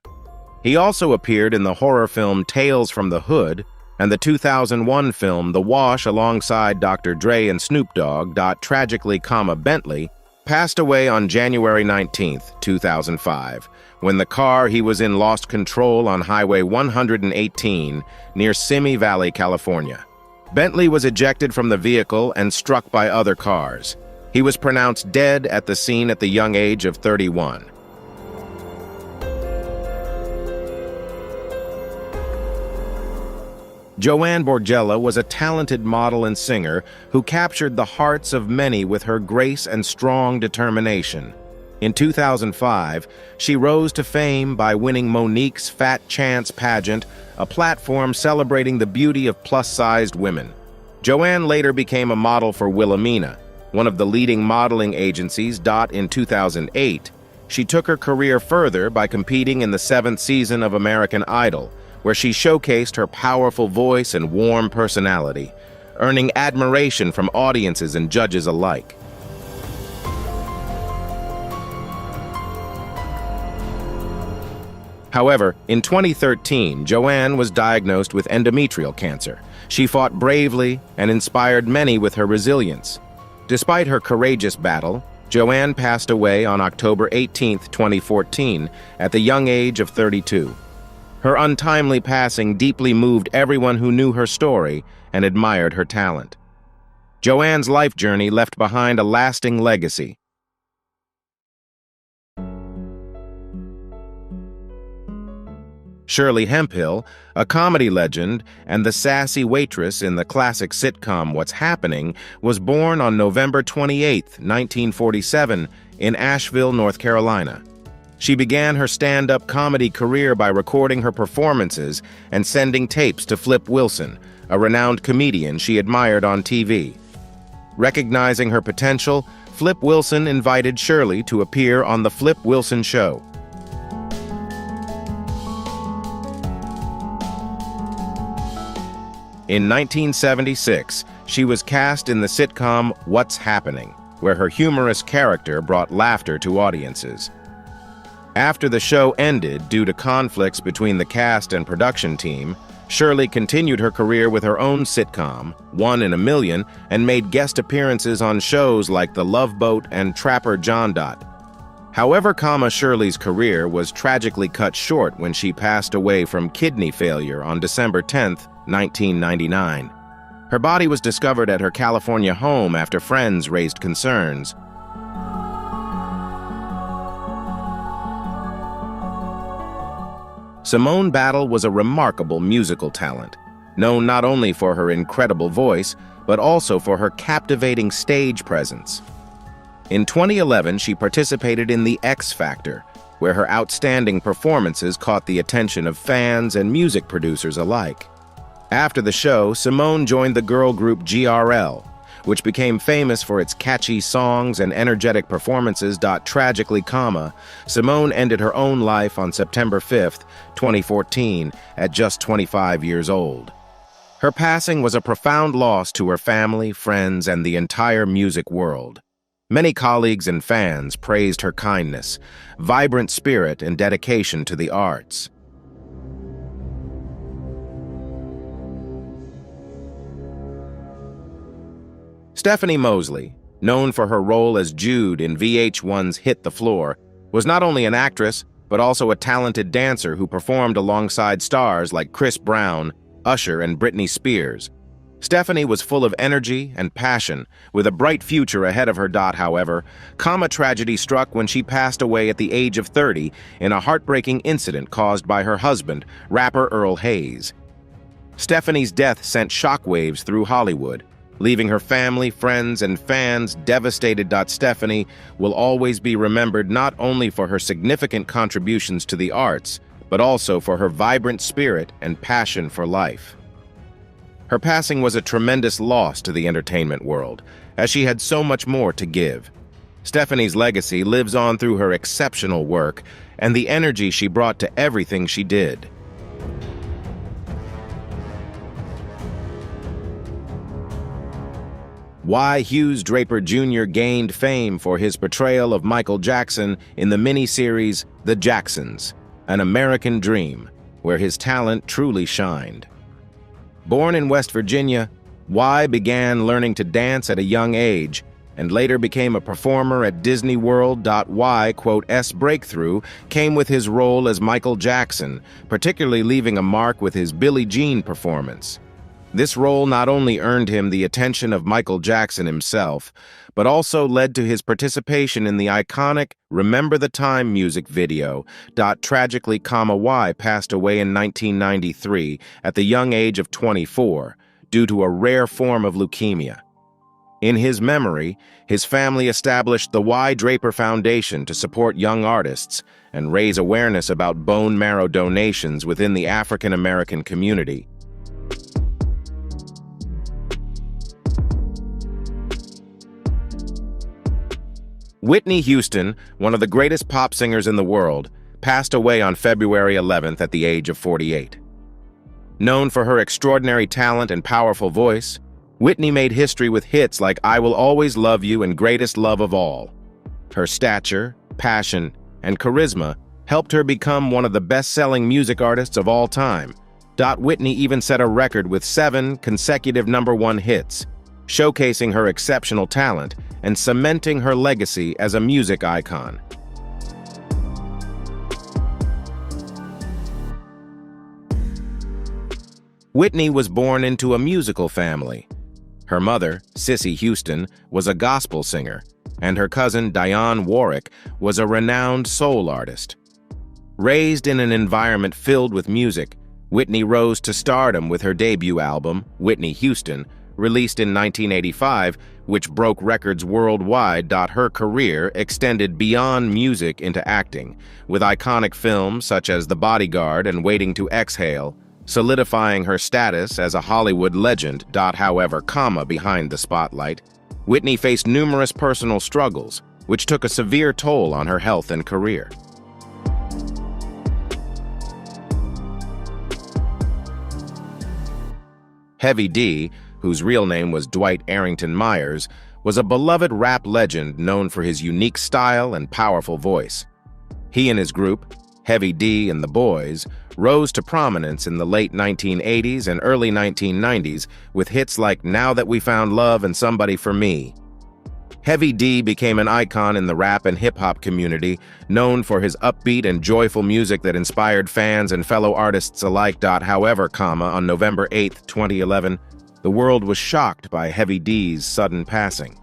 He also appeared in the horror film Tales from the Hood and the 2001 film The Wash alongside Dr. Dre and Snoop Dogg. Tragically, Bentley passed away on January 19, 2005, when the car he was in lost control on Highway 118 near Simi Valley, California. Bentley was ejected from the vehicle and struck by other cars. He was pronounced dead at the scene at the young age of 31. Joanne Borgella was a talented model and singer who captured the hearts of many with her grace and strong determination. In 2005, she rose to fame by winning Monique's Fat Chance pageant, a platform celebrating the beauty of plus-sized women. Joanne later became a model for Wilhelmina, one of the leading modeling agencies. In 2008, she took her career further by competing in the 7th season of American Idol, where she showcased her powerful voice and warm personality, earning admiration from audiences and judges alike. However, in 2013, Joanne was diagnosed with endometrial cancer. She fought bravely and inspired many with her resilience. Despite her courageous battle, Joanne passed away on October 18, 2014, at the young age of 32. Her untimely passing deeply moved everyone who knew her story and admired her talent. Joanne's life journey left behind a lasting legacy. Shirley Hemphill, a comedy legend and the sassy waitress in the classic sitcom What's Happening, was born on November 28, 1947, in Asheville, North Carolina. She began her stand-up comedy career by recording her performances and sending tapes to Flip Wilson, a renowned comedian she admired on TV. Recognizing her potential, Flip Wilson invited Shirley to appear on The Flip Wilson Show. In 1976, she was cast in the sitcom What's Happening, where her humorous character brought laughter to audiences. After the show ended due to conflicts between the cast and production team, Shirley continued her career with her own sitcom, One in a Million, and made guest appearances on shows like The Love Boat and Trapper John. However, Shirley's career was tragically cut short when she passed away from kidney failure on December 10, 1999. Her body was discovered at her California home after friends raised concerns. Simone Battle was a remarkable musical talent, known not only for her incredible voice, but also for her captivating stage presence. In 2011, she participated in The X Factor, where her outstanding performances caught the attention of fans and music producers alike. After the show, Simone joined the girl group GRL, which became famous for its catchy songs and energetic performances. Tragically, Simone ended her own life on September 5, 2014, at just 25 years old. Her passing was a profound loss to her family, friends, and the entire music world. Many colleagues and fans praised her kindness, vibrant spirit, and dedication to the arts. Stephanie Mosley, known for her role as Jude in VH1's Hit the Floor, was not only an actress, but also a talented dancer who performed alongside stars like Chris Brown, Usher, and Britney Spears. Stephanie was full of energy and passion, with a bright future ahead of her. However, tragedy struck when she passed away at the age of 30 in a heartbreaking incident caused by her husband, rapper Earl Hayes. Stephanie's death sent shockwaves through Hollywood, leaving her family, friends, and fans devastated. Stephanie will always be remembered not only for her significant contributions to the arts, but also for her vibrant spirit and passion for life. Her passing was a tremendous loss to the entertainment world, as she had so much more to give. Stephanie's legacy lives on through her exceptional work and the energy she brought to everything she did. Why Hughes Draper Jr. gained fame for his portrayal of Michael Jackson in the miniseries The Jacksons, An American Dream, where his talent truly shined. Born in West Virginia, Y began learning to dance at a young age and later became a performer at Disney World. Y's breakthrough came with his role as Michael Jackson, particularly leaving a mark with his Billie Jean performance. This role not only earned him the attention of Michael Jackson himself, but also led to his participation in the iconic Remember the Time music video. Tragically, Y passed away in 1993 at the young age of 24 due to a rare form of leukemia. In his memory, his family established the Y. Draper Foundation to support young artists and raise awareness about bone marrow donations within the African American community. Whitney Houston, one of the greatest pop singers in the world, passed away on February 11th at the age of 48. Known for her extraordinary talent and powerful voice, Whitney made history with hits like I Will Always Love You and Greatest Love of All. Her stature, passion, and charisma helped her become one of the best-selling music artists of all time. Whitney even set a record with 7 consecutive #1 hits, showcasing her exceptional talent and cementing her legacy as a music icon. Whitney was born into a musical family. Her mother, Cissy Houston, was a gospel singer, and her cousin, Dionne Warwick, was a renowned soul artist. Raised in an environment filled with music, Whitney rose to stardom with her debut album, Whitney Houston, released in 1985, which broke records worldwide. Her career extended beyond music into acting, with iconic films such as The Bodyguard and Waiting to Exhale, solidifying her status as a Hollywood legend. However, behind the spotlight, Whitney faced numerous personal struggles, which took a severe toll on her health and career. Heavy D, whose real name was Dwight Arrington Myers, was a beloved rap legend known for his unique style and powerful voice. He and his group, Heavy D and the Boys, rose to prominence in the late 1980s and early 1990s with hits like Now That We Found Love and Somebody for Me. Heavy D became an icon in the rap and hip-hop community, known for his upbeat and joyful music that inspired fans and fellow artists alike. However, on November 8, 2011, the world was shocked by Heavy D's sudden passing.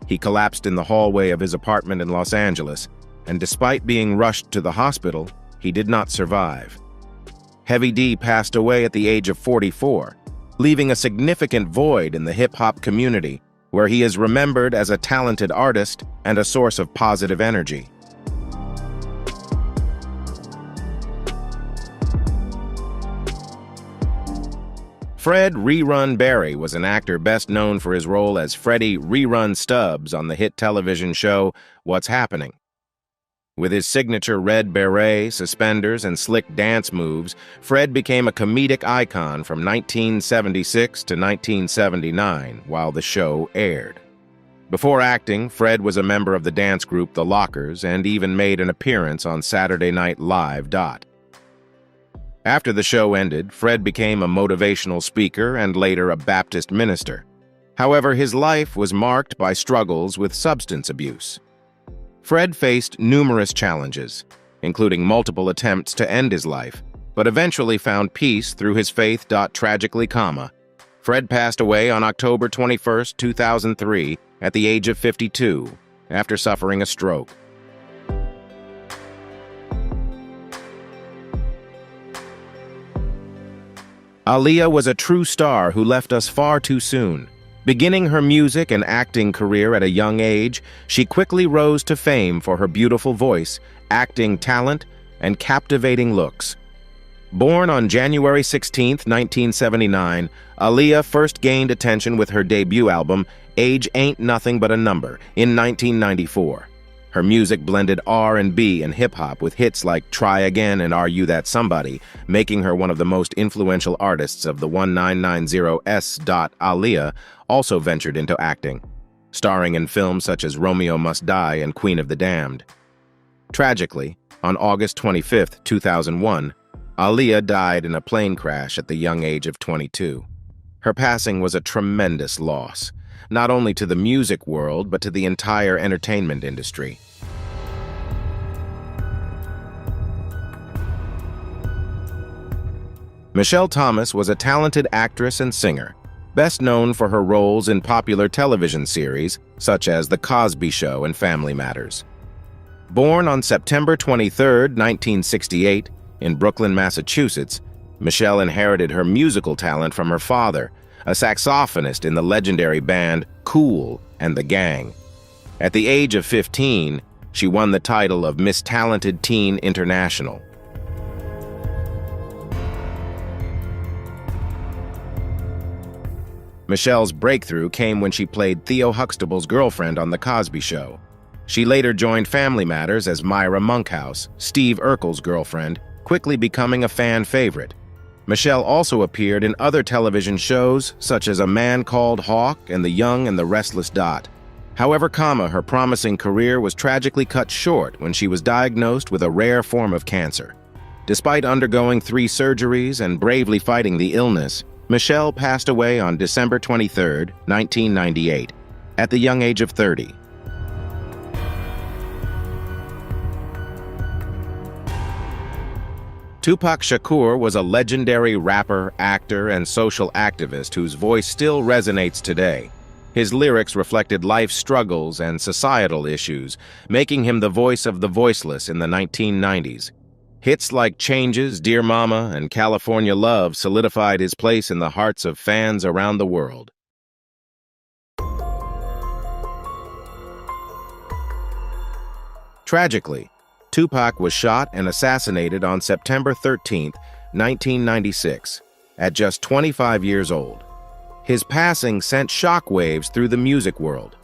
He collapsed in the hallway of his apartment in Los Angeles, and despite being rushed to the hospital, he did not survive. Heavy D passed away at the age of 44, leaving a significant void in the hip-hop community, where he is remembered as a talented artist and a source of positive energy. Fred Rerun Barry was an actor best known for his role as Freddie Rerun Stubbs on the hit television show What's Happening. With his signature red beret, suspenders, and slick dance moves, Fred became a comedic icon from 1976 to 1979 while the show aired. Before acting, Fred was a member of the dance group The Lockers and even made an appearance on Saturday Night Live. After the show ended, Fred became a motivational speaker and later a Baptist minister. However, his life was marked by struggles with substance abuse. Fred faced numerous challenges, including multiple attempts to end his life, but eventually found peace through his faith. Tragically, Fred passed away on October 21, 2003, at the age of 52, after suffering a stroke. Aaliyah was a true star who left us far too soon. Beginning her music and acting career at a young age, she quickly rose to fame for her beautiful voice, acting talent, and captivating looks. Born on January 16, 1979, Aaliyah first gained attention with her debut album, Age Ain't Nothing But a Number, in 1994. Her music blended R&B and hip-hop with hits like Try Again and Are You That Somebody, making her one of the most influential artists of the 1990s. Aaliyah also ventured into acting, starring in films such as Romeo Must Die and Queen of the Damned. Tragically, on August 25, 2001, Aaliyah died in a plane crash at the young age of 22. Her passing was a tremendous loss, not only to the music world but to the entire entertainment industry. Michelle Thomas was a talented actress and singer, best known for her roles in popular television series such as The Cosby Show and Family Matters. Born on September 23, 1968, in Brooklyn, Massachusetts, Michelle inherited her musical talent from her father, a saxophonist in the legendary band Kool and the Gang. At the age of 15, she won the title of Miss Talented Teen International. Michelle's breakthrough came when she played Theo Huxtable's girlfriend on The Cosby Show. She later joined Family Matters as Myra Monkhouse, Steve Urkel's girlfriend, quickly becoming a fan favorite. Michelle also appeared in other television shows such as A Man Called Hawk and The Young and the Restless Dot. However, her promising career was tragically cut short when she was diagnosed with a rare form of cancer. Despite undergoing 3 surgeries and bravely fighting the illness, Michelle passed away on December 23, 1998, at the young age of 30. Tupac Shakur was a legendary rapper, actor, and social activist whose voice still resonates today. His lyrics reflected life's struggles and societal issues, making him the voice of the voiceless in the 1990s. Hits like Changes, Dear Mama, and California Love solidified his place in the hearts of fans around the world. Tragically, Tupac was shot and assassinated on September 13, 1996, at just 25 years old. His passing sent shockwaves through the music world.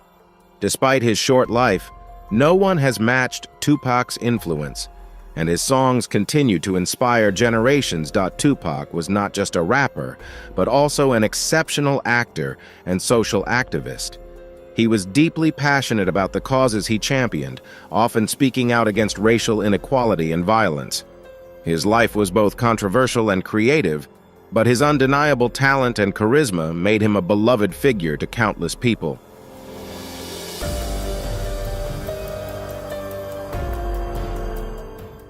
Despite his short life, no one has matched Tupac's influence, and his songs continue to inspire generations. Tupac was not just a rapper, but also an exceptional actor and social activist. He was deeply passionate about the causes he championed, often speaking out against racial inequality and violence. His life was both controversial and creative, but his undeniable talent and charisma made him a beloved figure to countless people.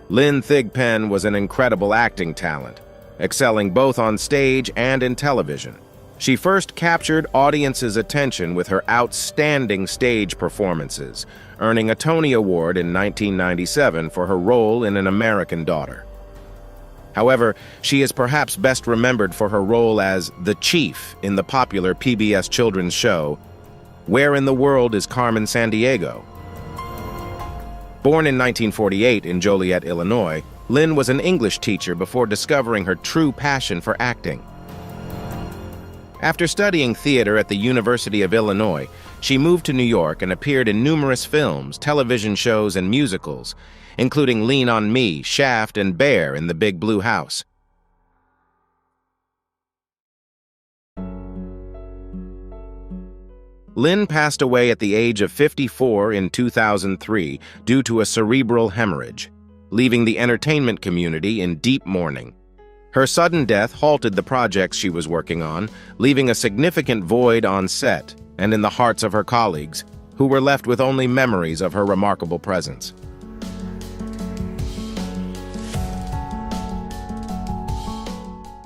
Lynn Thigpen was an incredible acting talent, excelling both on stage and in television. She first captured audiences' attention with her outstanding stage performances, earning a Tony Award in 1997 for her role in An American Daughter. However, she is perhaps best remembered for her role as the Chief in the popular PBS children's show, Where in the World is Carmen Sandiego? Born in 1948 in Joliet, Illinois, Lynn was an English teacher before discovering her true passion for acting. After studying theater at the University of Illinois, she moved to New York and appeared in numerous films, television shows, and musicals, including Lean on Me, Shaft, and Bear in the Big Blue House. Lynn passed away at the age of 54 in 2003 due to a cerebral hemorrhage, leaving the entertainment community in deep mourning. Her sudden death halted the projects she was working on, leaving a significant void on set and in the hearts of her colleagues, who were left with only memories of her remarkable presence.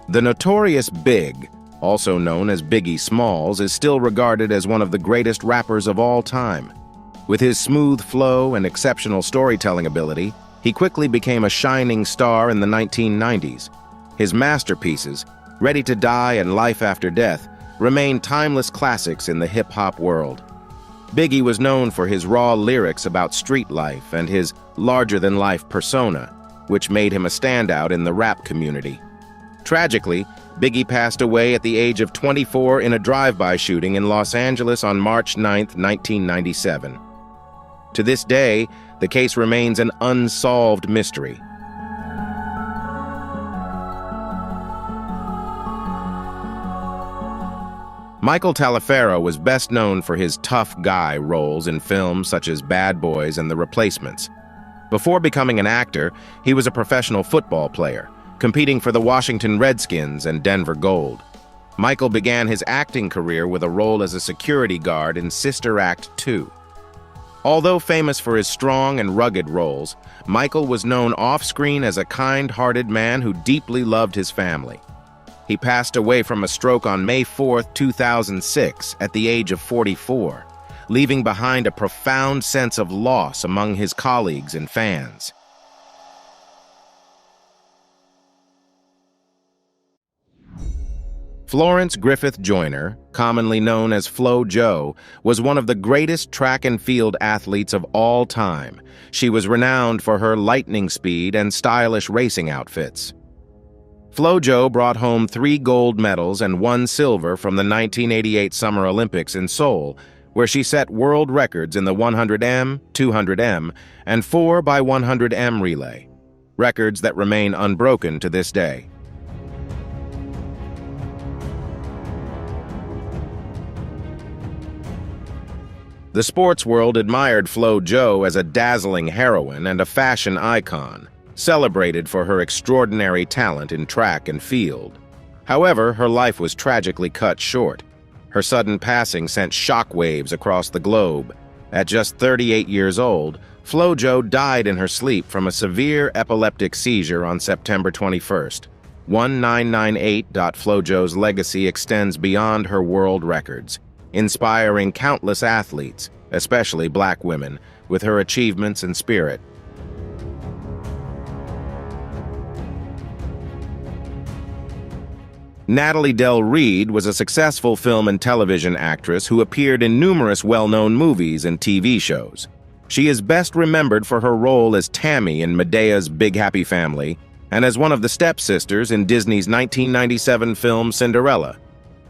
The notorious Big, also known as Biggie Smalls, is still regarded as one of the greatest rappers of all time. With his smooth flow and exceptional storytelling ability, he quickly became a shining star in the 1990s. His masterpieces, Ready to Die and Life After Death, remain timeless classics in the hip-hop world. Biggie was known for his raw lyrics about street life and his larger-than-life persona, which made him a standout in the rap community. Tragically, Biggie passed away at the age of 24 in a drive-by shooting in Los Angeles on March 9, 1997. To this day, the case remains an unsolved mystery. Michael Taliaferro was best known for his tough guy roles in films such as Bad Boys and The Replacements. Before becoming an actor, he was a professional football player, competing for the Washington Redskins and Denver Gold. Michael began his acting career with a role as a security guard in Sister Act 2. Although famous for his strong and rugged roles, Michael was known off-screen as a kind-hearted man who deeply loved his family. He passed away from a stroke on May 4, 2006, at the age of 44, leaving behind a profound sense of loss among his colleagues and fans. Florence Griffith Joyner, commonly known as Flo Jo, was one of the greatest track and field athletes of all time. She was renowned for her lightning speed and stylish racing outfits. Flo Jo brought home 3 gold medals and 1 silver from the 1988 Summer Olympics in Seoul, where she set world records in the 100m, 200m, and 4x100m relay, records that remain unbroken to this day. The sports world admired Flo Jo as a dazzling heroine and a fashion icon, celebrated for her extraordinary talent in track and field. However, her life was tragically cut short. Her sudden passing sent shockwaves across the globe. At just 38 years old, Flo Jo died in her sleep from a severe epileptic seizure on September 21st. 1998. Flo Jo's legacy extends beyond her world records, inspiring countless athletes, especially Black women, with her achievements and spirit. Natalie Del Reed was a successful film and television actress who appeared in numerous well-known movies and TV shows. She is best remembered for her role as Tammy in Medea's Big Happy Family and as one of the stepsisters in Disney's 1997 film Cinderella.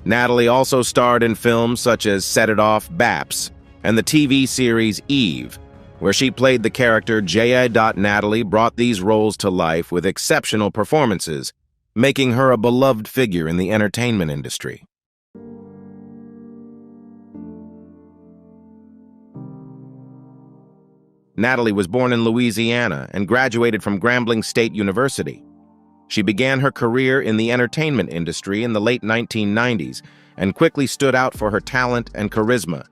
Natalie also starred in films such as Set It Off, Baps, and the TV series Eve, where she played the character J.A. Natalie brought these roles to life with exceptional performances, making her a beloved figure in the entertainment industry. Natalie was born in Louisiana and graduated from Grambling State University. She began her career in the entertainment industry in the late 1990s and quickly stood out for her talent and charisma.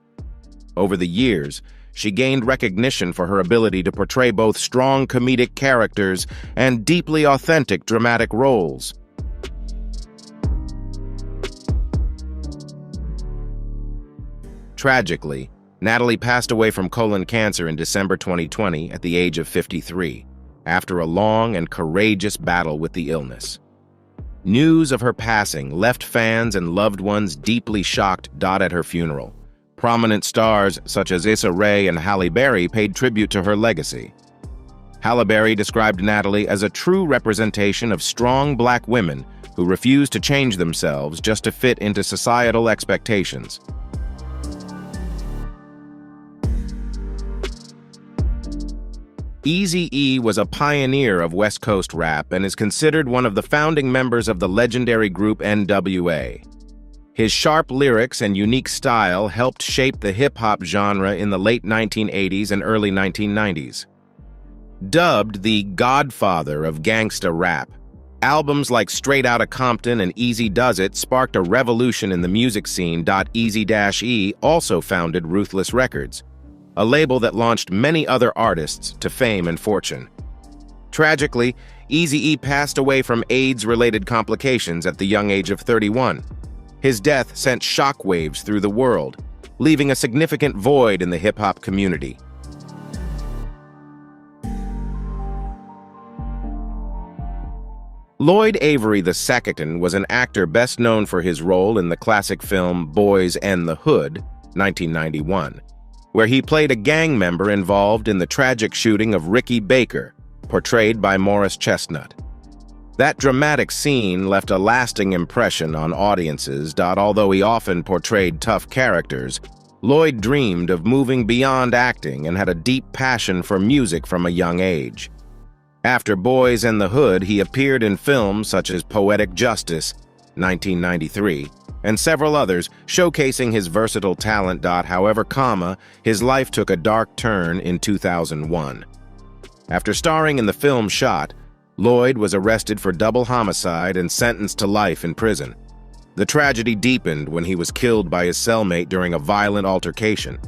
Over the years, she gained recognition for her ability to portray both strong comedic characters and deeply authentic dramatic roles. Tragically, Natalie passed away from colon cancer in December 2020 at the age of 53, after a long and courageous battle with the illness. News of her passing left fans and loved ones deeply shocked. At her funeral, prominent stars such as Issa Rae and Halle Berry paid tribute to her legacy. Halle Berry described Natalie as a true representation of strong Black women who refused to change themselves just to fit into societal expectations. Eazy-E was a pioneer of West Coast rap and is considered one of the founding members of the legendary group NWA. His sharp lyrics and unique style helped shape the hip-hop genre in the late 1980s and early 1990s. Dubbed the godfather of gangsta rap, albums like Straight Outta Compton and Easy Does It sparked a revolution in the music scene. Eazy-E also founded Ruthless Records, a label that launched many other artists to fame and fortune. Tragically, Eazy-E passed away from AIDS-related complications at the young age of 31. His death sent shockwaves through the world, leaving a significant void in the hip-hop community. Lloyd Avery II was an actor best known for his role in the classic film Boys and the Hood, 1991. Where he played a gang member involved in the tragic shooting of Ricky Baker, portrayed by Morris Chestnut. That dramatic scene left a lasting impression on audiences. Although he often portrayed tough characters, Lloyd dreamed of moving beyond acting and had a deep passion for music from a young age. After Boys in the Hood, he appeared in films such as Poetic Justice, 1993, and several others, showcasing his versatile talent. However, his life took a dark turn in 2001. After starring in the film Shot, Lloyd was arrested for double homicide and sentenced to life in prison. The tragedy deepened when he was killed by his cellmate during a violent altercation.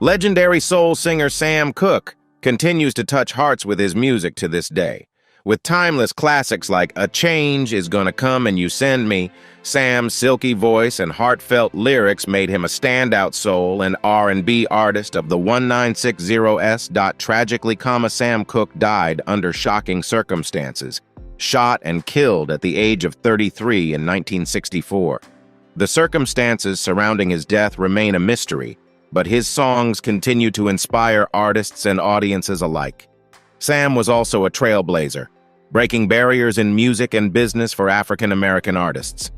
Legendary soul singer Sam Cooke continues to touch hearts with his music to this day. With timeless classics like A Change Is Gonna Come and You Send Me, Sam's silky voice and heartfelt lyrics made him a standout soul and R&B artist of the 1960s. Tragically, Sam Cooke died under shocking circumstances, shot and killed at the age of 33 in 1964. The circumstances surrounding his death remain a mystery, but his songs continue to inspire artists and audiences alike. Sam was also a trailblazer, breaking barriers in music and business for African-American artists.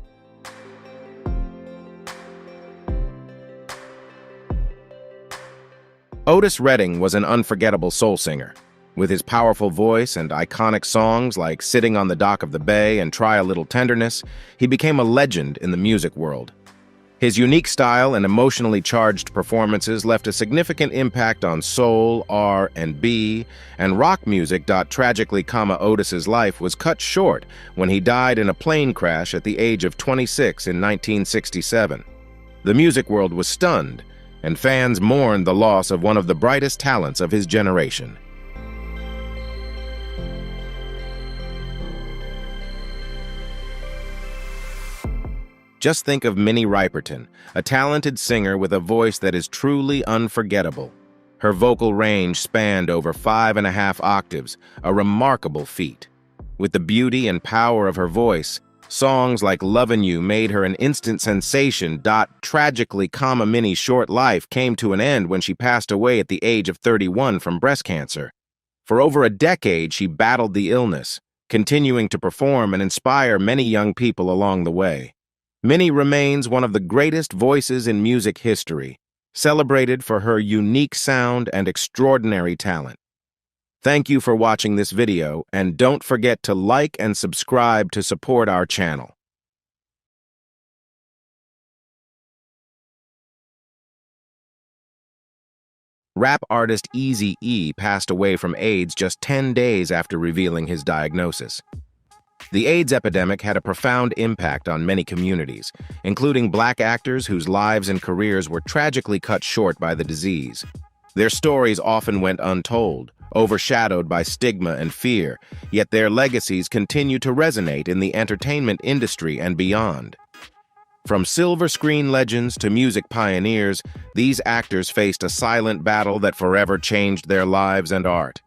Otis Redding was an unforgettable soul singer. With his powerful voice and iconic songs like Sitting on the Dock of the Bay and Try a Little Tenderness, he became a legend in the music world. His unique style and emotionally charged performances left a significant impact on soul, R&B, and rock music. Tragically, Otis's life was cut short when he died in a plane crash at the age of 26 in 1967. The music world was stunned, and fans mourned the loss of one of the brightest talents of his generation. Just think of Minnie Riperton, a talented singer with a voice that is truly unforgettable. Her vocal range spanned over 5.5 octaves, a remarkable feat. With the beauty and power of her voice, songs like Lovin' You made her an instant sensation. Tragically, Minnie's short life came to an end when she passed away at the age of 31 from breast cancer. For over a decade, she battled the illness, continuing to perform and inspire many young people along the way. Minnie remains one of the greatest voices in music history, celebrated for her unique sound and extraordinary talent. Thank you for watching this video, and don't forget to like and subscribe to support our channel. Rap artist Eazy-E passed away from AIDS just 10 days after revealing his diagnosis. The AIDS epidemic had a profound impact on many communities, including Black actors whose lives and careers were tragically cut short by the disease. Their stories often went untold, overshadowed by stigma and fear, yet their legacies continue to resonate in the entertainment industry and beyond. From silver screen legends to music pioneers, these actors faced a silent battle that forever changed their lives and art.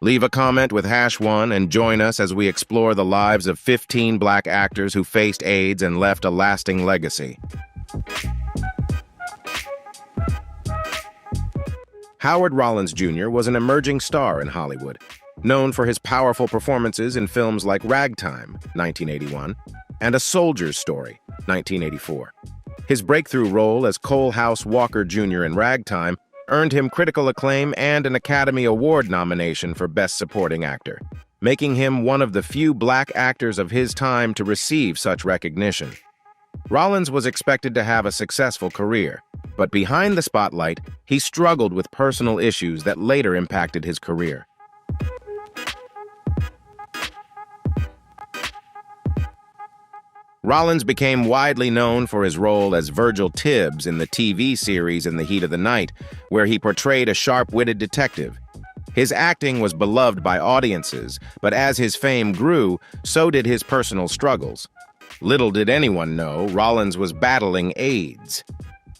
Leave a comment with #1 and join us as we explore the lives of 15 Black actors who faced AIDS and left a lasting legacy. Howard Rollins Jr. was an emerging star in Hollywood, known for his powerful performances in films like Ragtime, 1981, and A Soldier's Story, 1984. His breakthrough role as Cole House Walker Jr. in Ragtime earned him critical acclaim and an Academy Award nomination for Best Supporting Actor, making him one of the few Black actors of his time to receive such recognition. Rollins was expected to have a successful career, but behind the spotlight, he struggled with personal issues that later impacted his career. Rollins became widely known for his role as Virgil Tibbs in the TV series In the Heat of the Night, where he portrayed a sharp-witted detective. His acting was beloved by audiences, but as his fame grew, so did his personal struggles. Little did anyone know, Rollins was battling AIDS.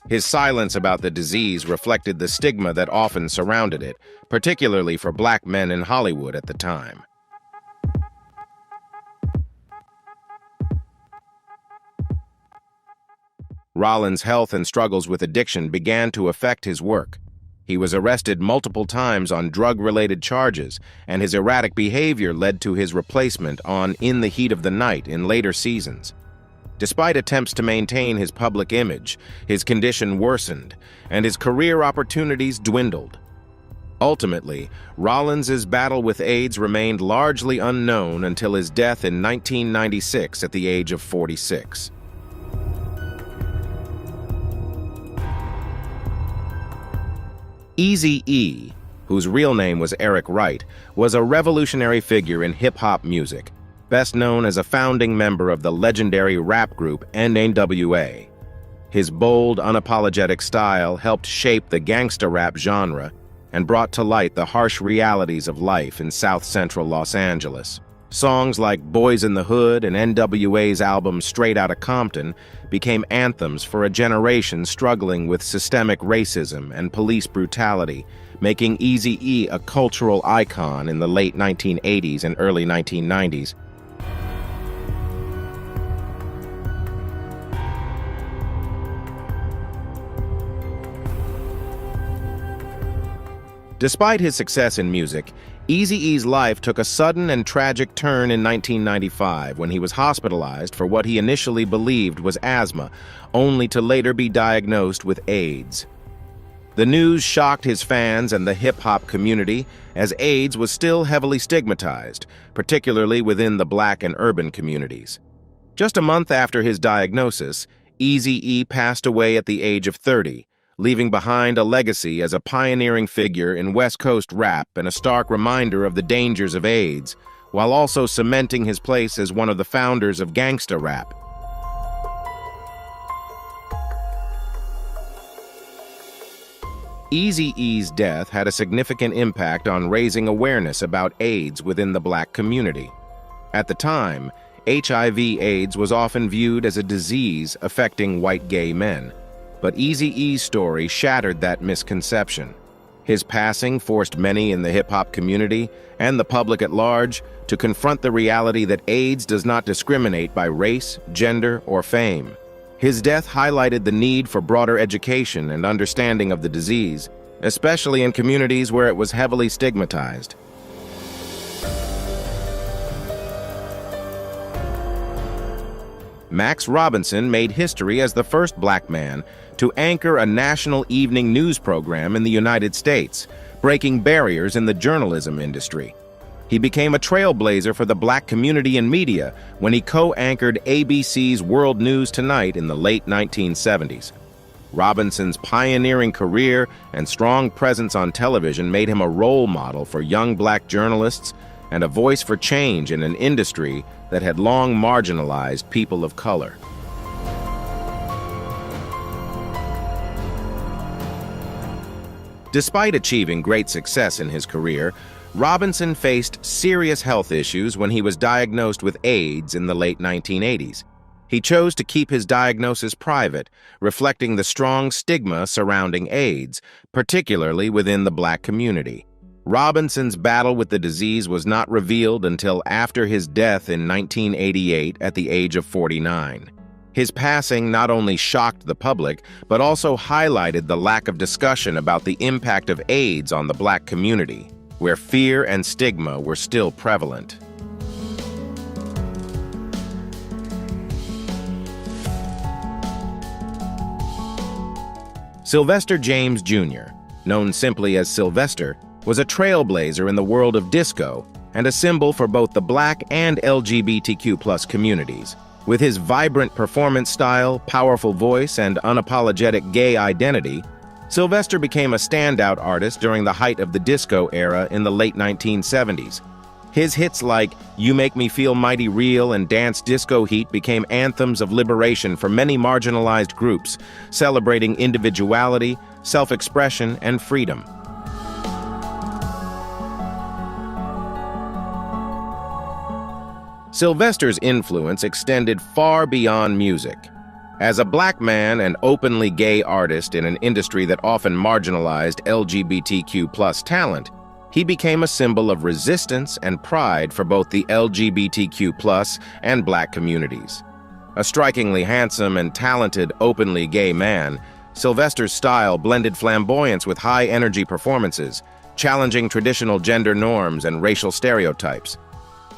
His silence about the disease reflected the stigma that often surrounded it, particularly for Black men in Hollywood at the time. Rollins' health and struggles with addiction began to affect his work. He was arrested multiple times on drug-related charges, and his erratic behavior led to his replacement on In the Heat of the Night in later seasons. Despite attempts to maintain his public image, his condition worsened, and his career opportunities dwindled. Ultimately, Rollins' battle with AIDS remained largely unknown until his death in 1996 at the age of 46. Eazy-E, whose real name was Eric Wright, was a revolutionary figure in hip-hop music, best known as a founding member of the legendary rap group NWA. His bold, unapologetic style helped shape the gangsta rap genre and brought to light the harsh realities of life in South-Central Los Angeles. Songs like Boys in the Hood and NWA's album Straight Outta Compton became anthems for a generation struggling with systemic racism and police brutality, making Eazy-E a cultural icon in the late 1980s and early 1990s. Despite his success in music, Eazy-E's life took a sudden and tragic turn in 1995 when he was hospitalized for what he initially believed was asthma, only to later be diagnosed with AIDS. The news shocked his fans and the hip-hop community, as AIDS was still heavily stigmatized, particularly within the Black and urban communities. Just a month after his diagnosis, Eazy-E passed away at the age of 30, leaving behind a legacy as a pioneering figure in West Coast rap and a stark reminder of the dangers of AIDS, while also cementing his place as one of the founders of gangsta rap. Eazy-E's death had a significant impact on raising awareness about AIDS within the Black community. At the time, HIV/AIDS was often viewed as a disease affecting white gay men. But Eazy-E's story shattered that misconception. His passing forced many in the hip-hop community and the public at large to confront the reality that AIDS does not discriminate by race, gender, or fame. His death highlighted the need for broader education and understanding of the disease, especially in communities where it was heavily stigmatized. Max Robinson made history as the first Black man to anchor a national evening news program in the United States, breaking barriers in the journalism industry. He became a trailblazer for the Black community and media when he co-anchored ABC's World News Tonight in the late 1970s. Robinson's pioneering career and strong presence on television made him a role model for young Black journalists and a voice for change in an industry that had long marginalized people of color. Despite achieving great success in his career, Robinson faced serious health issues when he was diagnosed with AIDS in the late 1980s. He chose to keep his diagnosis private, reflecting the strong stigma surrounding AIDS, particularly within the Black community. Robinson's battle with the disease was not revealed until after his death in 1988 at the age of 49. His passing not only shocked the public, but also highlighted the lack of discussion about the impact of AIDS on the Black community, where fear and stigma were still prevalent. Sylvester James Jr., known simply as Sylvester, was a trailblazer in the world of disco and a symbol for both the Black and LGBTQ+ communities. With his vibrant performance style, powerful voice, and unapologetic gay identity, Sylvester became a standout artist during the height of the disco era in the late 1970s. His hits like You Make Me Feel Mighty Real and Dance Disco Heat became anthems of liberation for many marginalized groups, celebrating individuality, self-expression, and freedom. Sylvester's influence extended far beyond music. As a Black man and openly gay artist in an industry that often marginalized LGBTQ+ talent, he became a symbol of resistance and pride for both the LGBTQ+ and Black communities. A strikingly handsome and talented, openly gay man, Sylvester's style blended flamboyance with high-energy performances, challenging traditional gender norms and racial stereotypes.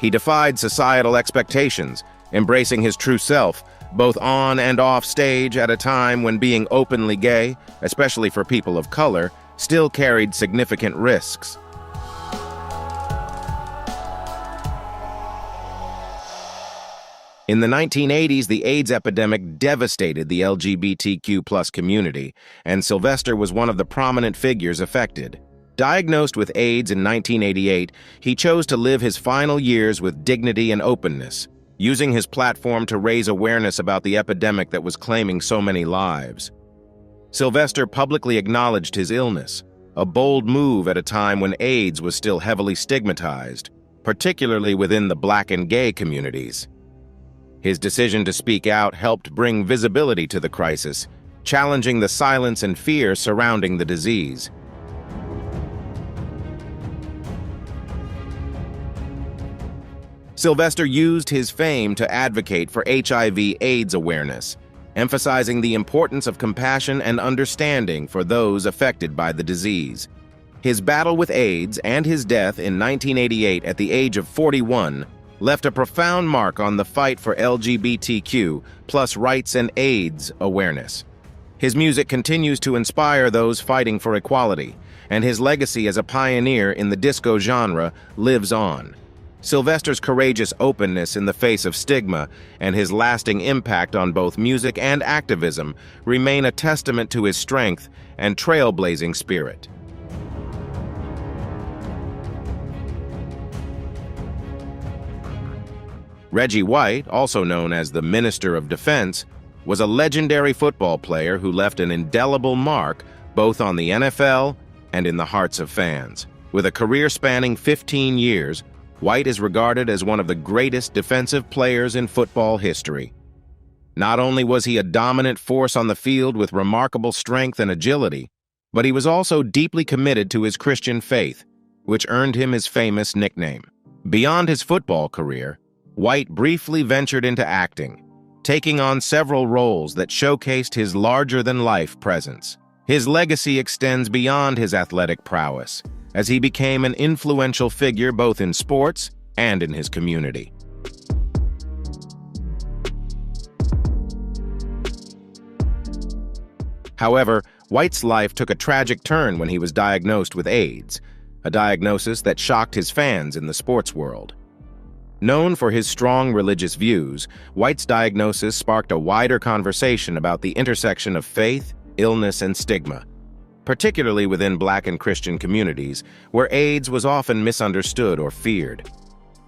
He defied societal expectations, embracing his true self, both on and off stage at a time when being openly gay, especially for people of color, still carried significant risks. In the 1980s, the AIDS epidemic devastated the LGBTQ+ community, and Sylvester was one of the prominent figures affected. Diagnosed with AIDS in 1988, he chose to live his final years with dignity and openness, using his platform to raise awareness about the epidemic that was claiming so many lives. Sylvester publicly acknowledged his illness, a bold move at a time when AIDS was still heavily stigmatized, particularly within the Black and gay communities. His decision to speak out helped bring visibility to the crisis, challenging the silence and fear surrounding the disease. Sylvester used his fame to advocate for HIV/AIDS awareness, emphasizing the importance of compassion and understanding for those affected by the disease. His battle with AIDS and his death in 1988 at the age of 41 left a profound mark on the fight for LGBTQ+ rights and AIDS awareness. His music continues to inspire those fighting for equality, and his legacy as a pioneer in the disco genre lives on. Sylvester's courageous openness in the face of stigma and his lasting impact on both music and activism remain a testament to his strength and trailblazing spirit. Reggie White, also known as the Minister of Defense, was a legendary football player who left an indelible mark both on the NFL and in the hearts of fans. With a career spanning 15 years, White is regarded as one of the greatest defensive players in football history. Not only was he a dominant force on the field with remarkable strength and agility, but he was also deeply committed to his Christian faith, which earned him his famous nickname. Beyond his football career, White briefly ventured into acting, taking on several roles that showcased his larger-than-life presence. His legacy extends beyond his athletic prowess, as he became an influential figure both in sports and in his community. However, White's life took a tragic turn when he was diagnosed with AIDS, a diagnosis that shocked his fans in the sports world. Known for his strong religious views, White's diagnosis sparked a wider conversation about the intersection of faith, illness, and stigma, particularly within Black and Christian communities, where AIDS was often misunderstood or feared.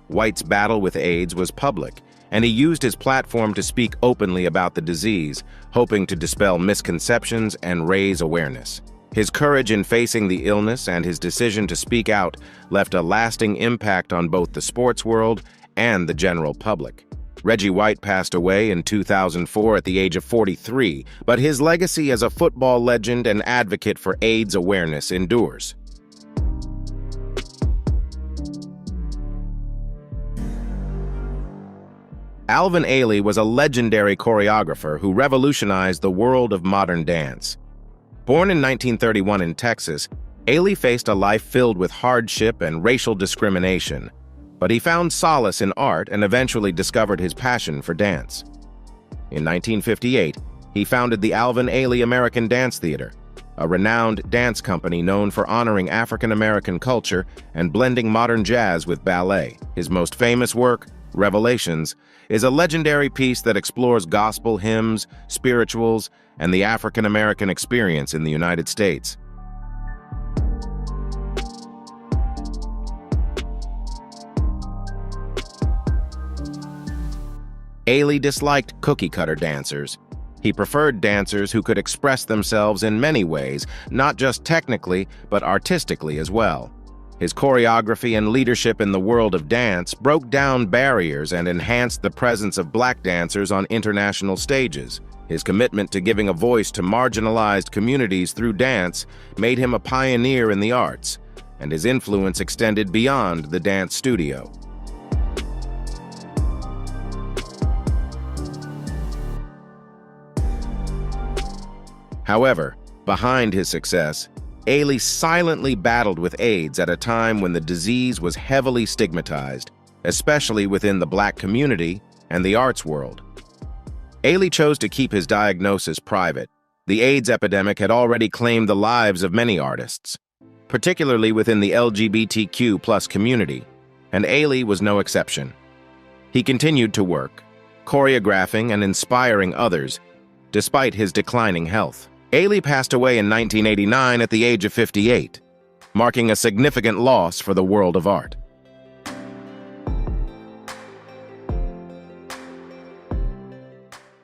White's battle with AIDS was public, and he used his platform to speak openly about the disease, hoping to dispel misconceptions and raise awareness. His courage in facing the illness and his decision to speak out left a lasting impact on both the sports world and the general public. Reggie White passed away in 2004 at the age of 43, but his legacy as a football legend and advocate for AIDS awareness endures. Alvin Ailey was a legendary choreographer who revolutionized the world of modern dance. Born in 1931 in Texas, Ailey faced a life filled with hardship and racial discrimination, but he found solace in art and eventually discovered his passion for dance. In 1958, he founded the Alvin Ailey American Dance Theater, a renowned dance company known for honoring African American culture and blending modern jazz with ballet. His most famous work, Revelations, is a legendary piece that explores gospel hymns, spirituals, and the African American experience in the United States. Ailey disliked cookie-cutter dancers. He preferred dancers who could express themselves in many ways, not just technically, but artistically as well. His choreography and leadership in the world of dance broke down barriers and enhanced the presence of Black dancers on international stages. His commitment to giving a voice to marginalized communities through dance made him a pioneer in the arts, and his influence extended beyond the dance studio. However, behind his success, Ellis silently battled with AIDS at a time when the disease was heavily stigmatized, especially within the Black community and the arts world. Ellis chose to keep his diagnosis private. The AIDS epidemic had already claimed the lives of many artists, particularly within the LGBTQ+ community, and Ellis was no exception. He continued to work, choreographing and inspiring others, despite his declining health. Ellis passed away in 1989 at the age of 58, marking a significant loss for the world of art.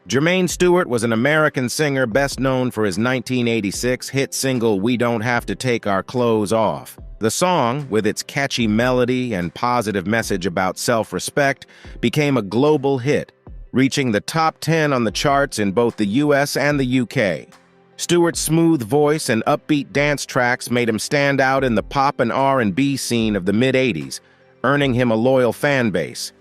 Jermaine Stewart was an American singer best known for his 1986 hit single "We Don't Have to Take Our Clothes Off." The song, with its catchy melody and positive message about self-respect, became a global hit, reaching the top 10 on the charts in both the US and the UK. Stewart's smooth voice and upbeat dance tracks made him stand out in the pop and R&B scene of the mid-'80s, earning him a loyal fan base.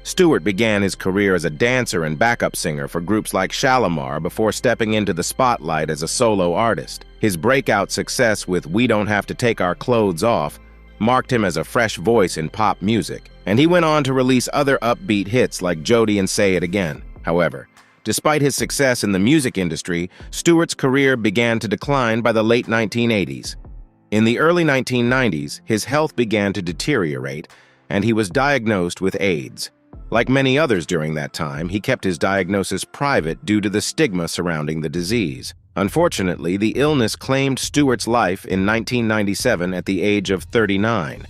Stewart began his career as a dancer and backup singer for groups like Shalimar before stepping into the spotlight as a solo artist. His breakout success with "We Don't Have to Take Our Clothes Off" marked him as a fresh voice in pop music, and he went on to release other upbeat hits like "Jody" and "Say It Again." However, despite his success in the music industry, Stewart's career began to decline by the late 1980s. In the early 1990s, his health began to deteriorate, and he was diagnosed with AIDS. Like many others during that time, he kept his diagnosis private due to the stigma surrounding the disease. Unfortunately, the illness claimed Stewart's life in 1997 at the age of 39.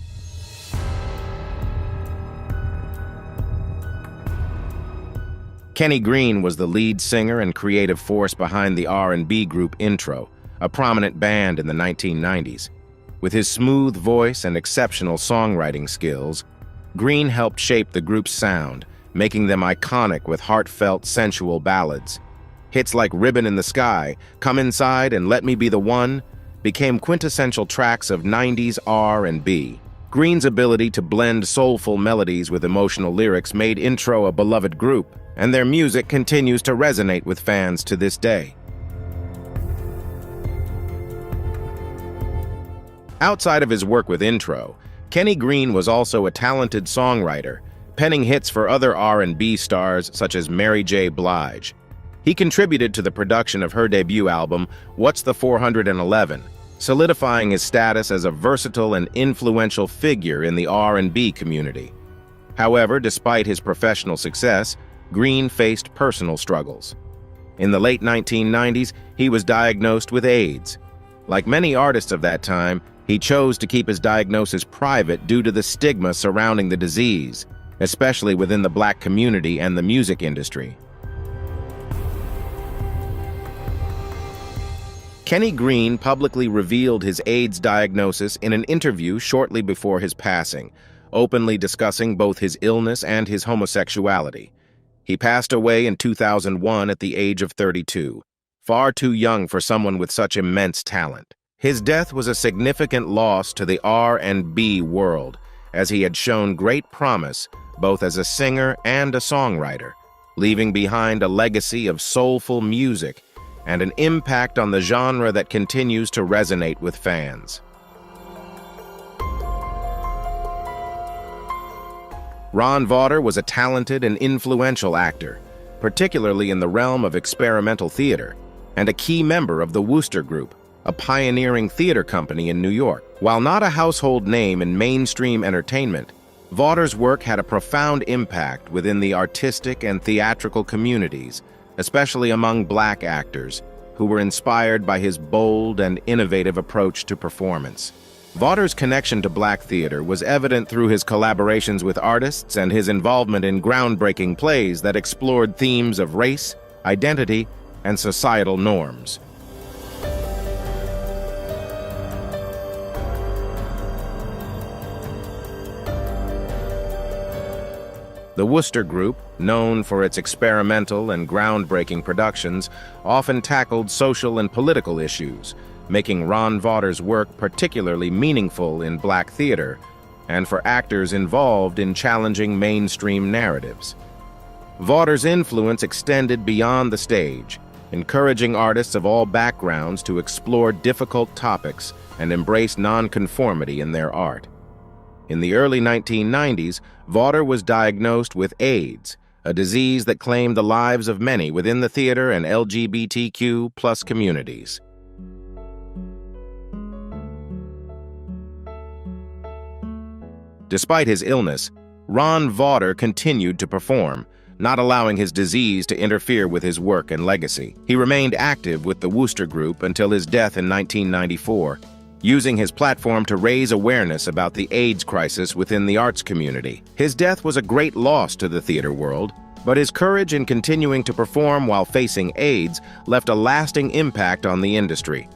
Kenny Green was the lead singer and creative force behind the R&B group Intro, a prominent band in the 1990s. With his smooth voice and exceptional songwriting skills, Green helped shape the group's sound, making them iconic with heartfelt, sensual ballads. Hits like "Ribbon in the Sky," "Come Inside," and "Let Me Be the One" became quintessential tracks of 90s R&B. Green's ability to blend soulful melodies with emotional lyrics made Intro a beloved group, and their music continues to resonate with fans to this day. Outside of his work with Intro, Kenny Green was also a talented songwriter, penning hits for other R&B stars such as Mary J. Blige. He contributed to the production of her debut album, What's the 411, solidifying his status as a versatile and influential figure in the R&B community. However, despite his professional success, Green faced personal struggles. In the late 1990s, he was diagnosed with AIDS. Like many artists of that time, he chose to keep his diagnosis private due to the stigma surrounding the disease, especially within the Black community and the music industry. Kenny Green publicly revealed his AIDS diagnosis in an interview shortly before his passing, openly discussing both his illness and his homosexuality. He passed away in 2001 at the age of 32, far too young for someone with such immense talent. His death was a significant loss to the R&B world, as he had shown great promise both as a singer and a songwriter, leaving behind a legacy of soulful music and an impact on the genre that continues to resonate with fans. Ron Vawter was a talented and influential actor, particularly in the realm of experimental theater, and a key member of the Wooster Group, a pioneering theater company in New York. While not a household name in mainstream entertainment, Vawter's work had a profound impact within the artistic and theatrical communities, especially among Black actors, who were inspired by his bold and innovative approach to performance. Vawter's connection to Black theater was evident through his collaborations with artists and his involvement in groundbreaking plays that explored themes of race, identity, and societal norms. The Wooster Group, known for its experimental and groundbreaking productions, often tackled social and political issues, making Ron Vaughter's work particularly meaningful in Black theater and for actors involved in challenging mainstream narratives. Vaughter's influence extended beyond the stage, encouraging artists of all backgrounds to explore difficult topics and embrace nonconformity in their art. In the early 1990s, Vaughter was diagnosed with AIDS, a disease that claimed the lives of many within the theater and LGBTQ+ communities. Despite his illness, Ron Vaughter continued to perform, not allowing his disease to interfere with his work and legacy. He remained active with the Wooster Group until his death in 1994, using his platform to raise awareness about the AIDS crisis within the arts community. His death was a great loss to the theater world, but his courage in continuing to perform while facing AIDS left a lasting impact on the industry.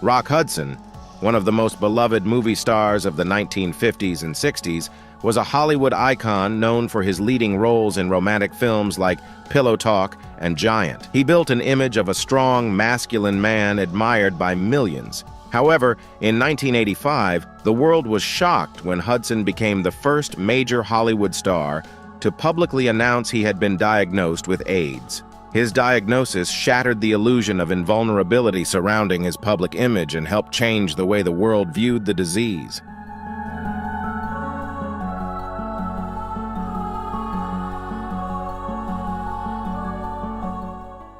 Rock Hudson, one of the most beloved movie stars of the 1950s and 60s, was a Hollywood icon known for his leading roles in romantic films like Pillow Talk and Giant. He built an image of a strong, masculine man admired by millions. However, in 1985, the world was shocked when Hudson became the first major Hollywood star to publicly announce he had been diagnosed with AIDS. His diagnosis shattered the illusion of invulnerability surrounding his public image and helped change the way the world viewed the disease.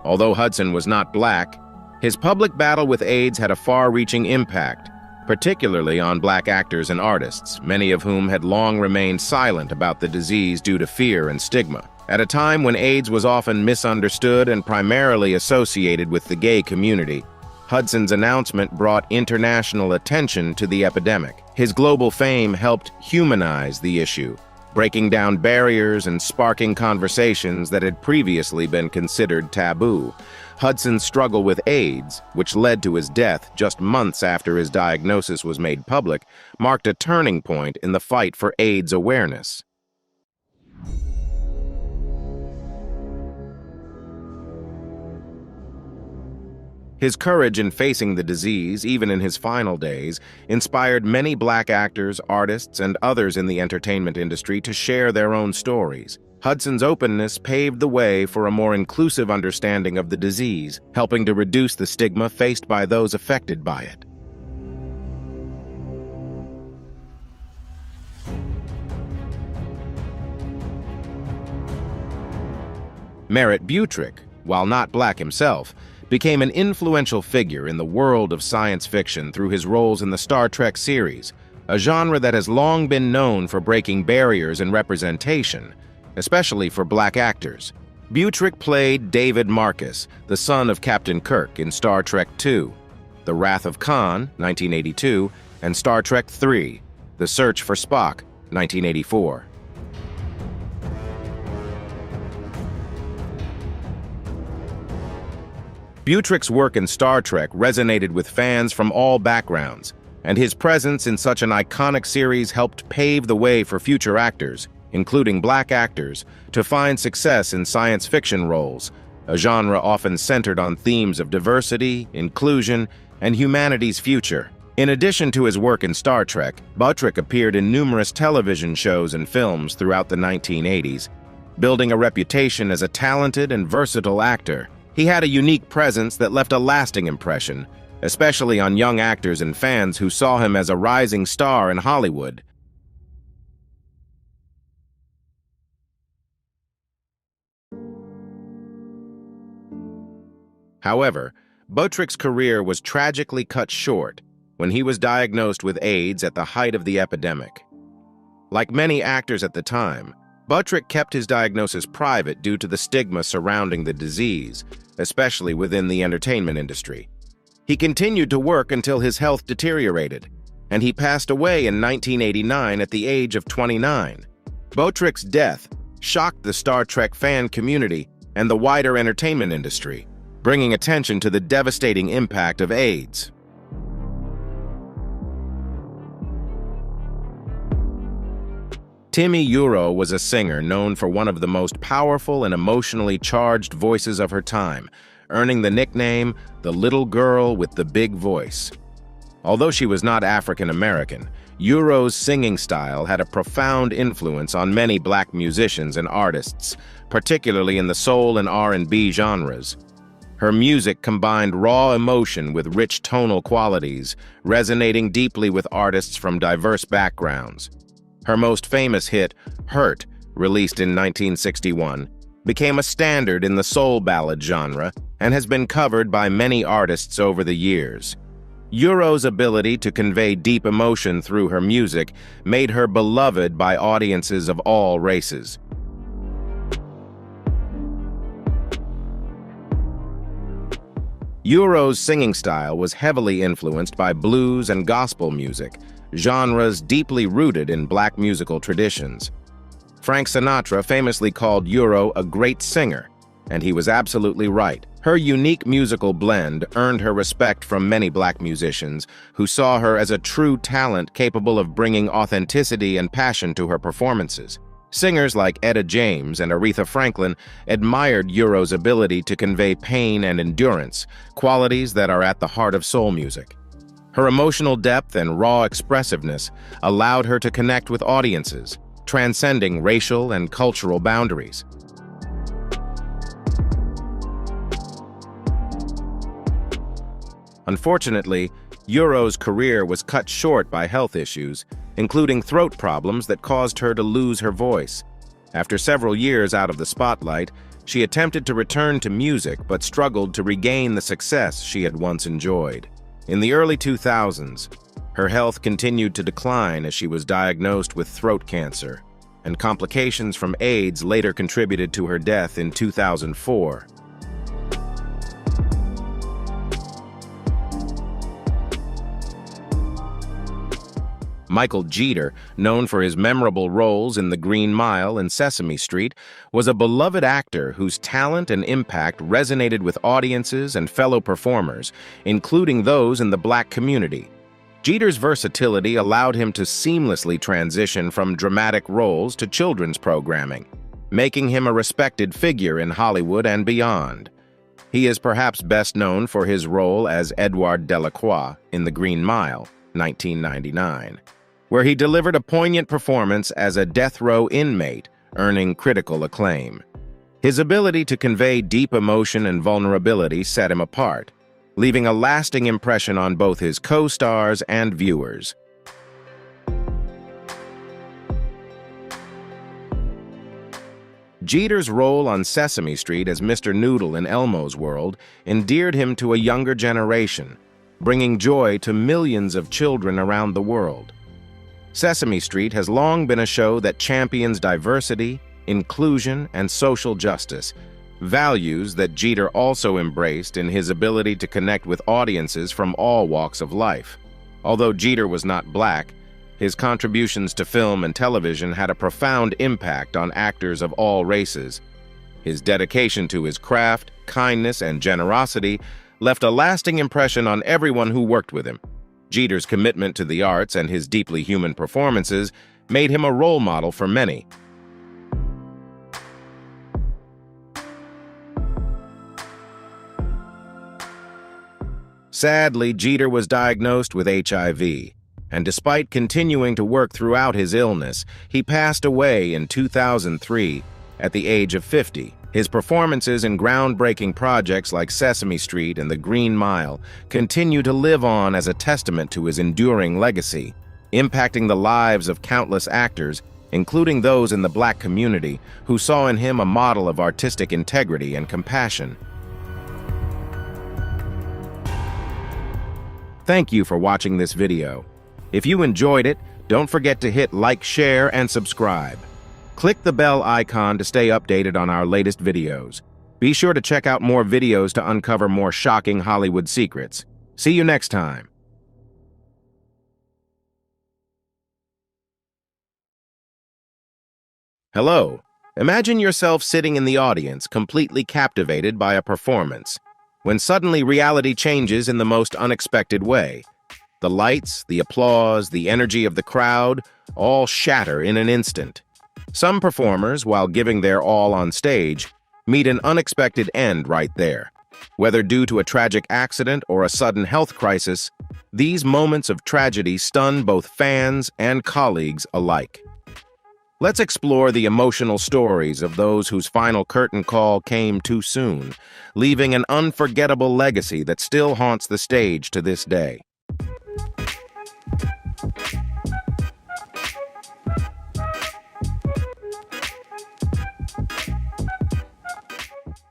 Although Hudson was not Black, his public battle with AIDS had a far-reaching impact, particularly on Black actors and artists, many of whom had long remained silent about the disease due to fear and stigma. At a time when AIDS was often misunderstood and primarily associated with the gay community, Hudson's announcement brought international attention to the epidemic. His global fame helped humanize the issue, breaking down barriers and sparking conversations that had previously been considered taboo. Hudson's struggle with AIDS, which led to his death just months after his diagnosis was made public, marked a turning point in the fight for AIDS awareness. His courage in facing the disease, even in his final days, inspired many Black actors, artists, and others in the entertainment industry to share their own stories. Hudson's openness paved the way for a more inclusive understanding of the disease, helping to reduce the stigma faced by those affected by it. Merritt Butrick, while not Black himself, became an influential figure in the world of science fiction through his roles in the Star Trek series, a genre that has long been known for breaking barriers in representation, especially for Black actors. Butrick played David Marcus, the son of Captain Kirk in Star Trek II, The Wrath of Khan, 1982, and Star Trek III, The Search for Spock, 1984. Butrick's work in Star Trek resonated with fans from all backgrounds, and his presence in such an iconic series helped pave the way for future actors, including Black actors, to find success in science fiction roles, a genre often centered on themes of diversity, inclusion, and humanity's future. In addition to his work in Star Trek, Butrick appeared in numerous television shows and films throughout the 1980s, building a reputation as a talented and versatile actor. He had a unique presence that left a lasting impression, especially on young actors and fans who saw him as a rising star in Hollywood. However, Butrick's career was tragically cut short when he was diagnosed with AIDS at the height of the epidemic. Like many actors at the time, Butrick kept his diagnosis private due to the stigma surrounding the disease, especially within the entertainment industry. He continued to work until his health deteriorated, and he passed away in 1989 at the age of 29. Butrick's death shocked the Star Trek fan community and the wider entertainment industry, bringing attention to the devastating impact of AIDS. Timmy Euro was a singer known for one of the most powerful and emotionally charged voices of her time, earning the nickname, the little girl with the big voice. Although she was not African American, Euro's singing style had a profound influence on many black musicians and artists, particularly in the soul and R&B genres. Her music combined raw emotion with rich tonal qualities, resonating deeply with artists from diverse backgrounds. Her most famous hit, Hurt, released in 1961, became a standard in the soul ballad genre and has been covered by many artists over the years. Euro's ability to convey deep emotion through her music made her beloved by audiences of all races. Euro's singing style was heavily influenced by blues and gospel music, genres deeply rooted in black musical traditions. Frank Sinatra famously called Euro a great singer, and he was absolutely right. Her unique musical blend earned her respect from many black musicians who saw her as a true talent capable of bringing authenticity and passion to her performances. Singers like Etta James and Aretha Franklin admired Euro's ability to convey pain and endurance, qualities that are at the heart of soul music. Her emotional depth and raw expressiveness allowed her to connect with audiences, transcending racial and cultural boundaries. Unfortunately, Euro's career was cut short by health issues, including throat problems that caused her to lose her voice. After several years out of the spotlight, she attempted to return to music but struggled to regain the success she had once enjoyed. In the early 2000s, her health continued to decline as she was diagnosed with throat cancer, and complications from AIDS later contributed to her death in 2004. Michael Jeter, known for his memorable roles in The Green Mile and Sesame Street, was a beloved actor whose talent and impact resonated with audiences and fellow performers, including those in the black community. Jeter's versatility allowed him to seamlessly transition from dramatic roles to children's programming, making him a respected figure in Hollywood and beyond. He is perhaps best known for his role as Edward Delacroix in The Green Mile, 1999. Where he delivered a poignant performance as a death row inmate, earning critical acclaim. His ability to convey deep emotion and vulnerability set him apart, leaving a lasting impression on both his co-stars and viewers. Jeter's role on Sesame Street as Mr. Noodle in Elmo's World endeared him to a younger generation, bringing joy to millions of children around the world. Sesame Street has long been a show that champions diversity, inclusion, and social justice, values that Jeter also embraced in his ability to connect with audiences from all walks of life. Although Jeter was not black, his contributions to film and television had a profound impact on actors of all races. His dedication to his craft, kindness, and generosity left a lasting impression on everyone who worked with him. Jeter's commitment to the arts and his deeply human performances made him a role model for many. Sadly, Jeter was diagnosed with HIV, and despite continuing to work throughout his illness, he passed away in 2003 at the age of 50. His performances in groundbreaking projects like Sesame Street and The Green Mile continue to live on as a testament to his enduring legacy, impacting the lives of countless actors, including those in the black community, who saw in him a model of artistic integrity and compassion. Thank you for watching this video. If you enjoyed it, don't forget to hit like, share, and subscribe. Click the bell icon to stay updated on our latest videos. Be sure to check out more videos to uncover more shocking Hollywood secrets. See you next time. Hello. Imagine yourself sitting in the audience, completely captivated by a performance, when suddenly reality changes in the most unexpected way. The lights, the applause, the energy of the crowd all shatter in an instant. Some performers, while giving their all on stage, meet an unexpected end right there. Whether due to a tragic accident or a sudden health crisis, these moments of tragedy stun both fans and colleagues alike. Let's explore the emotional stories of those whose final curtain call came too soon, leaving an unforgettable legacy that still haunts the stage to this day.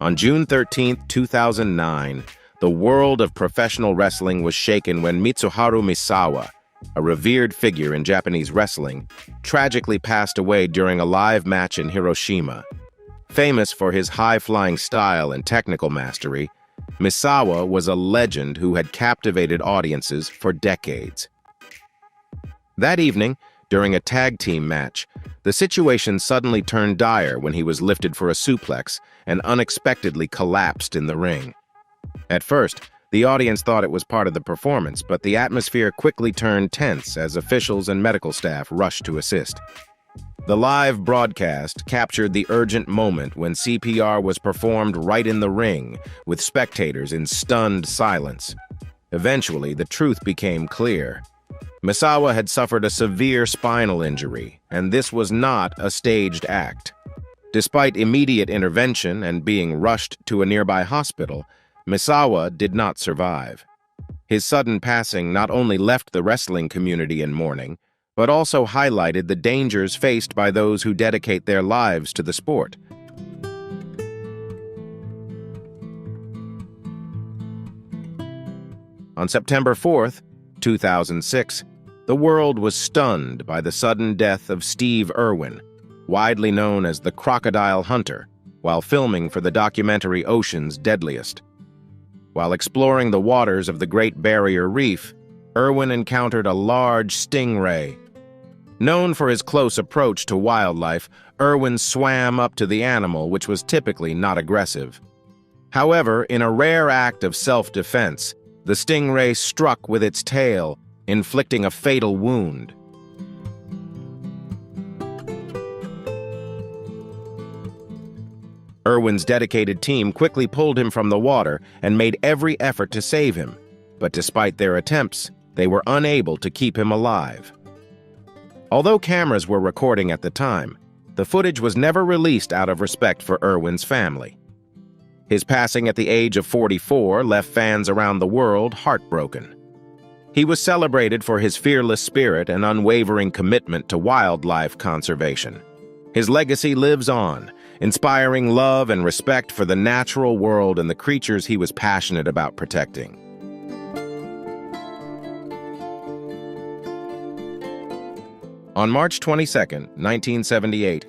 On June 13, 2009, the world of professional wrestling was shaken when Mitsuharu Misawa, a revered figure in Japanese wrestling, tragically passed away during a live match in Hiroshima. Famous for his high-flying style and technical mastery, Misawa was a legend who had captivated audiences for decades. That evening, during a tag team match, the situation suddenly turned dire when he was lifted for a suplex and unexpectedly collapsed in the ring. At first, the audience thought it was part of the performance, but the atmosphere quickly turned tense as officials and medical staff rushed to assist. The live broadcast captured the urgent moment when CPR was performed right in the ring, with spectators in stunned silence. Eventually, the truth became clear. Misawa had suffered a severe spinal injury, and this was not a staged act. Despite immediate intervention and being rushed to a nearby hospital, Misawa did not survive. His sudden passing not only left the wrestling community in mourning, but also highlighted the dangers faced by those who dedicate their lives to the sport. On September 4th, 2006, the world was stunned by the sudden death of Steve Irwin, widely known as the Crocodile Hunter, while filming for the documentary Ocean's Deadliest. While exploring the waters of the Great Barrier Reef, Irwin encountered a large stingray. Known for his close approach to wildlife, Irwin swam up to the animal, which was typically not aggressive. However, in a rare act of self-defense, the stingray struck with its tail, inflicting a fatal wound. Irwin's dedicated team quickly pulled him from the water and made every effort to save him, but despite their attempts, they were unable to keep him alive. Although cameras were recording at the time, the footage was never released out of respect for Irwin's family. His passing at the age of 44 left fans around the world heartbroken. He was celebrated for his fearless spirit and unwavering commitment to wildlife conservation. His legacy lives on, inspiring love and respect for the natural world and the creatures he was passionate about protecting. On March 22, 1978,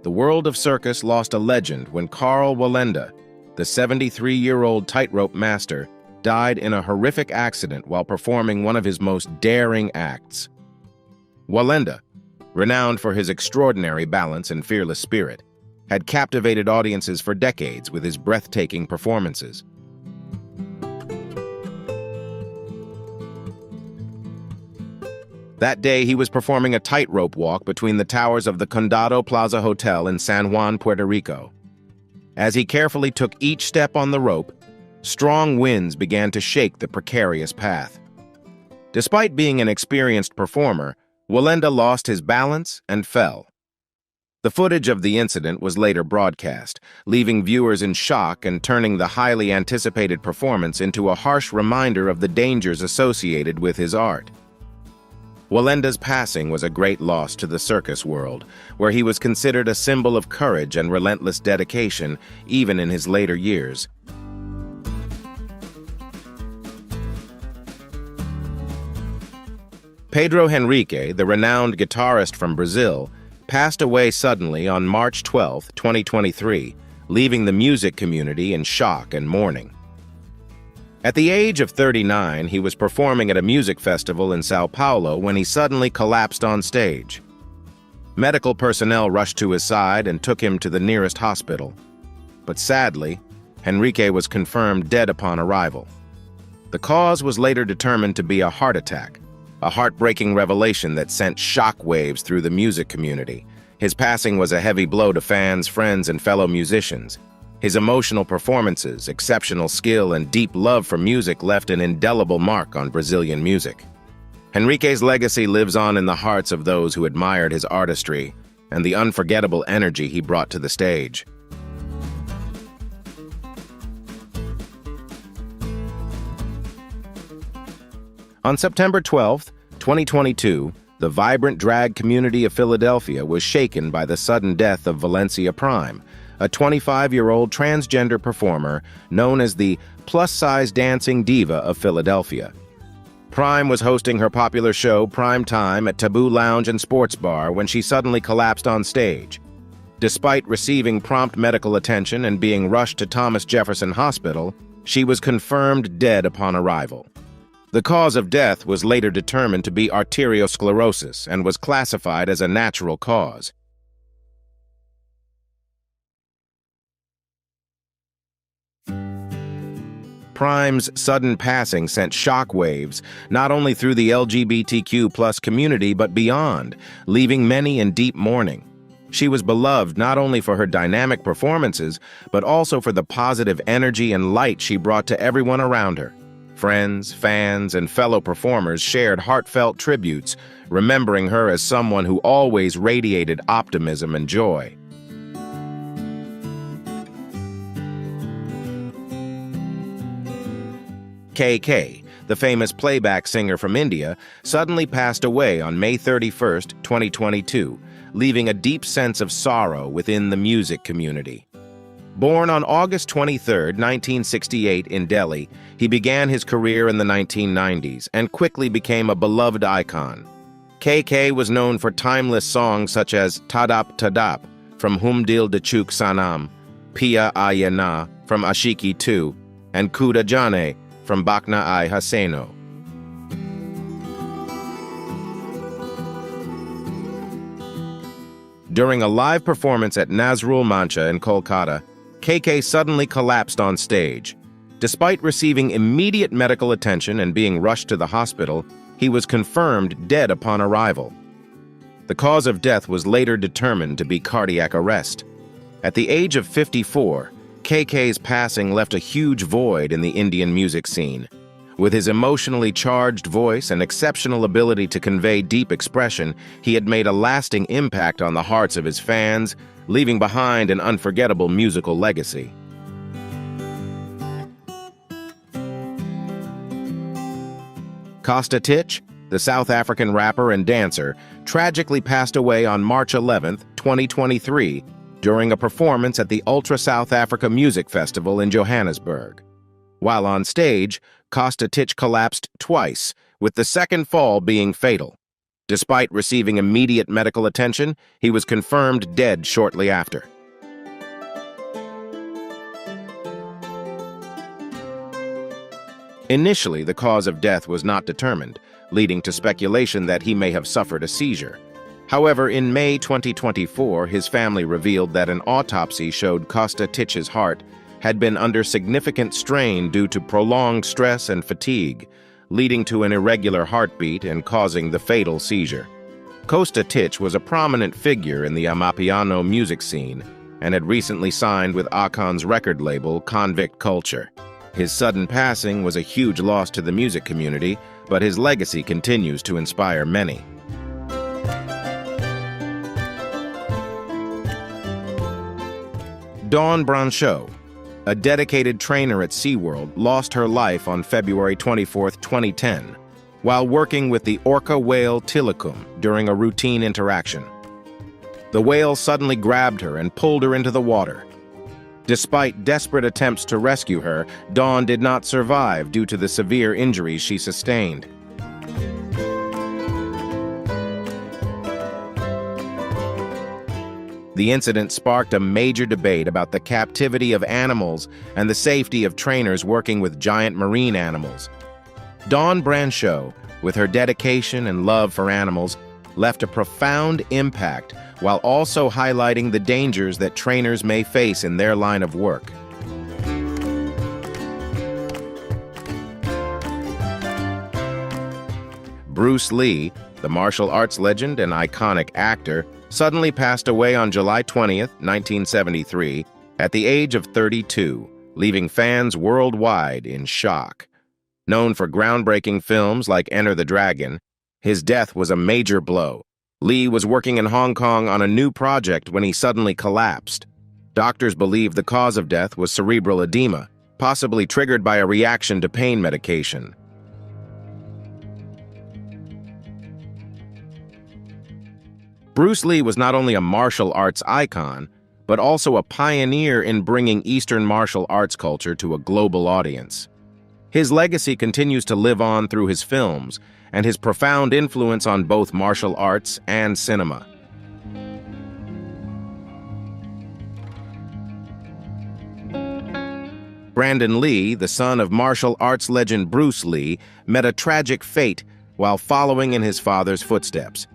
the world of circus lost a legend when Karl Wallenda, the 73-year-old tightrope master, died in a horrific accident while performing one of his most daring acts. Wallenda, renowned for his extraordinary balance and fearless spirit, had captivated audiences for decades with his breathtaking performances. That day, he was performing a tightrope walk between the towers of the Condado Plaza Hotel in San Juan, Puerto Rico. As he carefully took each step on the rope, strong winds began to shake the precarious path. Despite being an experienced performer, Wallenda lost his balance and fell. The footage of the incident was later broadcast, leaving viewers in shock and turning the highly anticipated performance into a harsh reminder of the dangers associated with his art. Wallenda's passing was a great loss to the circus world, where he was considered a symbol of courage and relentless dedication, even in his later years. Pedro Henrique, the renowned guitarist from Brazil, passed away suddenly on March 12, 2023, leaving the music community in shock and mourning. At the age of 39, he was performing at a music festival in Sao Paulo when he suddenly collapsed on stage. Medical personnel rushed to his side and took him to the nearest hospital. But sadly, Henrique was confirmed dead upon arrival. The cause was later determined to be a heart attack, a heartbreaking revelation that sent shockwaves through the music community, His passing was a heavy blow to fans, friends, and fellow musicians. His emotional performances, exceptional skill, and deep love for music left an indelible mark on Brazilian music. Henrique's legacy lives on in the hearts of those who admired his artistry and the unforgettable energy he brought to the stage. On September 12, 2022, the vibrant drag community of Philadelphia was shaken by the sudden death of Valeria Prime, a 25-year-old transgender performer known as the plus-size dancing diva of Philadelphia. Prime was hosting her popular show Prime Time at Taboo Lounge and Sports Bar when she suddenly collapsed on stage. Despite receiving prompt medical attention and being rushed to Thomas Jefferson Hospital, she was confirmed dead upon arrival. The cause of death was later determined to be arteriosclerosis and was classified as a natural cause. Prime's sudden passing sent shockwaves not only through the LGBTQ+ community but beyond, leaving many in deep mourning. She was beloved not only for her dynamic performances, but also for the positive energy and light she brought to everyone around her. Friends, fans, and fellow performers shared heartfelt tributes, remembering her as someone who always radiated optimism and joy. KK, the famous playback singer from India, suddenly passed away on May 31, 2022, leaving a deep sense of sorrow within the music community. Born on August 23, 1968 in Delhi, he began his career in the 1990s and quickly became a beloved icon. KK was known for timeless songs such as Tadap Tadap from Hum Dil De Chuk Sanam, Pia Aaye Na from Ashiki 2, and Kuda Jane from Bakna Ai Haseno. During a live performance at Nazrul Mancha in Kolkata, KK suddenly collapsed on stage. Despite receiving immediate medical attention and being rushed to the hospital, he was confirmed dead upon arrival. The cause of death was later determined to be cardiac arrest. At the age of 54, KK's passing left a huge void in the Indian music scene. With his emotionally charged voice and exceptional ability to convey deep expression, he had made a lasting impact on the hearts of his fans, leaving behind an unforgettable musical legacy. Costa Titch, the South African rapper and dancer, tragically passed away on March 11, 2023, during a performance at the Ultra South Africa Music Festival in Johannesburg. While on stage, Costa Titch collapsed twice, with the second fall being fatal. Despite receiving immediate medical attention, he was confirmed dead shortly after. Initially, the cause of death was not determined, leading to speculation that he may have suffered a seizure. However, in May 2024, his family revealed that an autopsy showed Costa Titch's heart had been under significant strain due to prolonged stress and fatigue, leading to an irregular heartbeat and causing the fatal seizure. Costa Titch was a prominent figure in the Amapiano music scene and had recently signed with Akon's record label, Convict Culture. His sudden passing was a huge loss to the music community, but his legacy continues to inspire many. Dawn Brancheau, a dedicated trainer at SeaWorld, lost her life on February 24, 2010, while working with the orca whale Tilikum during a routine interaction. The whale suddenly grabbed her and pulled her into the water. Despite desperate attempts to rescue her, Dawn did not survive due to the severe injuries she sustained. The incident sparked a major debate about the captivity of animals and the safety of trainers working with giant marine animals. Dawn Brancheau, with her dedication and love for animals, left a profound impact while also highlighting the dangers that trainers may face in their line of work. Bruce Lee, the martial arts legend and iconic actor, suddenly passed away on July 20th, 1973, at the age of 32, leaving fans worldwide in shock. Known for groundbreaking films like Enter the Dragon, his death was a major blow. Lee was working in Hong Kong on a new project when he suddenly collapsed. Doctors believe the cause of death was cerebral edema, possibly triggered by a reaction to pain medication. Bruce Lee was not only a martial arts icon, but also a pioneer in bringing Eastern martial arts culture to a global audience. His legacy continues to live on through his films and his profound influence on both martial arts and cinema. Brandon Lee, the son of martial arts legend Bruce Lee, met a tragic fate while following in his father's footsteps.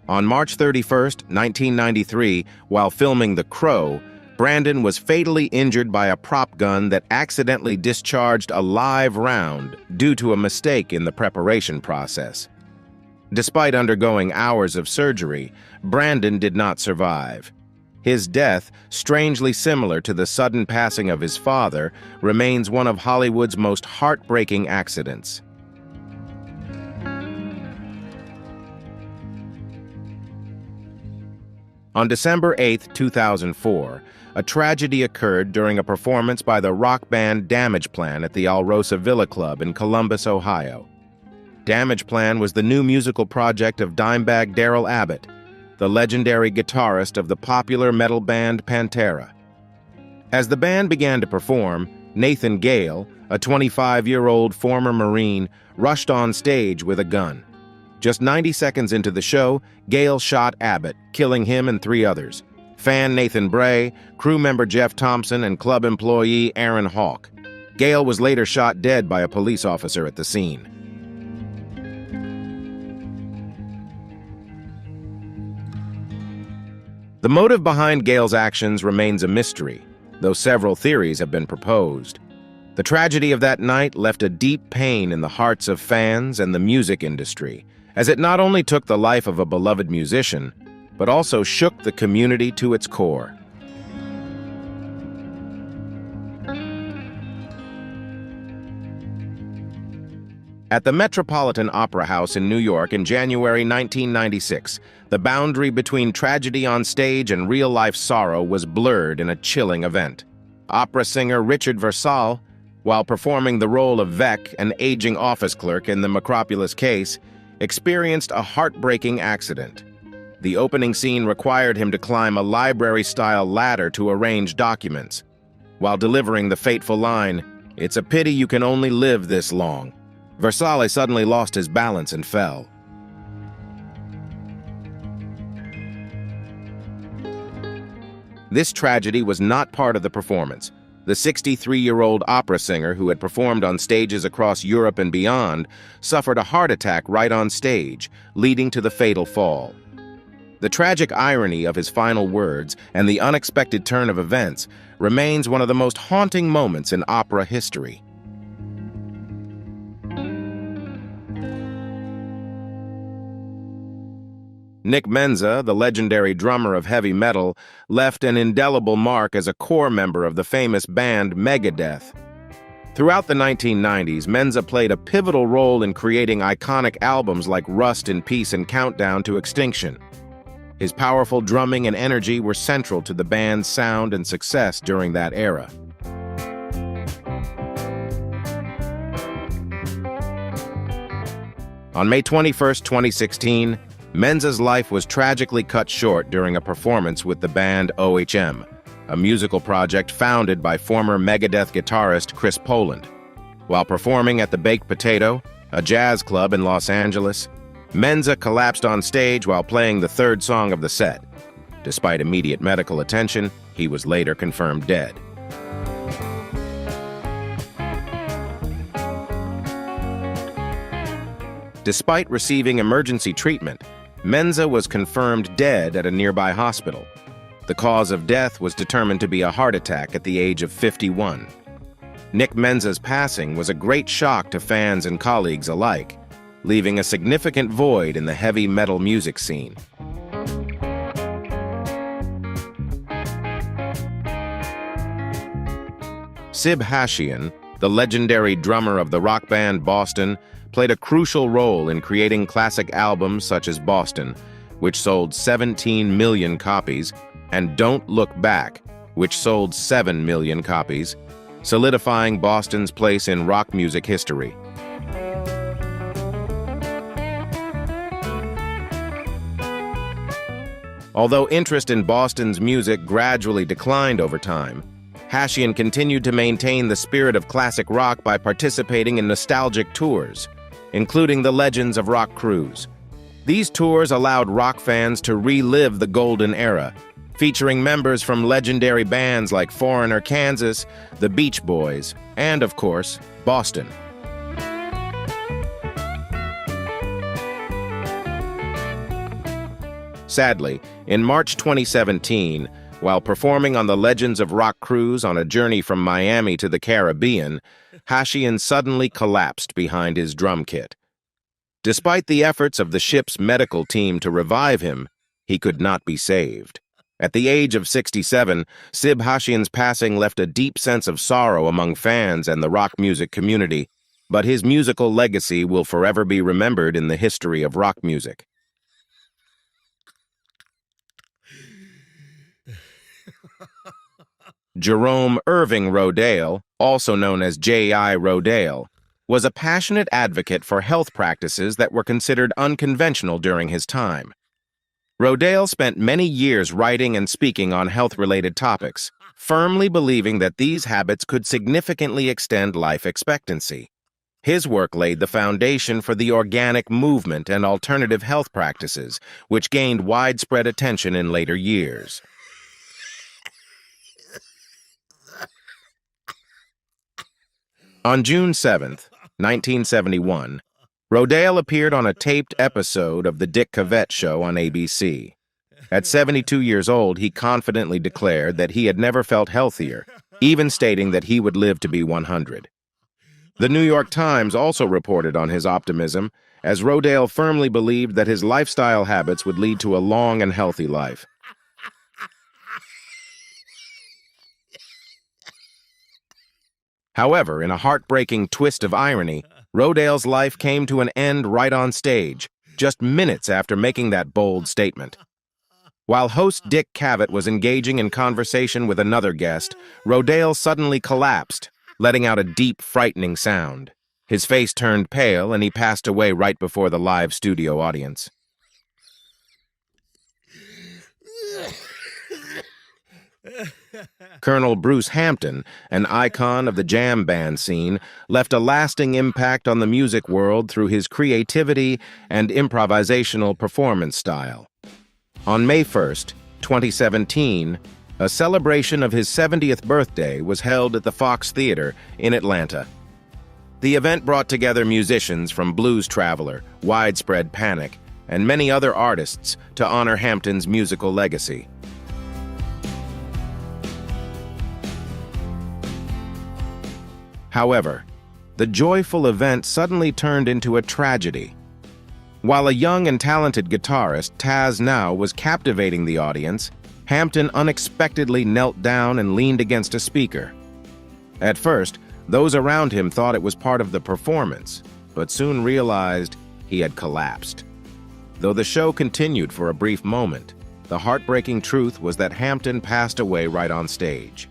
On March 31st, 1993, while filming The Crow, Brandon was fatally injured by a prop gun that accidentally discharged a live round due to a mistake in the preparation process. Despite undergoing hours of surgery, Brandon did not survive. His death, strangely similar to the sudden passing of his father, remains one of Hollywood's most heartbreaking accidents. On December 8, 2004, a tragedy occurred during a performance by the rock band Damage Plan at the Alrosa Villa Club in Columbus, Ohio. Damage Plan was the new musical project of Dimebag Darrell Abbott, the legendary guitarist of the popular metal band Pantera. As the band began to perform, Nathan Gale, a 25-year-old former Marine, rushed on stage with a gun. Just 90 seconds into the show, Gale shot Abbott, killing him and 3 others: fan Nathan Bray, crew member Jeff Thompson, and club employee Aaron Hawk. Gale was later shot dead by a police officer at the scene. The motive behind Gale's actions remains a mystery, though several theories have been proposed. The tragedy of that night left a deep pain in the hearts of fans and the music industry, as it not only took the life of a beloved musician, but also shook the community to its core. At the Metropolitan Opera House in New York in January 1996, the boundary between tragedy on stage and real-life sorrow was blurred in a chilling event. Opera singer Richard Versal, while performing the role of Vec, an aging office clerk in the Macropolis case, experienced a heartbreaking accident. The opening scene required him to climb a library-style ladder to arrange documents. While delivering the fateful line, "It's a pity you can only live this long," Versal suddenly lost his balance and fell. This tragedy was not part of the performance. The 63-year-old opera singer, who had performed on stages across Europe and beyond, suffered a heart attack right on stage, leading to the fatal fall. The tragic irony of his final words and the unexpected turn of events remains one of the most haunting moments in opera history. Nick Menza, the legendary drummer of heavy metal, left an indelible mark as a core member of the famous band Megadeth. Throughout the 1990s, Menza played a pivotal role in creating iconic albums like Rust in Peace and Countdown to Extinction. His powerful drumming and energy were central to the band's sound and success during that era. On May 21, 2016, Menza's life was tragically cut short during a performance with the band OHM, a musical project founded by former Megadeth guitarist Chris Poland. While performing at the Baked Potato, a jazz club in Los Angeles, Menza collapsed on stage while playing the third song of the set. Despite immediate medical attention, he was later confirmed dead. Despite receiving emergency treatment, Menza was confirmed dead at a nearby hospital. The cause of death was determined to be a heart attack at the age of 51. Nick Menza's passing was a great shock to fans and colleagues alike, leaving a significant void in the heavy metal music scene. Sib Hashian, the legendary drummer of the rock band Boston, played a crucial role in creating classic albums such as Boston, which sold 17 million copies, and Don't Look Back, which sold 7 million copies, solidifying Boston's place in rock music history. Although interest in Boston's music gradually declined over time, Hashian continued to maintain the spirit of classic rock by participating in nostalgic tours, including the Legends of Rock cruise. These tours allowed rock fans to relive the golden era, featuring members from legendary bands like Foreigner Kansas, the Beach Boys, and, of course, Boston. Sadly, in March 2017, while performing on the Legends of Rock cruise on a journey from Miami to the Caribbean, Hashian suddenly collapsed behind his drum kit. Despite the efforts of the ship's medical team to revive him, he could not be saved. At the age of 67, Sib Hashian's passing left a deep sense of sorrow among fans and the rock music community, but his musical legacy will forever be remembered in the history of rock music. Jerome Irving Rodale, also known as J.I. Rodale, was a passionate advocate for health practices that were considered unconventional during his time. Rodale spent many years writing and speaking on health-related topics, firmly believing that these habits could significantly extend life expectancy. His work laid the foundation for the organic movement and alternative health practices, which gained widespread attention in later years. On June 7, 1971, Rodale appeared on a taped episode of The Dick Cavett Show on ABC. At 72 years old, he confidently declared that he had never felt healthier, even stating that he would live to be 100. The New York Times also reported on his optimism, as Rodale firmly believed that his lifestyle habits would lead to a long and healthy life. However, in a heartbreaking twist of irony, Rodale's life came to an end right on stage, just minutes after making that bold statement. While host Dick Cavett was engaging in conversation with another guest, Rodale suddenly collapsed, letting out a deep, frightening sound. His face turned pale, and he passed away right before the live studio audience. Colonel Bruce Hampton, an icon of the jam band scene, left a lasting impact on the music world through his creativity and improvisational performance style. On May 1st, 2017, a celebration of his 70th birthday was held at the Fox Theater in Atlanta. The event brought together musicians from Blues Traveler, Widespread Panic, and many other artists to honor Hampton's musical legacy. However, the joyful event suddenly turned into a tragedy. While a young and talented guitarist, Taz Now, was captivating the audience, Hampton unexpectedly knelt down and leaned against a speaker. At first, those around him thought it was part of the performance, but soon realized he had collapsed. Though the show continued for a brief moment, the heartbreaking truth was that Hampton passed away right on stage.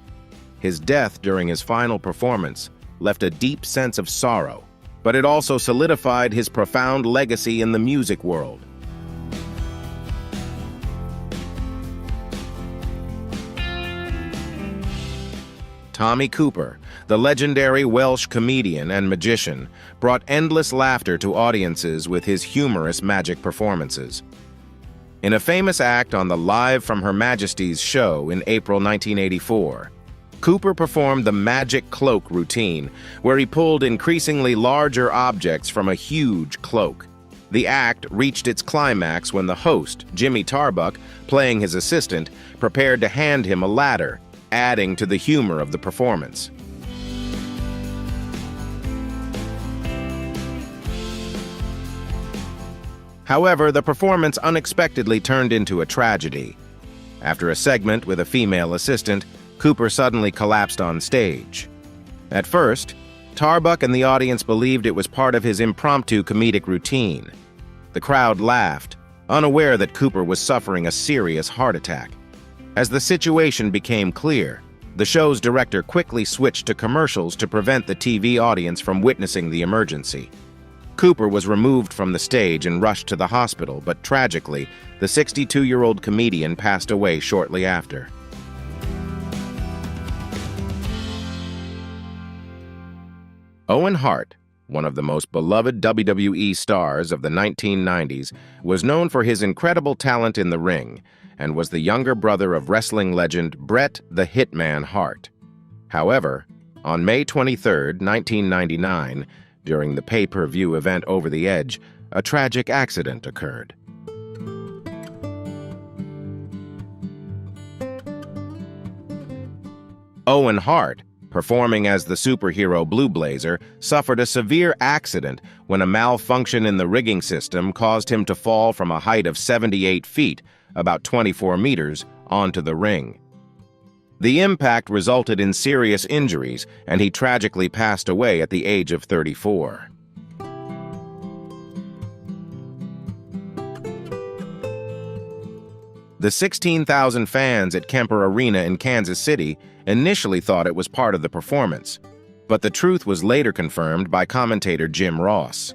His death during his final performance left a deep sense of sorrow, but it also solidified his profound legacy in the music world. Tommy Cooper, the legendary Welsh comedian and magician, brought endless laughter to audiences with his humorous magic performances. In a famous act on the Live from Her Majesty's show in April 1984, Cooper performed the magic cloak routine, where he pulled increasingly larger objects from a huge cloak. The act reached its climax when the host, Jimmy Tarbuck, playing his assistant, prepared to hand him a ladder, adding to the humor of the performance. However, the performance unexpectedly turned into a tragedy. After a segment with a female assistant, Cooper suddenly collapsed on stage. At first, Tarbuck and the audience believed it was part of his impromptu comedic routine. The crowd laughed, unaware that Cooper was suffering a serious heart attack. As the situation became clear, the show's director quickly switched to commercials to prevent the TV audience from witnessing the emergency. Cooper was removed from the stage and rushed to the hospital, but tragically, the 62-year-old comedian passed away shortly after. Owen Hart, one of the most beloved WWE stars of the 1990s, was known for his incredible talent in the ring and was the younger brother of wrestling legend Bret the Hitman Hart. However, on May 23, 1999, during the pay-per-view event Over the Edge, a tragic accident occurred. Owen Hart, performing as the superhero Blue Blazer, suffered a severe accident when a malfunction in the rigging system caused him to fall from a height of 78 feet, about 24 meters, onto the ring. The impact resulted in serious injuries, and he tragically passed away at the age of 34. The 16,000 fans at Kemper Arena in Kansas City initially thought it was part of the performance, but the truth was later confirmed by commentator Jim Ross.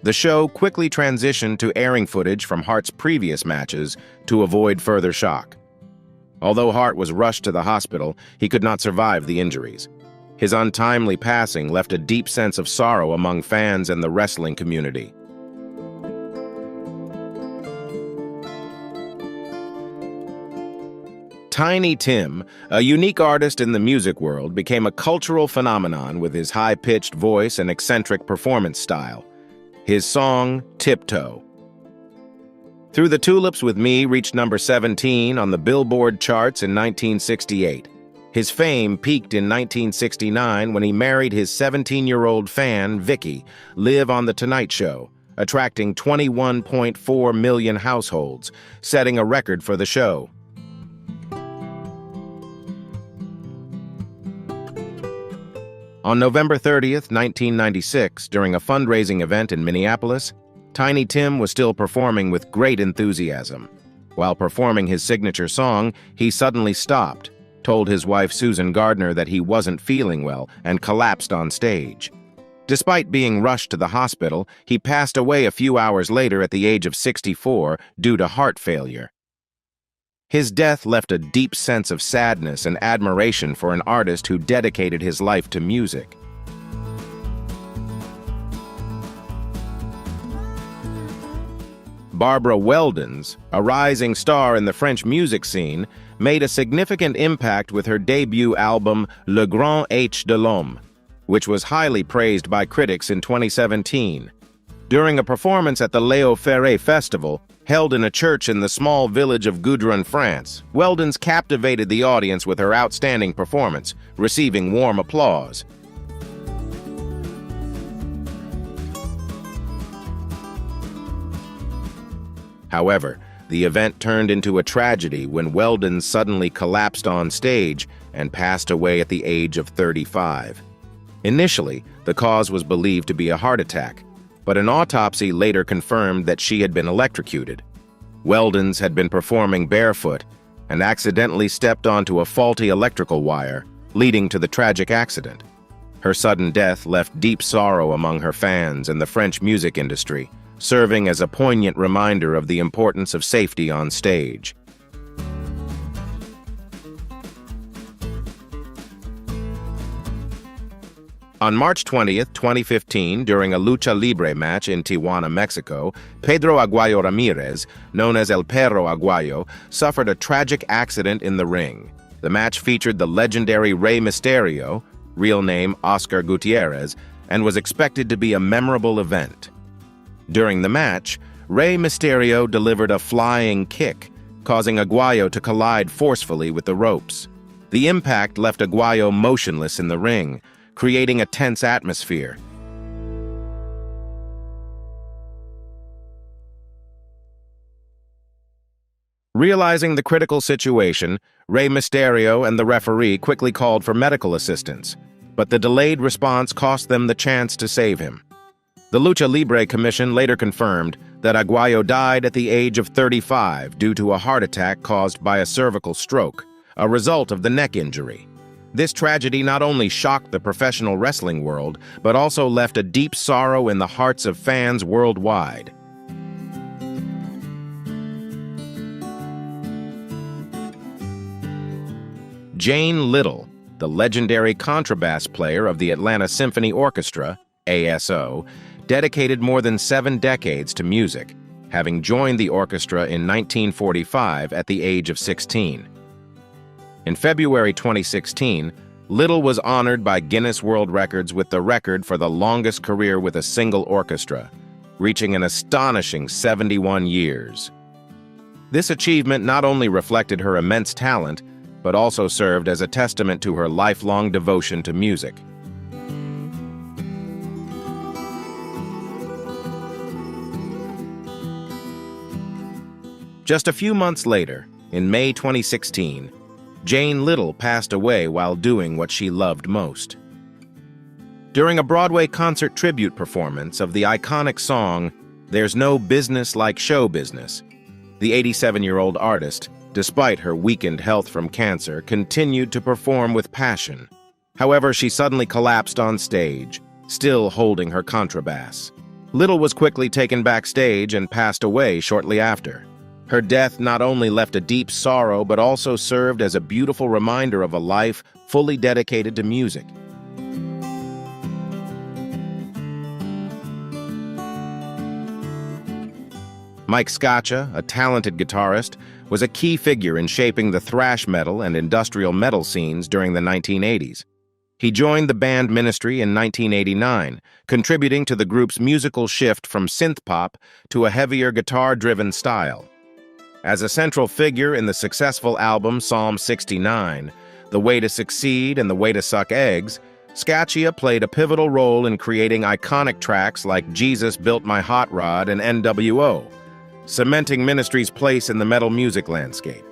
The show quickly transitioned to airing footage from Hart's previous matches to avoid further shock. Although Hart was rushed to the hospital, he could not survive the injuries. His untimely passing left a deep sense of sorrow among fans and the wrestling community. Tiny Tim, a unique artist in the music world, became a cultural phenomenon with his high-pitched voice and eccentric performance style. His song, Tiptoe. Through the Tulips with Me reached number 17 on the Billboard charts in 1968. His fame peaked in 1969 when he married his 17-year-old fan, Vicky, live on The Tonight Show, attracting 21.4 million households, setting a record for the show. On November 30th, 1996, during a fundraising event in Minneapolis, Tiny Tim was still performing with great enthusiasm. While performing his signature song, he suddenly stopped, told his wife Susan Gardner that he wasn't feeling well, and collapsed on stage. Despite being rushed to the hospital, he passed away a few hours later at the age of 64 due to heart failure. His death left a deep sense of sadness and admiration for an artist who dedicated his life to music. Barbara Weldons, a rising star in the French music scene, made a significant impact with her debut album Le Grand H de l'Homme, which was highly praised by critics in 2017. During a performance at the Léo Ferré Festival, held in a church in the small village of Goudron, France, Weldons captivated the audience with her outstanding performance, receiving warm applause. However, the event turned into a tragedy when Weldons suddenly collapsed on stage and passed away at the age of 35. Initially, the cause was believed to be a heart attack, but an autopsy later confirmed that she had been electrocuted. Weldons had been performing barefoot and accidentally stepped onto a faulty electrical wire, leading to the tragic accident. Her sudden death left deep sorrow among her fans and the French music industry, serving as a poignant reminder of the importance of safety on stage. On March 20, 2015, during a lucha libre match in Tijuana, Mexico, Pedro Aguayo Ramirez, known as El Perro Aguayo, suffered a tragic accident in the ring. The match featured the legendary Rey Mysterio, real name Oscar Gutierrez, and was expected to be a memorable event. During the match, Rey Mysterio delivered a flying kick, causing Aguayo to collide forcefully with the ropes. The impact left Aguayo motionless in the ring, creating a tense atmosphere. Realizing the critical situation, Rey Mysterio and the referee quickly called for medical assistance. but the delayed response cost them the chance to save him. The Lucha Libre Commission later confirmed that Aguayo died at the age of 35 due to a heart attack caused by a cervical stroke, a result of the neck injury. This tragedy not only shocked the professional wrestling world, but also left a deep sorrow in the hearts of fans worldwide. Jane Little, the legendary contrabass player of the Atlanta Symphony Orchestra, ASO, dedicated more than 7 decades to music, having joined the orchestra in 1945 at the age of 16. In February 2016, Little was honored by Guinness World Records with the record for the longest career with a single orchestra, reaching an astonishing 71 years. This achievement not only reflected her immense talent, but also served as a testament to her lifelong devotion to music. Just a few months later, in May 2016, Jane Little passed away while doing what she loved most. During a Broadway concert tribute performance of the iconic song, "There's No Business Like Show Business," the 87-year-old artist, despite her weakened health from cancer, continued to perform with passion. However, she suddenly collapsed on stage, still holding her contrabass. Little was quickly taken backstage and passed away shortly after. Her death not only left a deep sorrow, but also served as a beautiful reminder of a life fully dedicated to music. Mike Scaccia, a talented guitarist, was a key figure in shaping the thrash metal and industrial metal scenes during the 1980s. He joined the band Ministry in 1989, contributing to the group's musical shift from synth-pop to a heavier guitar-driven style. As a central figure in the successful album Psalm 69, The Way to Succeed and The Way to Suck Eggs, Scaccia played a pivotal role in creating iconic tracks like Jesus Built My Hot Rod and NWO, cementing Ministry's place in the metal music landscape.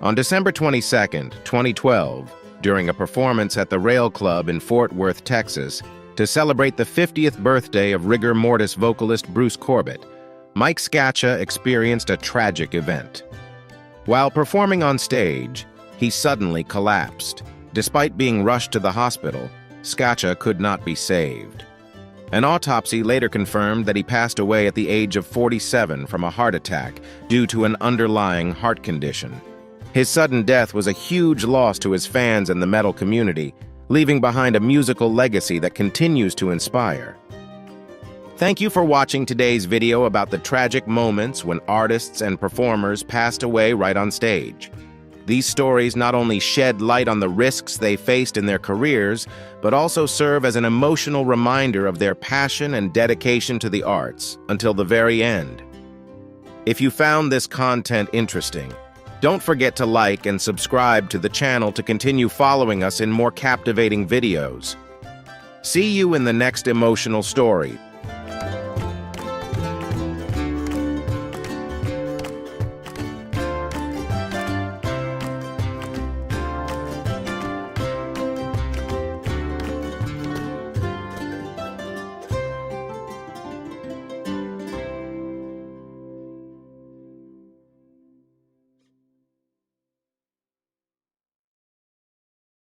On December 22, 2012, during a performance at the Rail Club in Fort Worth, Texas, to celebrate the 50th birthday of rigor mortis vocalist Bruce Corbett, Mike Scaccia experienced a tragic event. While performing on stage, he suddenly collapsed. Despite being rushed to the hospital, Scaccia could not be saved. An autopsy later confirmed that he passed away at the age of 47 from a heart attack due to an underlying heart condition. His sudden death was a huge loss to his fans and the metal community, leaving behind a musical legacy that continues to inspire. Thank you for watching today's video about the tragic moments when artists and performers passed away right on stage. These stories not only shed light on the risks they faced in their careers, but also serve as an emotional reminder of their passion and dedication to the arts until the very end. If you found this content interesting, don't forget to like and subscribe to the channel to continue following us in more captivating videos. See you in the next emotional story.